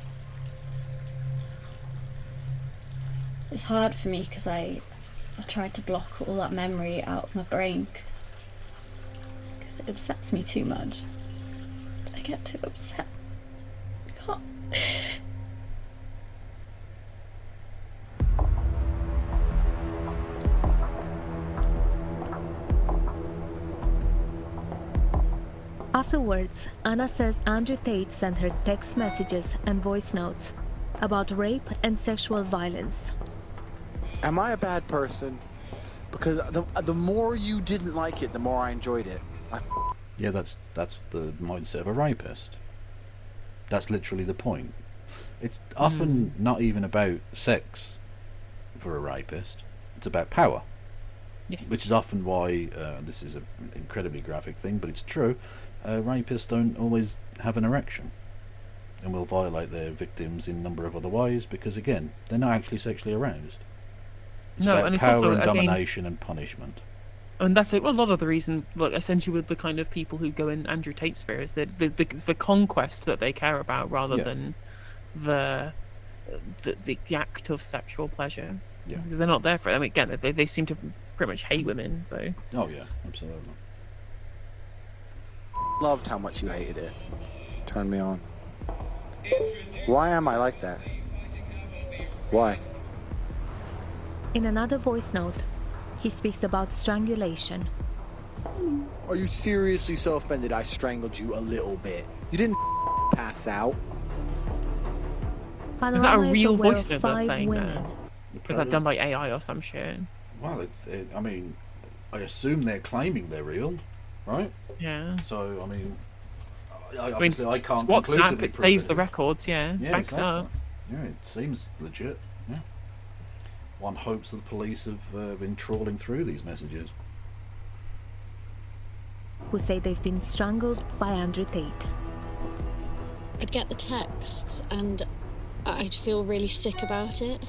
It's hard for me because I tried to block all that memory out of my brain because it upsets me too much. I get too upset. I can't. Afterwards, Anna says Andrew Tate sent her text messages and voice notes about rape and sexual violence. Am I a bad person? Because the more you didn't like it, the more I enjoyed it. Yeah, that's the mindset of a rapist. That's literally the point. It's often not even about sex for a rapist. It's about power. Yes. Which is often why, this is an incredibly graphic thing, but it's true, rapists don't always have an erection and will violate their victims in a number of other ways because, again, they're not actually sexually aroused. It's about and it's power also, and again, domination and punishment. And that's a lot of the reason, like, essentially with the kind of people who go in Andrew Tate sphere is that it's the conquest that they care about rather than the act of sexual pleasure. Yeah. Because they're not there for it. I mean, again, they seem to pretty much hate women, so... Oh, yeah, absolutely. Loved how much you hated it. Turned me on. Why am I like that? Why? In another voice note, he speaks about strangulation. Are you seriously so offended I strangled you a little bit? You didn't pass out. Is that a Panorama real aware voice of note they're 5 playing women. there? Is that done by AI or some shit? Well, I mean, I assume they're claiming they're real, right? Yeah. So, I mean, I I mean, can't WhatsApp, conclusively it prove saves it. the records, yeah. Backs exactly. up. Yeah, it seems legit. Yeah. One hopes that the police have been trawling through these messages. Who say they've been strangled by Andrew Tate. I'd get the texts and I'd feel really sick about it.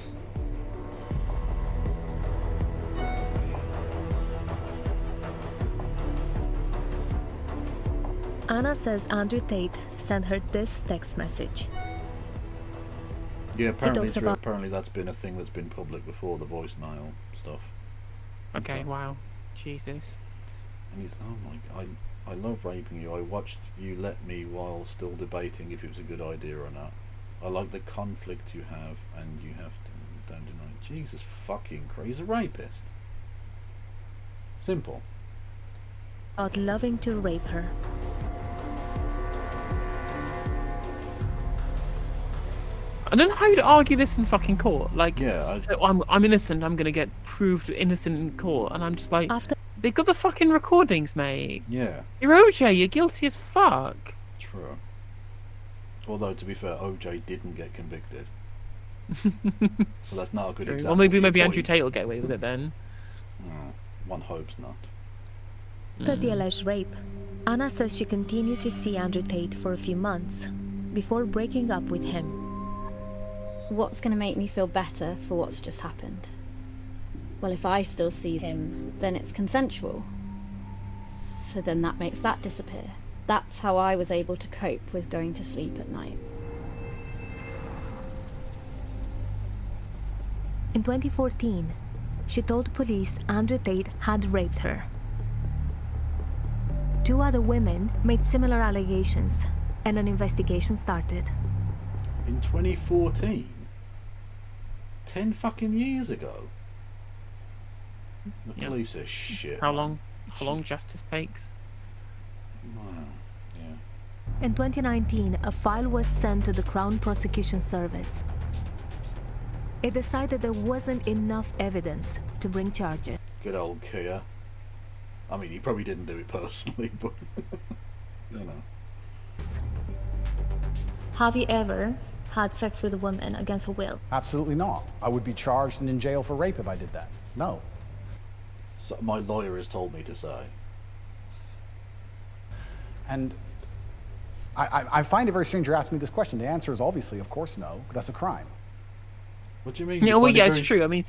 Anna says Andrew Tate sent her this text message. Yeah, apparently talks true. about- Apparently that's been a thing that's been public before, the voicemail stuff. Okay, wow. Jesus. And he's, oh my god, I love raping you. I watched you let me while still debating if it was a good idea or not. I like the conflict you have, and you have to, don't deny. Jesus fucking Christ, he's a rapist. Simple. About loving to rape her. I don't know how you'd argue this in fucking court. Like, yeah, I'm innocent. I'm gonna get proved innocent in court, and I'm just like, After they've got the fucking recordings, mate. Yeah. You're OJ. You're guilty as fuck. True. Although, to be fair, OJ didn't get convicted. So that's not a good example. Or maybe for your Andrew point. Tate will get away with it then. One hopes not. After the alleged rape, Anna says she continued to see Andrew Tate for a few months before breaking up with him. What's going to make me feel better for what's just happened? Well, if I still see him, then it's consensual. So then that makes that disappear. That's how I was able to cope with going to sleep at night. In 2014, she told police Andrew Tate had raped her. 2 other women made similar allegations, and an investigation started. In 2014? 10 fucking years ago? The police are shit. It's how long justice takes. Wow. Yeah. In 2019, a file was sent to the Crown Prosecution Service. It decided there wasn't enough evidence to bring charges. Good old Kia. I mean, he probably didn't do it personally, but you know. Have you ever had sex with a woman against her will? Absolutely not. I would be charged and in jail for rape if I did that. No. So my lawyer has told me to say. And I find it very strange you're asking me this question. The answer is obviously, of course, no, because that's a crime. What do you mean? Yeah, You well, find it yeah, very- it's true. I mean,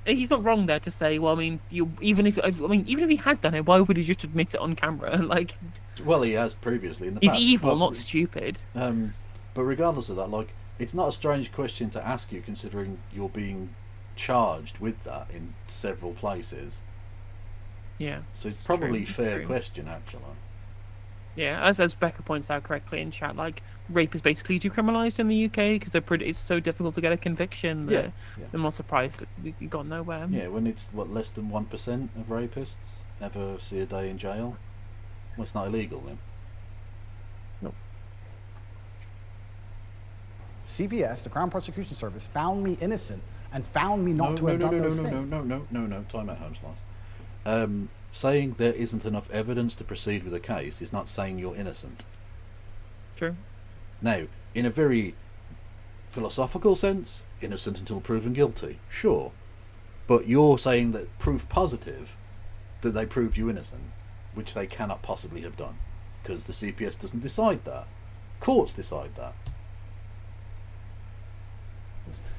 he's not wrong there to say. Well, I mean, even if he had done it, why would he just admit it on camera? Like, Well, he has previously in the he's past. evil, but- not stupid. But regardless of that, like, it's not a strange question to ask you, considering you're being charged with that in several places. Yeah. So it's it's probably a true, fair true. question, actually. Yeah, as Becca points out correctly in chat, like, rape is basically decriminalised in the UK because it's so difficult to get a conviction. That Yeah. I'm not surprised that we got nowhere. Yeah, when it's less than 1% of rapists ever see a day in jail. Well, it's not illegal then. Nope. CPS, the Crown Prosecution Service, found me innocent and found me not to have done those things. No, time out, Holmes. Saying there isn't enough evidence to proceed with a case is not saying you're innocent. True. Now, in a very philosophical sense, innocent until proven guilty, sure. But you're saying that proof positive that they proved you innocent, which they cannot possibly have done, because the CPS doesn't decide that. Courts decide that.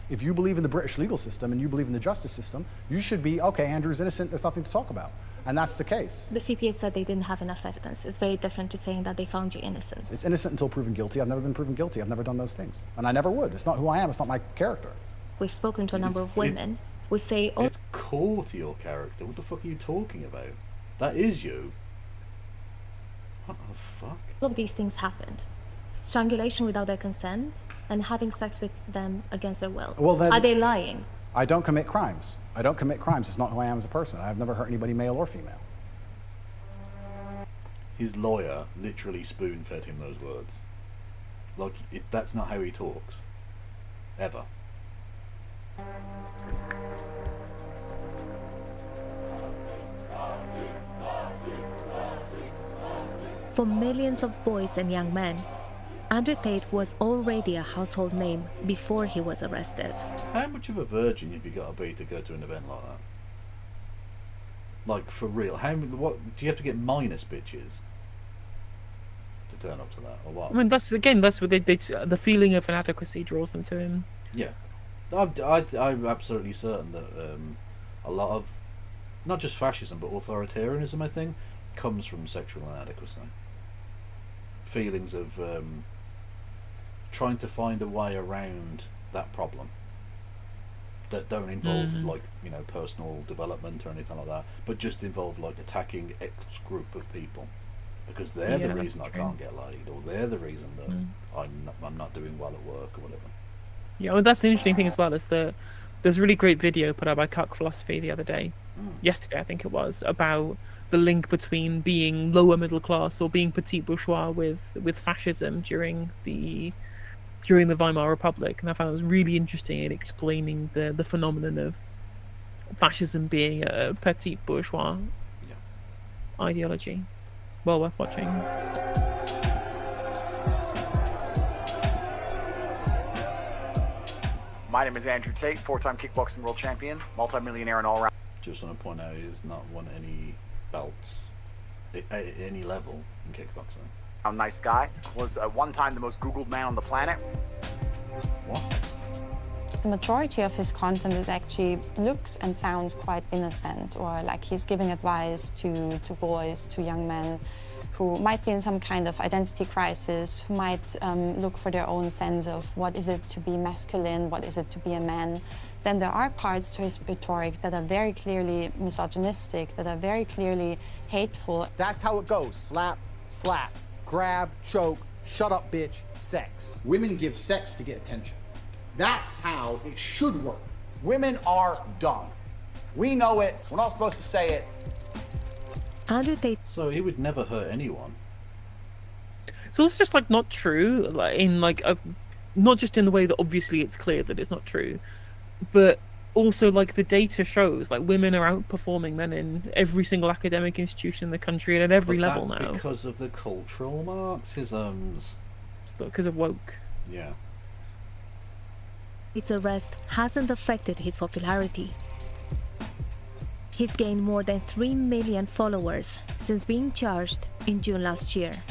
If you believe in the British legal system and you believe in the justice system, you should be, okay, Andrew's innocent, there's nothing to talk about. And that's the case. The CPS said they didn't have enough evidence. It's very different to saying that they found you innocent. It's innocent until proven guilty. I've never been proven guilty. I've never done those things. And I never would. It's not who I am. It's not my character. We've spoken to a number of women who say, It's core to your character. What the fuck are you talking about? That is you. What the fuck? all of these things happened. Strangulation without their consent and having sex with them against their will. Well, then, are they lying? I don't commit crimes. I don't commit crimes. It's not who I am as a person. I've never hurt anybody, male or female. His lawyer literally spoon-fed him those words. Like, that's not how he talks. Ever. For millions of boys and young men, Andrew Tate was already a household name before he was arrested. How much of a virgin have you got to be to go to an event like that? Like, for real? What do you have to get minus bitches to turn up to that, or what? I mean, that's what the feeling of inadequacy draws them to him. Yeah, I'm absolutely certain that a lot of, not just fascism, but authoritarianism, I think, comes from sexual inadequacy. Feelings of trying to find a way around that problem that don't involve like, you know, personal development or anything like that, but just involve like attacking X group of people because they're the reason I can't get laid, or they're the reason that I'm not doing well at work or whatever. Yeah, well, that's the interesting thing as well, is that there's a really great video put out by Cuck Philosophy the other day, yesterday I think it was, about the link between being lower middle class or being petit bourgeois with fascism during the Weimar Republic, and I found it was really interesting in explaining the phenomenon of fascism being a petit bourgeois ideology. Well worth watching. My name is Andrew Tate, four-time kickboxing world champion, multi-millionaire and all-round. Just want to point out, he's not won any belts at any level in kickboxing. I'm a nice guy. Was at one time the most Googled man on the planet. What? The majority of his content is actually looks and sounds quite innocent, or like he's giving advice to boys, to young men who might be in some kind of identity crisis, who might look for their own sense of what is it to be masculine, what is it to be a man. Then there are parts to his rhetoric that are very clearly misogynistic, that are very clearly hateful. That's how it goes. Slap, slap, grab, choke, shut up, bitch, sex. Women give sex to get attention. That's how it should work. Women are dumb. We know it. We're not supposed to say it. Andrew Tate. So he would never hurt anyone. So it's just like not true, like in like not just in the way that obviously it's clear that it's not true, but also like the data shows like women are outperforming men in every single academic institution in the country and at every level that's now. Because of the cultural Marxisms. It's because of woke. Yeah. Its arrest hasn't affected his popularity. He's gained more than 3 million followers since being charged in June last year.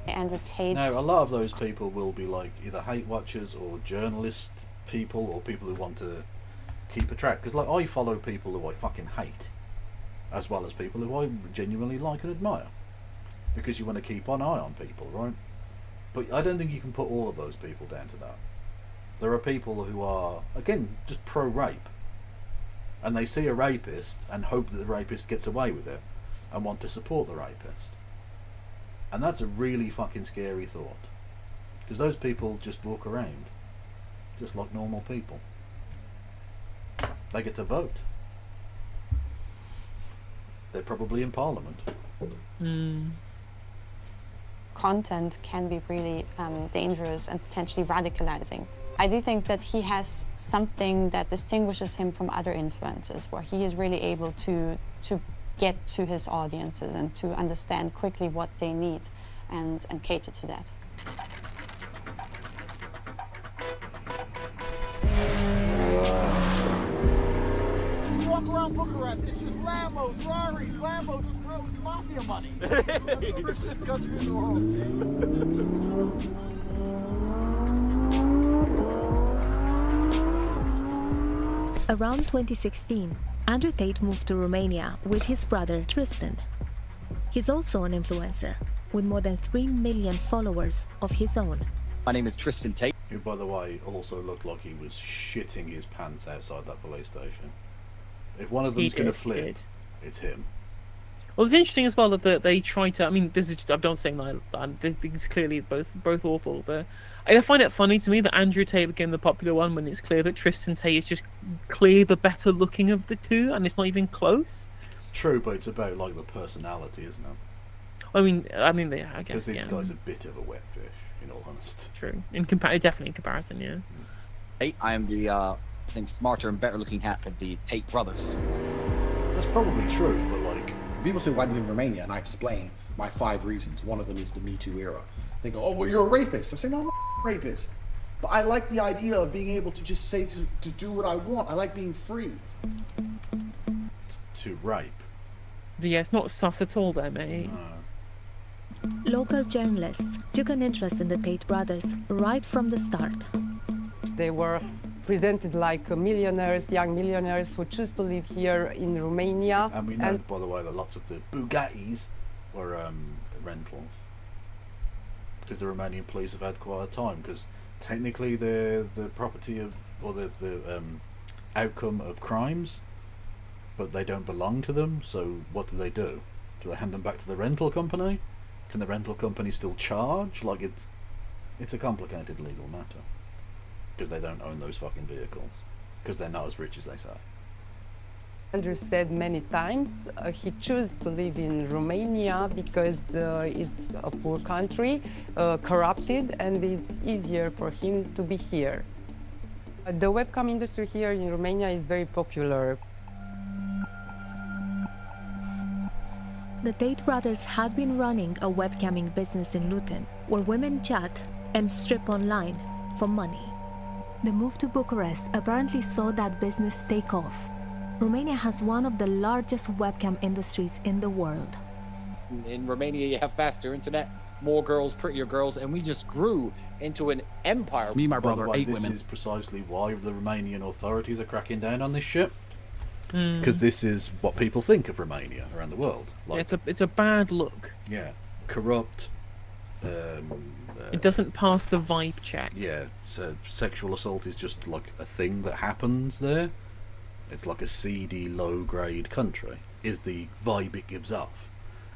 Andrew Tate. Now, a lot of those people will be like either hate watchers or journalist people or people who want to keep a track. Because like I follow people who I fucking hate, as well as people who I genuinely like and admire. Because you want to keep an eye on people, right? But I don't think you can put all of those people down to that. There are people who are, again, just pro-rape. And they see a rapist and hope that the rapist gets away with it and want to support the rapist. And that's a really fucking scary thought. Because those people just walk around just like normal people. They get to vote. They're probably in Parliament. Content can be really dangerous and potentially radicalizing. I do think that he has something that distinguishes him from other influencers, where he is really able to get to his audiences and to understand quickly what they need and cater to that. walk around Bucharest, it's just Lambos, Ferraris, Lambos, bro, it's mafia money. It's the richest country in the world. Around 2016, Andrew Tate moved to Romania with his brother Tristan. He's also an influencer, with more than 3 million followers of his own. My name is Tristan Tate. Who, by the way, also looked like he was shitting his pants outside that police station. If one of them's going to flip, it's him. Well, it's interesting as well that they try to. I mean, this is. I'm not saying that. This is clearly both awful, but I find it funny to me that Andrew Tate became the popular one when it's clear that Tristan Tate is just clearly the better looking of the two, and it's not even close. True, but it's about like the personality, isn't it? I mean, yeah, I guess. Because this guy's a bit of a wet fish, in all honesty. True. Definitely in comparison, yeah. Tate, I am the I think smarter and better looking half of the Tate brothers. That's probably true, but like people say, why do you live in Romania? And I explain my 5 reasons. One of them is the Me Too era. They go, oh, well, you're a rapist. I say, no, I'm not a rapist. But I like the idea of being able to just say to do what I want. I like being free. To rape. Yeah, it's not sus at all there, mate. No. Local journalists took an interest in the Tate brothers right from the start. They were presented like millionaires, young millionaires who choose to live here in Romania. And we know, by the way, that lots of the Bugattis were rentals. Because the Romanian police have had quite a time, because technically they're the property of, or the outcome of crimes, but they don't belong to them, so what do? Do they hand them back to the rental company? Can the rental company still charge? Like, it's a complicated legal matter. Because they don't own those fucking vehicles. Because they're not as rich as they say. Andrew said many times he chose to live in Romania because it's a poor country, corrupted, and it's easier for him to be here. The webcam industry here in Romania is very popular. The Tate brothers had been running a webcamming business in Luton, where women chat and strip online for money. The move to Bucharest apparently saw that business take off. Romania has one of the largest webcam industries in the world. In Romania, you have faster internet, more girls, prettier girls, and we just grew into an empire. Me and my brother, 8 women. This is precisely why the Romanian authorities are cracking down on this shit. Because this is what people think of Romania around the world. Like, yeah, it's a bad look. Yeah, corrupt. It doesn't pass the vibe check. Yeah, so sexual assault is just like a thing that happens there. It's like a seedy, low-grade country, is the vibe it gives off.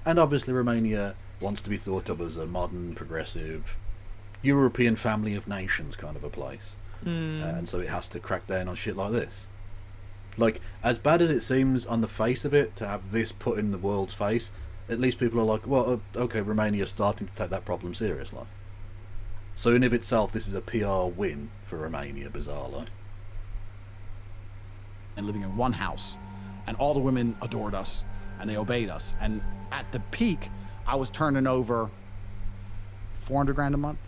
And obviously Romania wants to be thought of as a modern, progressive, European family of nations kind of a place. And so it has to crack down on shit like this. Like, as bad as it seems on the face of it to have this put in the world's face, at least people are like, well, okay, Romania's starting to take that problem seriously. So in of itself, this is a PR win for Romania, bizarrely. And living in one house, and all the women adored us, and they obeyed us. And at the peak, I was turning over 400 grand a month.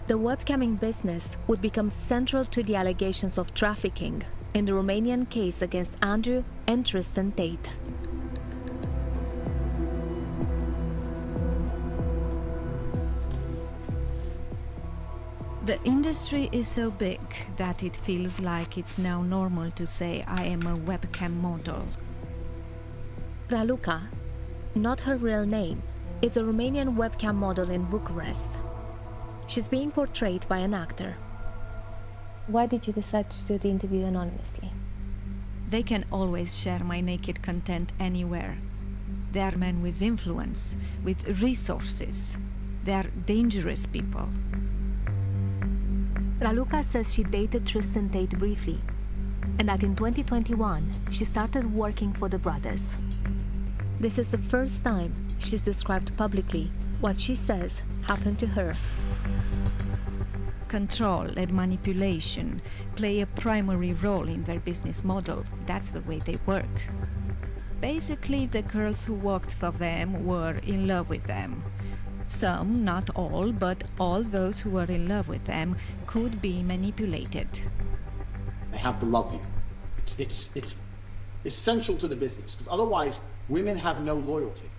The webcamming business would become central to the allegations of trafficking in the Romanian case against Andrew and Tristan Tate. The industry is so big that it feels like it's now normal to say I am a webcam model. Raluca, not her real name, is a Romanian webcam model in Bucharest. She's being portrayed by an actor. Why did you decide to do the interview anonymously? They can always share my naked content anywhere. They are men with influence, with resources. They are dangerous people. Raluca says she dated Tristan Tate briefly, and that in 2021 she started working for the brothers. This is the first time she's described publicly what she says happened to her. Control and manipulation play a primary role in their business model. That's the way they work. Basically, the girls who worked for them were in love with them. Some, not all, but all those who were in love with them could be manipulated. They have to love you. It's essential to the business, because otherwise women have no loyalty.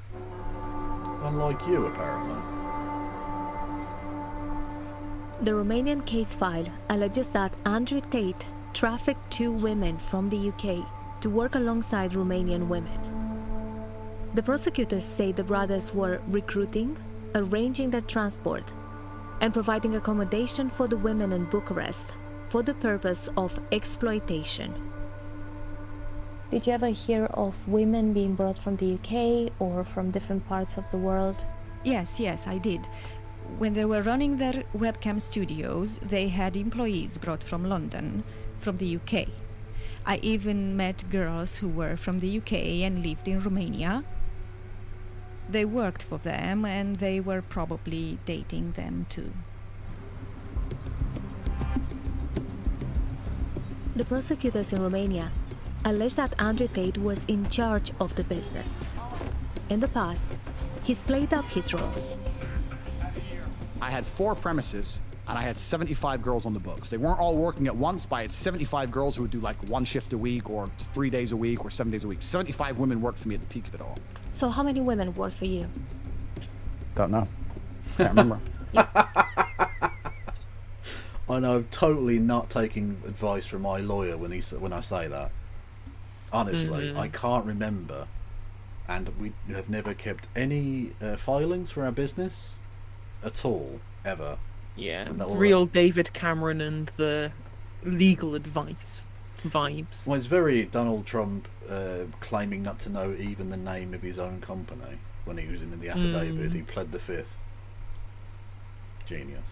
Unlike you, apparently. The Romanian case file alleges that Andrew Tate trafficked 2 women from the UK to work alongside Romanian women. The prosecutors say the brothers were recruiting, arranging their transport, and providing accommodation for the women in Bucharest for the purpose of exploitation. Did you ever hear of women being brought from the UK or from different parts of the world? Yes, I did. When they were running their webcam studios, they had employees brought from London, from the UK. I even met girls who were from the UK and lived in Romania. They worked for them, and they were probably dating them too. The prosecutors in Romania allege that Andrew Tate was in charge of the business. In the past, he's played up his role. I had 4 premises, and I had 75 girls on the books. They weren't all working at once, but I had 75 girls who would do like 1 shift a week, or 3 days a week, or 7 days a week. 75 women worked for me at the peak of it all. So how many women worked for you? Don't know. Can't remember. I know, totally not taking advice from my lawyer when I say that. Honestly, I can't remember, and we have never kept any filings for our business at all, ever. Yeah, real David Cameron and the legal advice vibes. Well, it's very Donald Trump claiming not to know even the name of his own company when he was in the affidavit. He pled the fifth. Genius.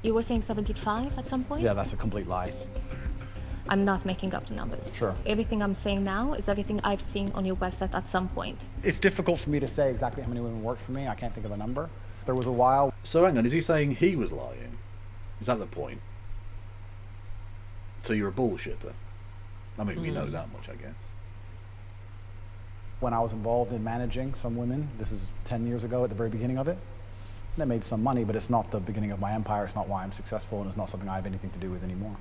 You were saying 75 at some point? Yeah, that's a complete lie. I'm not making up the numbers. Sure. Everything I'm saying now is everything I've seen on your website at some point. It's difficult for me to say exactly how many women worked for me. I can't think of a number. There was a while. So hang on, is he saying he was lying? Is that the point? So you're a bullshitter? I mean, we know that much, I guess. When I was involved in managing some women, this is 10 years ago at the very beginning of it, and I made some money, but it's not the beginning of my empire. It's not why I'm successful, and it's not something I have anything to do with anymore.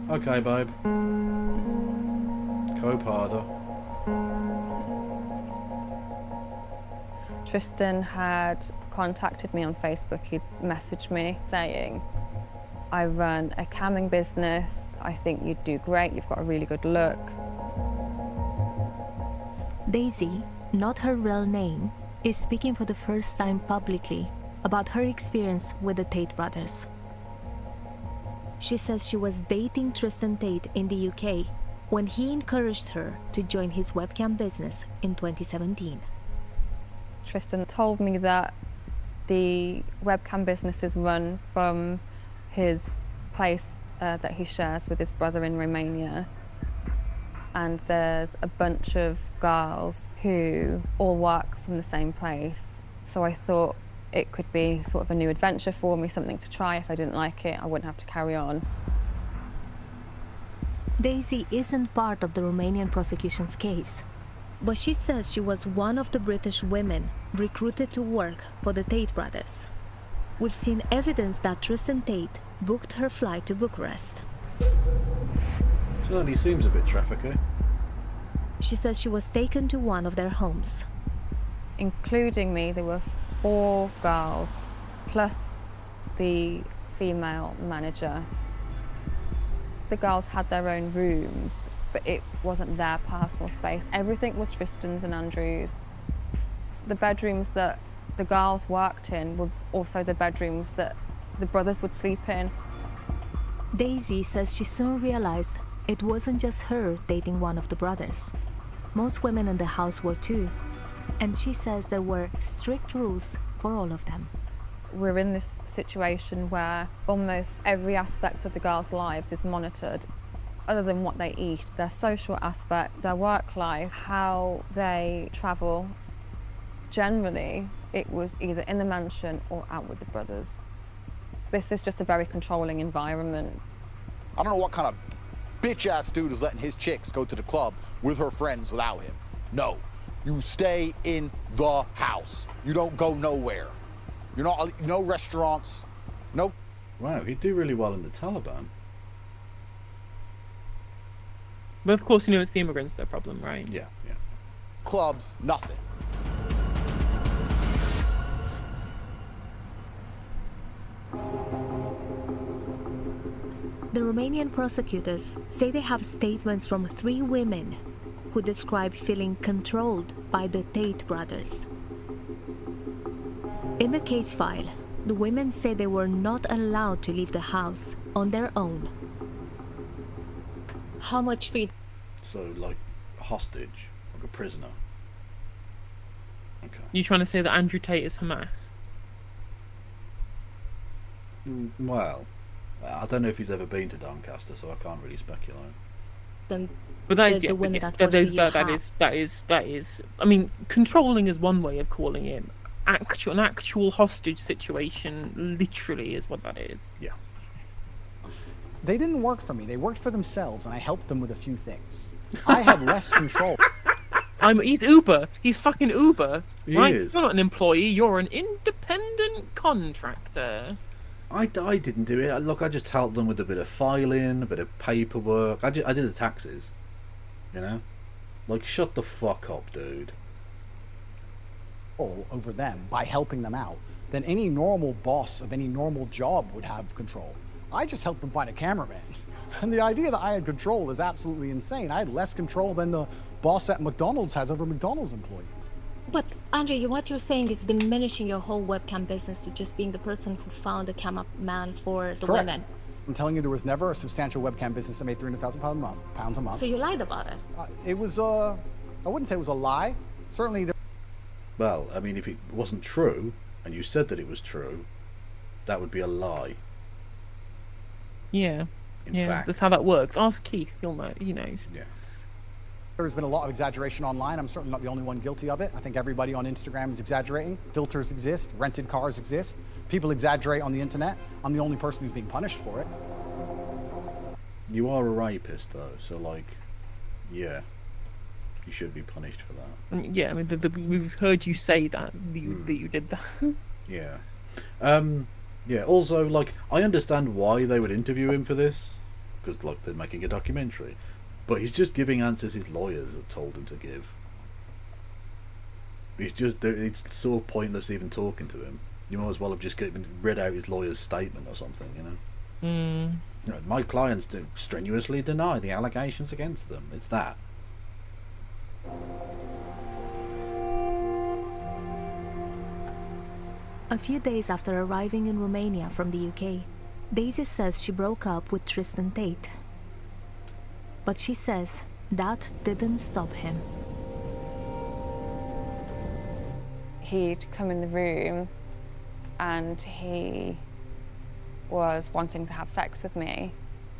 Okay, babe. Cope harder. Tristan had contacted me on Facebook. He'd messaged me saying, I run a camming business. I think you'd do great. You've got a really good look. Daisy, not her real name, is speaking for the first time publicly about her experience with the Tate brothers. She says she was dating Tristan Tate in the UK when he encouraged her to join his webcam business in 2017. Tristan told me that the webcam business is run from his place that he shares with his brother in Romania. And there's a bunch of girls who all work from the same place. So I thought it could be sort of a new adventure for me, something to try. If I didn't like it, I wouldn't have to carry on. Daisy isn't part of the Romanian prosecution's case, but she says she was one of the British women recruited to work for the Tate brothers. We've seen evidence that Tristan Tate booked her flight to Bucharest. Certainly seems a bit trafficking. She says she was taken to one of their homes. Including me, there were 4 girls, plus the female manager. The girls had their own rooms, but it wasn't their personal space. Everything was Tristan's and Andrew's. The bedrooms that the girls worked in were also the bedrooms that the brothers would sleep in. Daisy says she soon realized it wasn't just her dating one of the brothers. Most women in the house were too, and she says there were strict rules for all of them. We're in this situation where almost every aspect of the girls' lives is monitored, other than what they eat, their social aspect, their work life, how they travel. Generally, it was either in the mansion or out with the brothers. This is just a very controlling environment. I don't know what kind of bitch-ass dude is letting his chicks go to the club with her friends without him. No, you stay in the house. You don't go nowhere. You're not, no restaurants, no... Wow, he'd do really well in the Taliban. But of course, it's the immigrants their problem, right? Yeah. Clubs, nothing. The Romanian prosecutors say they have statements from 3 women who describe feeling controlled by the Tate brothers. In the case file, the women say they were not allowed to leave the house on their own. How much freedom? So, like, a hostage, like a prisoner. Okay. You trying to say that Andrew Tate is Hamas? Well, I don't know if he's ever been to Doncaster, so I can't really speculate. Then But that is the women yes, that was that is. I mean, controlling is one way of calling it. An actual hostage situation, literally, is what that is. Yeah. They didn't work for me. They worked for themselves, and I helped them with a few things. I had less control. He's Uber. He's fucking Uber. He right? is. You're not an employee. You're an independent contractor. I didn't do it. Look, I just helped them with a bit of filing, a bit of paperwork. I did the taxes. You know? Like, shut the fuck up, dude. Over them by helping them out than any normal boss of any normal job would have control. I just helped them find a cameraman. And the idea that I had control is absolutely insane. I had less control than the boss at McDonald's has over McDonald's employees. But Andre, what you're saying is diminishing your whole webcam business to just being the person who found a cameraman for the Correct. women. I'm telling you, there was never a substantial webcam business that made £300,000 pounds a month. So you lied about it. It was I wouldn't say it was a lie. Certainly there. Well, I mean, if it wasn't true, and you said that it was true, that would be a lie. Yeah. In yeah, fact. that's how that works. Ask Keith. You'll know. Yeah. There's been a lot of exaggeration online. I'm certainly not the only one guilty of it. I think everybody on Instagram is exaggerating. Filters exist. Rented cars exist. People exaggerate on the internet. I'm the only person who's being punished for it. You are a rapist, though, so, like, yeah. You should be punished for that. Yeah, I mean, we've heard you say that you did that. Yeah. Yeah, also, like, I understand why they would interview him for this, because, like, they're making a documentary. But he's just giving answers his lawyers have told him to give. It's sort of pointless even talking to him. You might as well have just read out his lawyer's statement or something, you know? You know, my clients do strenuously deny the allegations against them. It's that. A few days after arriving in Romania from the UK, Daisy says she broke up with Tristan Tate. But she says that didn't stop him. He'd come in the room and he was wanting to have sex with me.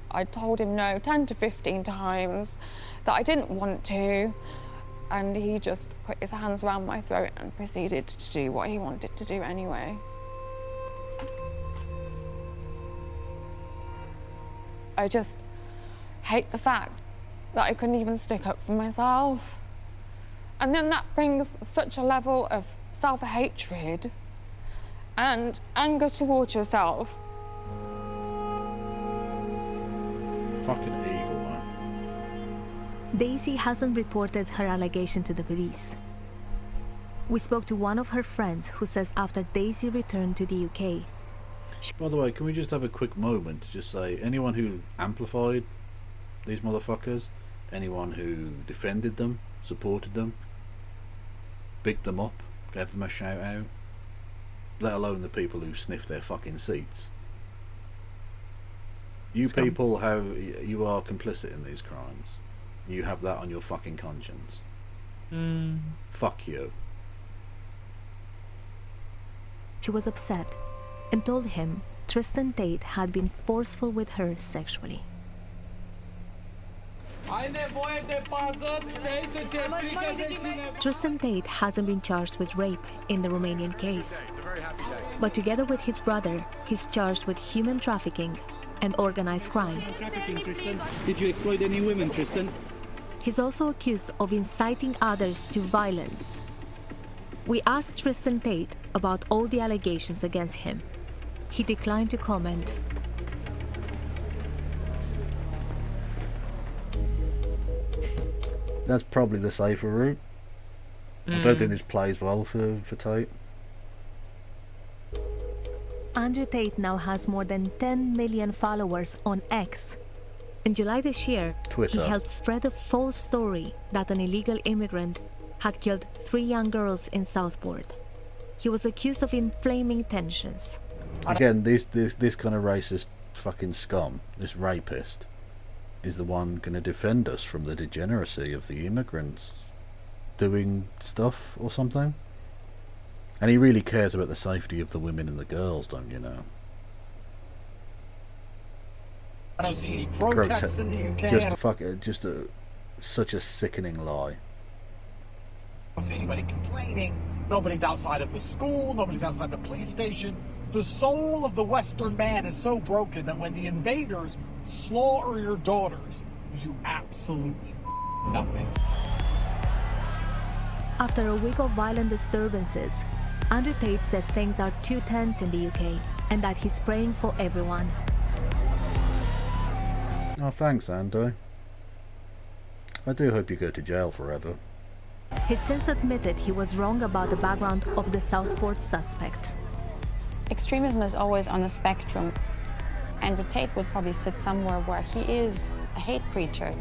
I told him no 10 to 15 times, that I didn't want to, and he just put his hands around my throat and proceeded to do what he wanted to do anyway. I just hate the fact that I couldn't even stick up for myself. And then that brings such a level of self-hatred and anger towards yourself. Fucking evil, man. Daisy hasn't reported her allegation to the police. We spoke to one of her friends who says after Daisy returned to the UK. By the way, can we just have a quick moment to just say, anyone who amplified these motherfuckers, anyone who defended them, supported them, bigged them up, gave them a shout out, let alone the people who sniffed their fucking seats. You people you are complicit in these crimes. You have that on your fucking conscience. Fuck you. She was upset and told him Tristan Tate had been forceful with her sexually. Tristan Tate hasn't been charged with rape in the Romanian case. But together with his brother, he's charged with human trafficking and organized crime. Did you exploit any women, Tristan? He's also accused of inciting others to violence. We asked Tristan Tate about all the allegations against him. He declined to comment. That's probably the safer route. I don't think this plays well for Tate. Andrew Tate now has more than 10 million followers on X. In July this year, Twitter. he helped spread a false story that an illegal immigrant had killed 3 young girls in Southport. He was accused of inflaming tensions. Again, this kind of racist fucking scum, this rapist, is the one going to defend us from the degeneracy of the immigrants doing stuff or something. And he really cares about the safety of the women and the girls, don't you know? I don't see any protests in the UK. Such a sickening lie. I don't see anybody complaining. Nobody's outside of the school. Nobody's outside the police station. The soul of the Western man is so broken that when the invaders slaughter your daughters, you do absolutely nothing. After a week of violent disturbances, Andrew Tate said things are too tense in the UK and that he's praying for everyone. Oh, thanks, Ando. I do hope you go to jail forever. He's since admitted he was wrong about the background of the Southport suspect. Extremism is always on a spectrum. Andrew Tate would probably sit somewhere where he is a hate preacher.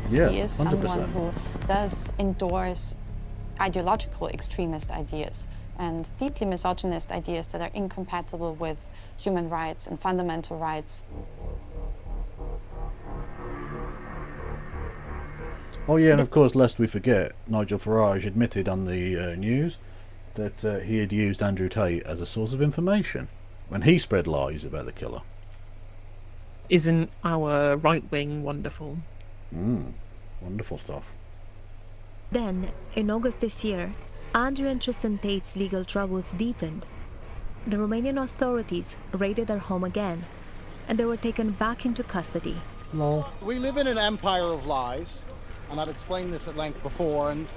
Yeah, he is 100%. someone who does endorse ideological extremist ideas and deeply misogynist ideas that are incompatible with human rights and fundamental rights. Oh yeah, and of course, lest we forget, Nigel Farage admitted on the news that he had used Andrew Tate as a source of information when he spread lies about the killer. Isn't our right wing wonderful? Wonderful stuff. Then, in August this year, Andrew and Tristan Tate's legal troubles deepened. The Romanian authorities raided their home again, and they were taken back into custody. Lol. We live in an empire of lies, and I've explained this at length before, and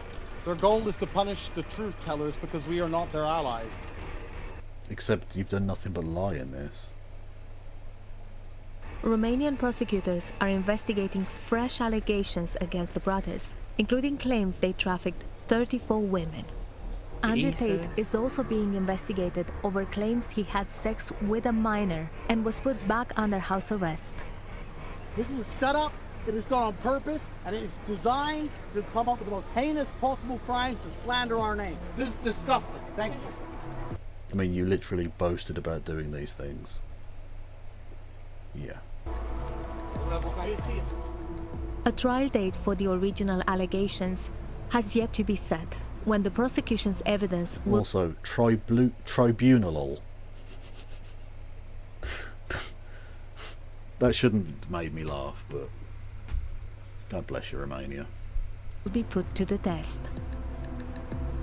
their goal is to punish the truth tellers because we are not their allies. Except you've done nothing but lie in this. Romanian prosecutors are investigating fresh allegations against the brothers, including claims they trafficked 34 women. Andrew Tate is also being investigated over claims he had sex with a minor and was put back under house arrest. This is a setup. It is done on purpose, and it is designed to come up with the most heinous possible crimes to slander our name. This is disgusting. Thank you. I mean, you literally boasted about doing these things. Yeah. A trial date for the original allegations has yet to be set, when the prosecution's evidence will... Also, tribunal. That shouldn't have made me laugh, but God bless you, Romania. ...be put to the test.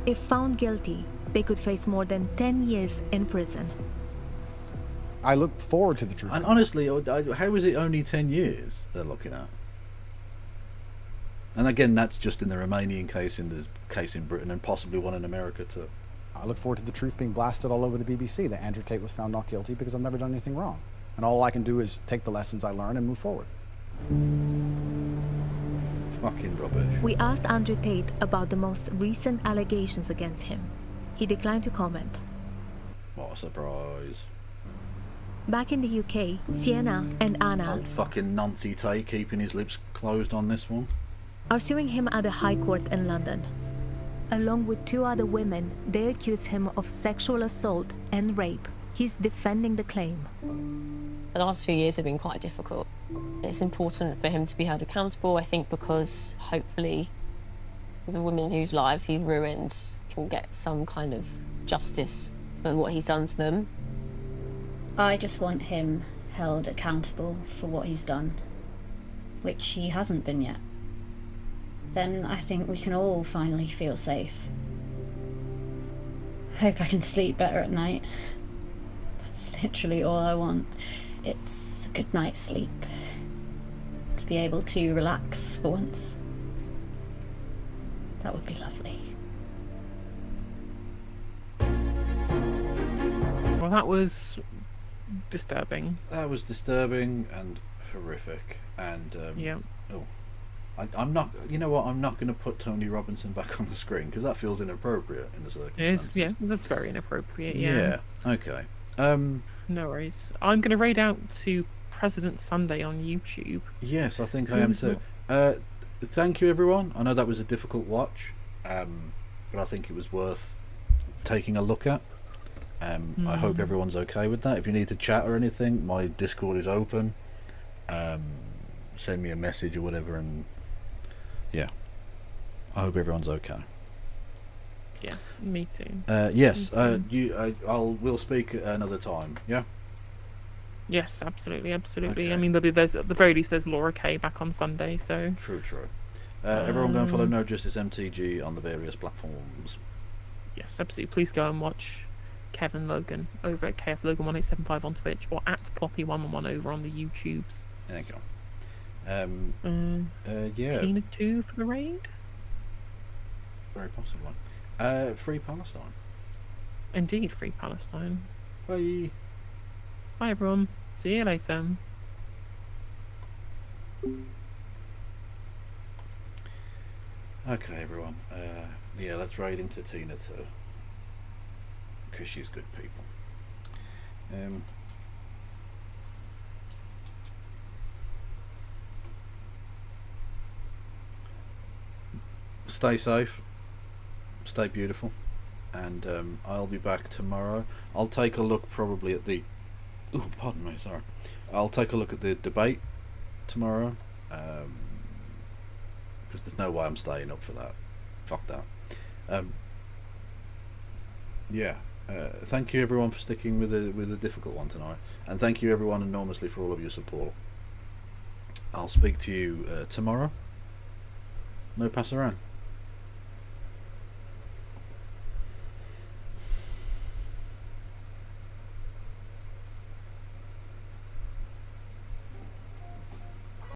If found guilty, they could face more than 10 years in prison. I look forward to the truth. And honestly, how is it only 10 years they're looking at? And again, that's just in the Romanian case, in the case in Britain, and possibly one in America too. I look forward to the truth being blasted all over the BBC that Andrew Tate was found not guilty because I've never done anything wrong. And all I can do is take the lessons I learned and move forward. Fucking rubbish. We asked Andrew Tate about the most recent allegations against him. He declined to comment. What a surprise. Back in the UK, Sienna and Anna Old fucking Nancy Tate keeping his lips closed on this one. are suing him at the High Court in London. Along with 2 other women, they accuse him of sexual assault and rape. He's defending the claim. The last few years have been quite difficult. It's important for him to be held accountable, I think, because hopefully the women whose lives he ruined can get some kind of justice for what he's done to them. I just want him held accountable for what he's done, which he hasn't been yet. Then I think we can all finally feel safe. Hope I can sleep better at night. That's literally all I want. It's a good night's sleep. To be able to relax for once. That would be lovely. Well, that was disturbing. That was disturbing and horrific. And yeah. Oh, I'm not. You know what? I'm not going to put Tony Robinson back on the screen because that feels inappropriate in the circumstances. Yeah, that's very inappropriate. Yeah. Okay. No worries. I'm going to raid out to President Sunday on YouTube. Yes, I think I am too. Thank you, everyone. I know that was a difficult watch, but I think it was worth taking a look at. I hope everyone's okay with that. If you need to chat or anything, my Discord is open. Send me a message or whatever, and yeah, I hope everyone's okay. Yeah, me too. Yes, Me too. we'll speak at another time. Yeah. Yes, absolutely. Okay. I mean, there's at the very least there's Laura K back on Sunday, so. True. Everyone go and follow No Justice MTG on the various platforms. Yes, absolutely. Please go and watch Kevin Logan over at KF Logan 1875 on Twitch or at Ploppy111 over on the YouTubes. There you go. Yeah. Kina 2 for the raid? Very possible. Free Palestine. Indeed, Free Palestine. Bye. Bye, everyone. See you later. Okay, everyone. Yeah, let's raid into Tina too, because she's good people. Stay safe, stay beautiful, and I'll be back tomorrow. I'll take a look probably at the pardon me, sorry. I'll take a look at the debate tomorrow, because there's no way I'm staying up for that. Fuck that. Yeah. Thank you everyone for sticking with a difficult one tonight, and thank you everyone enormously for all of your support. I'll speak to you tomorrow. No pass around.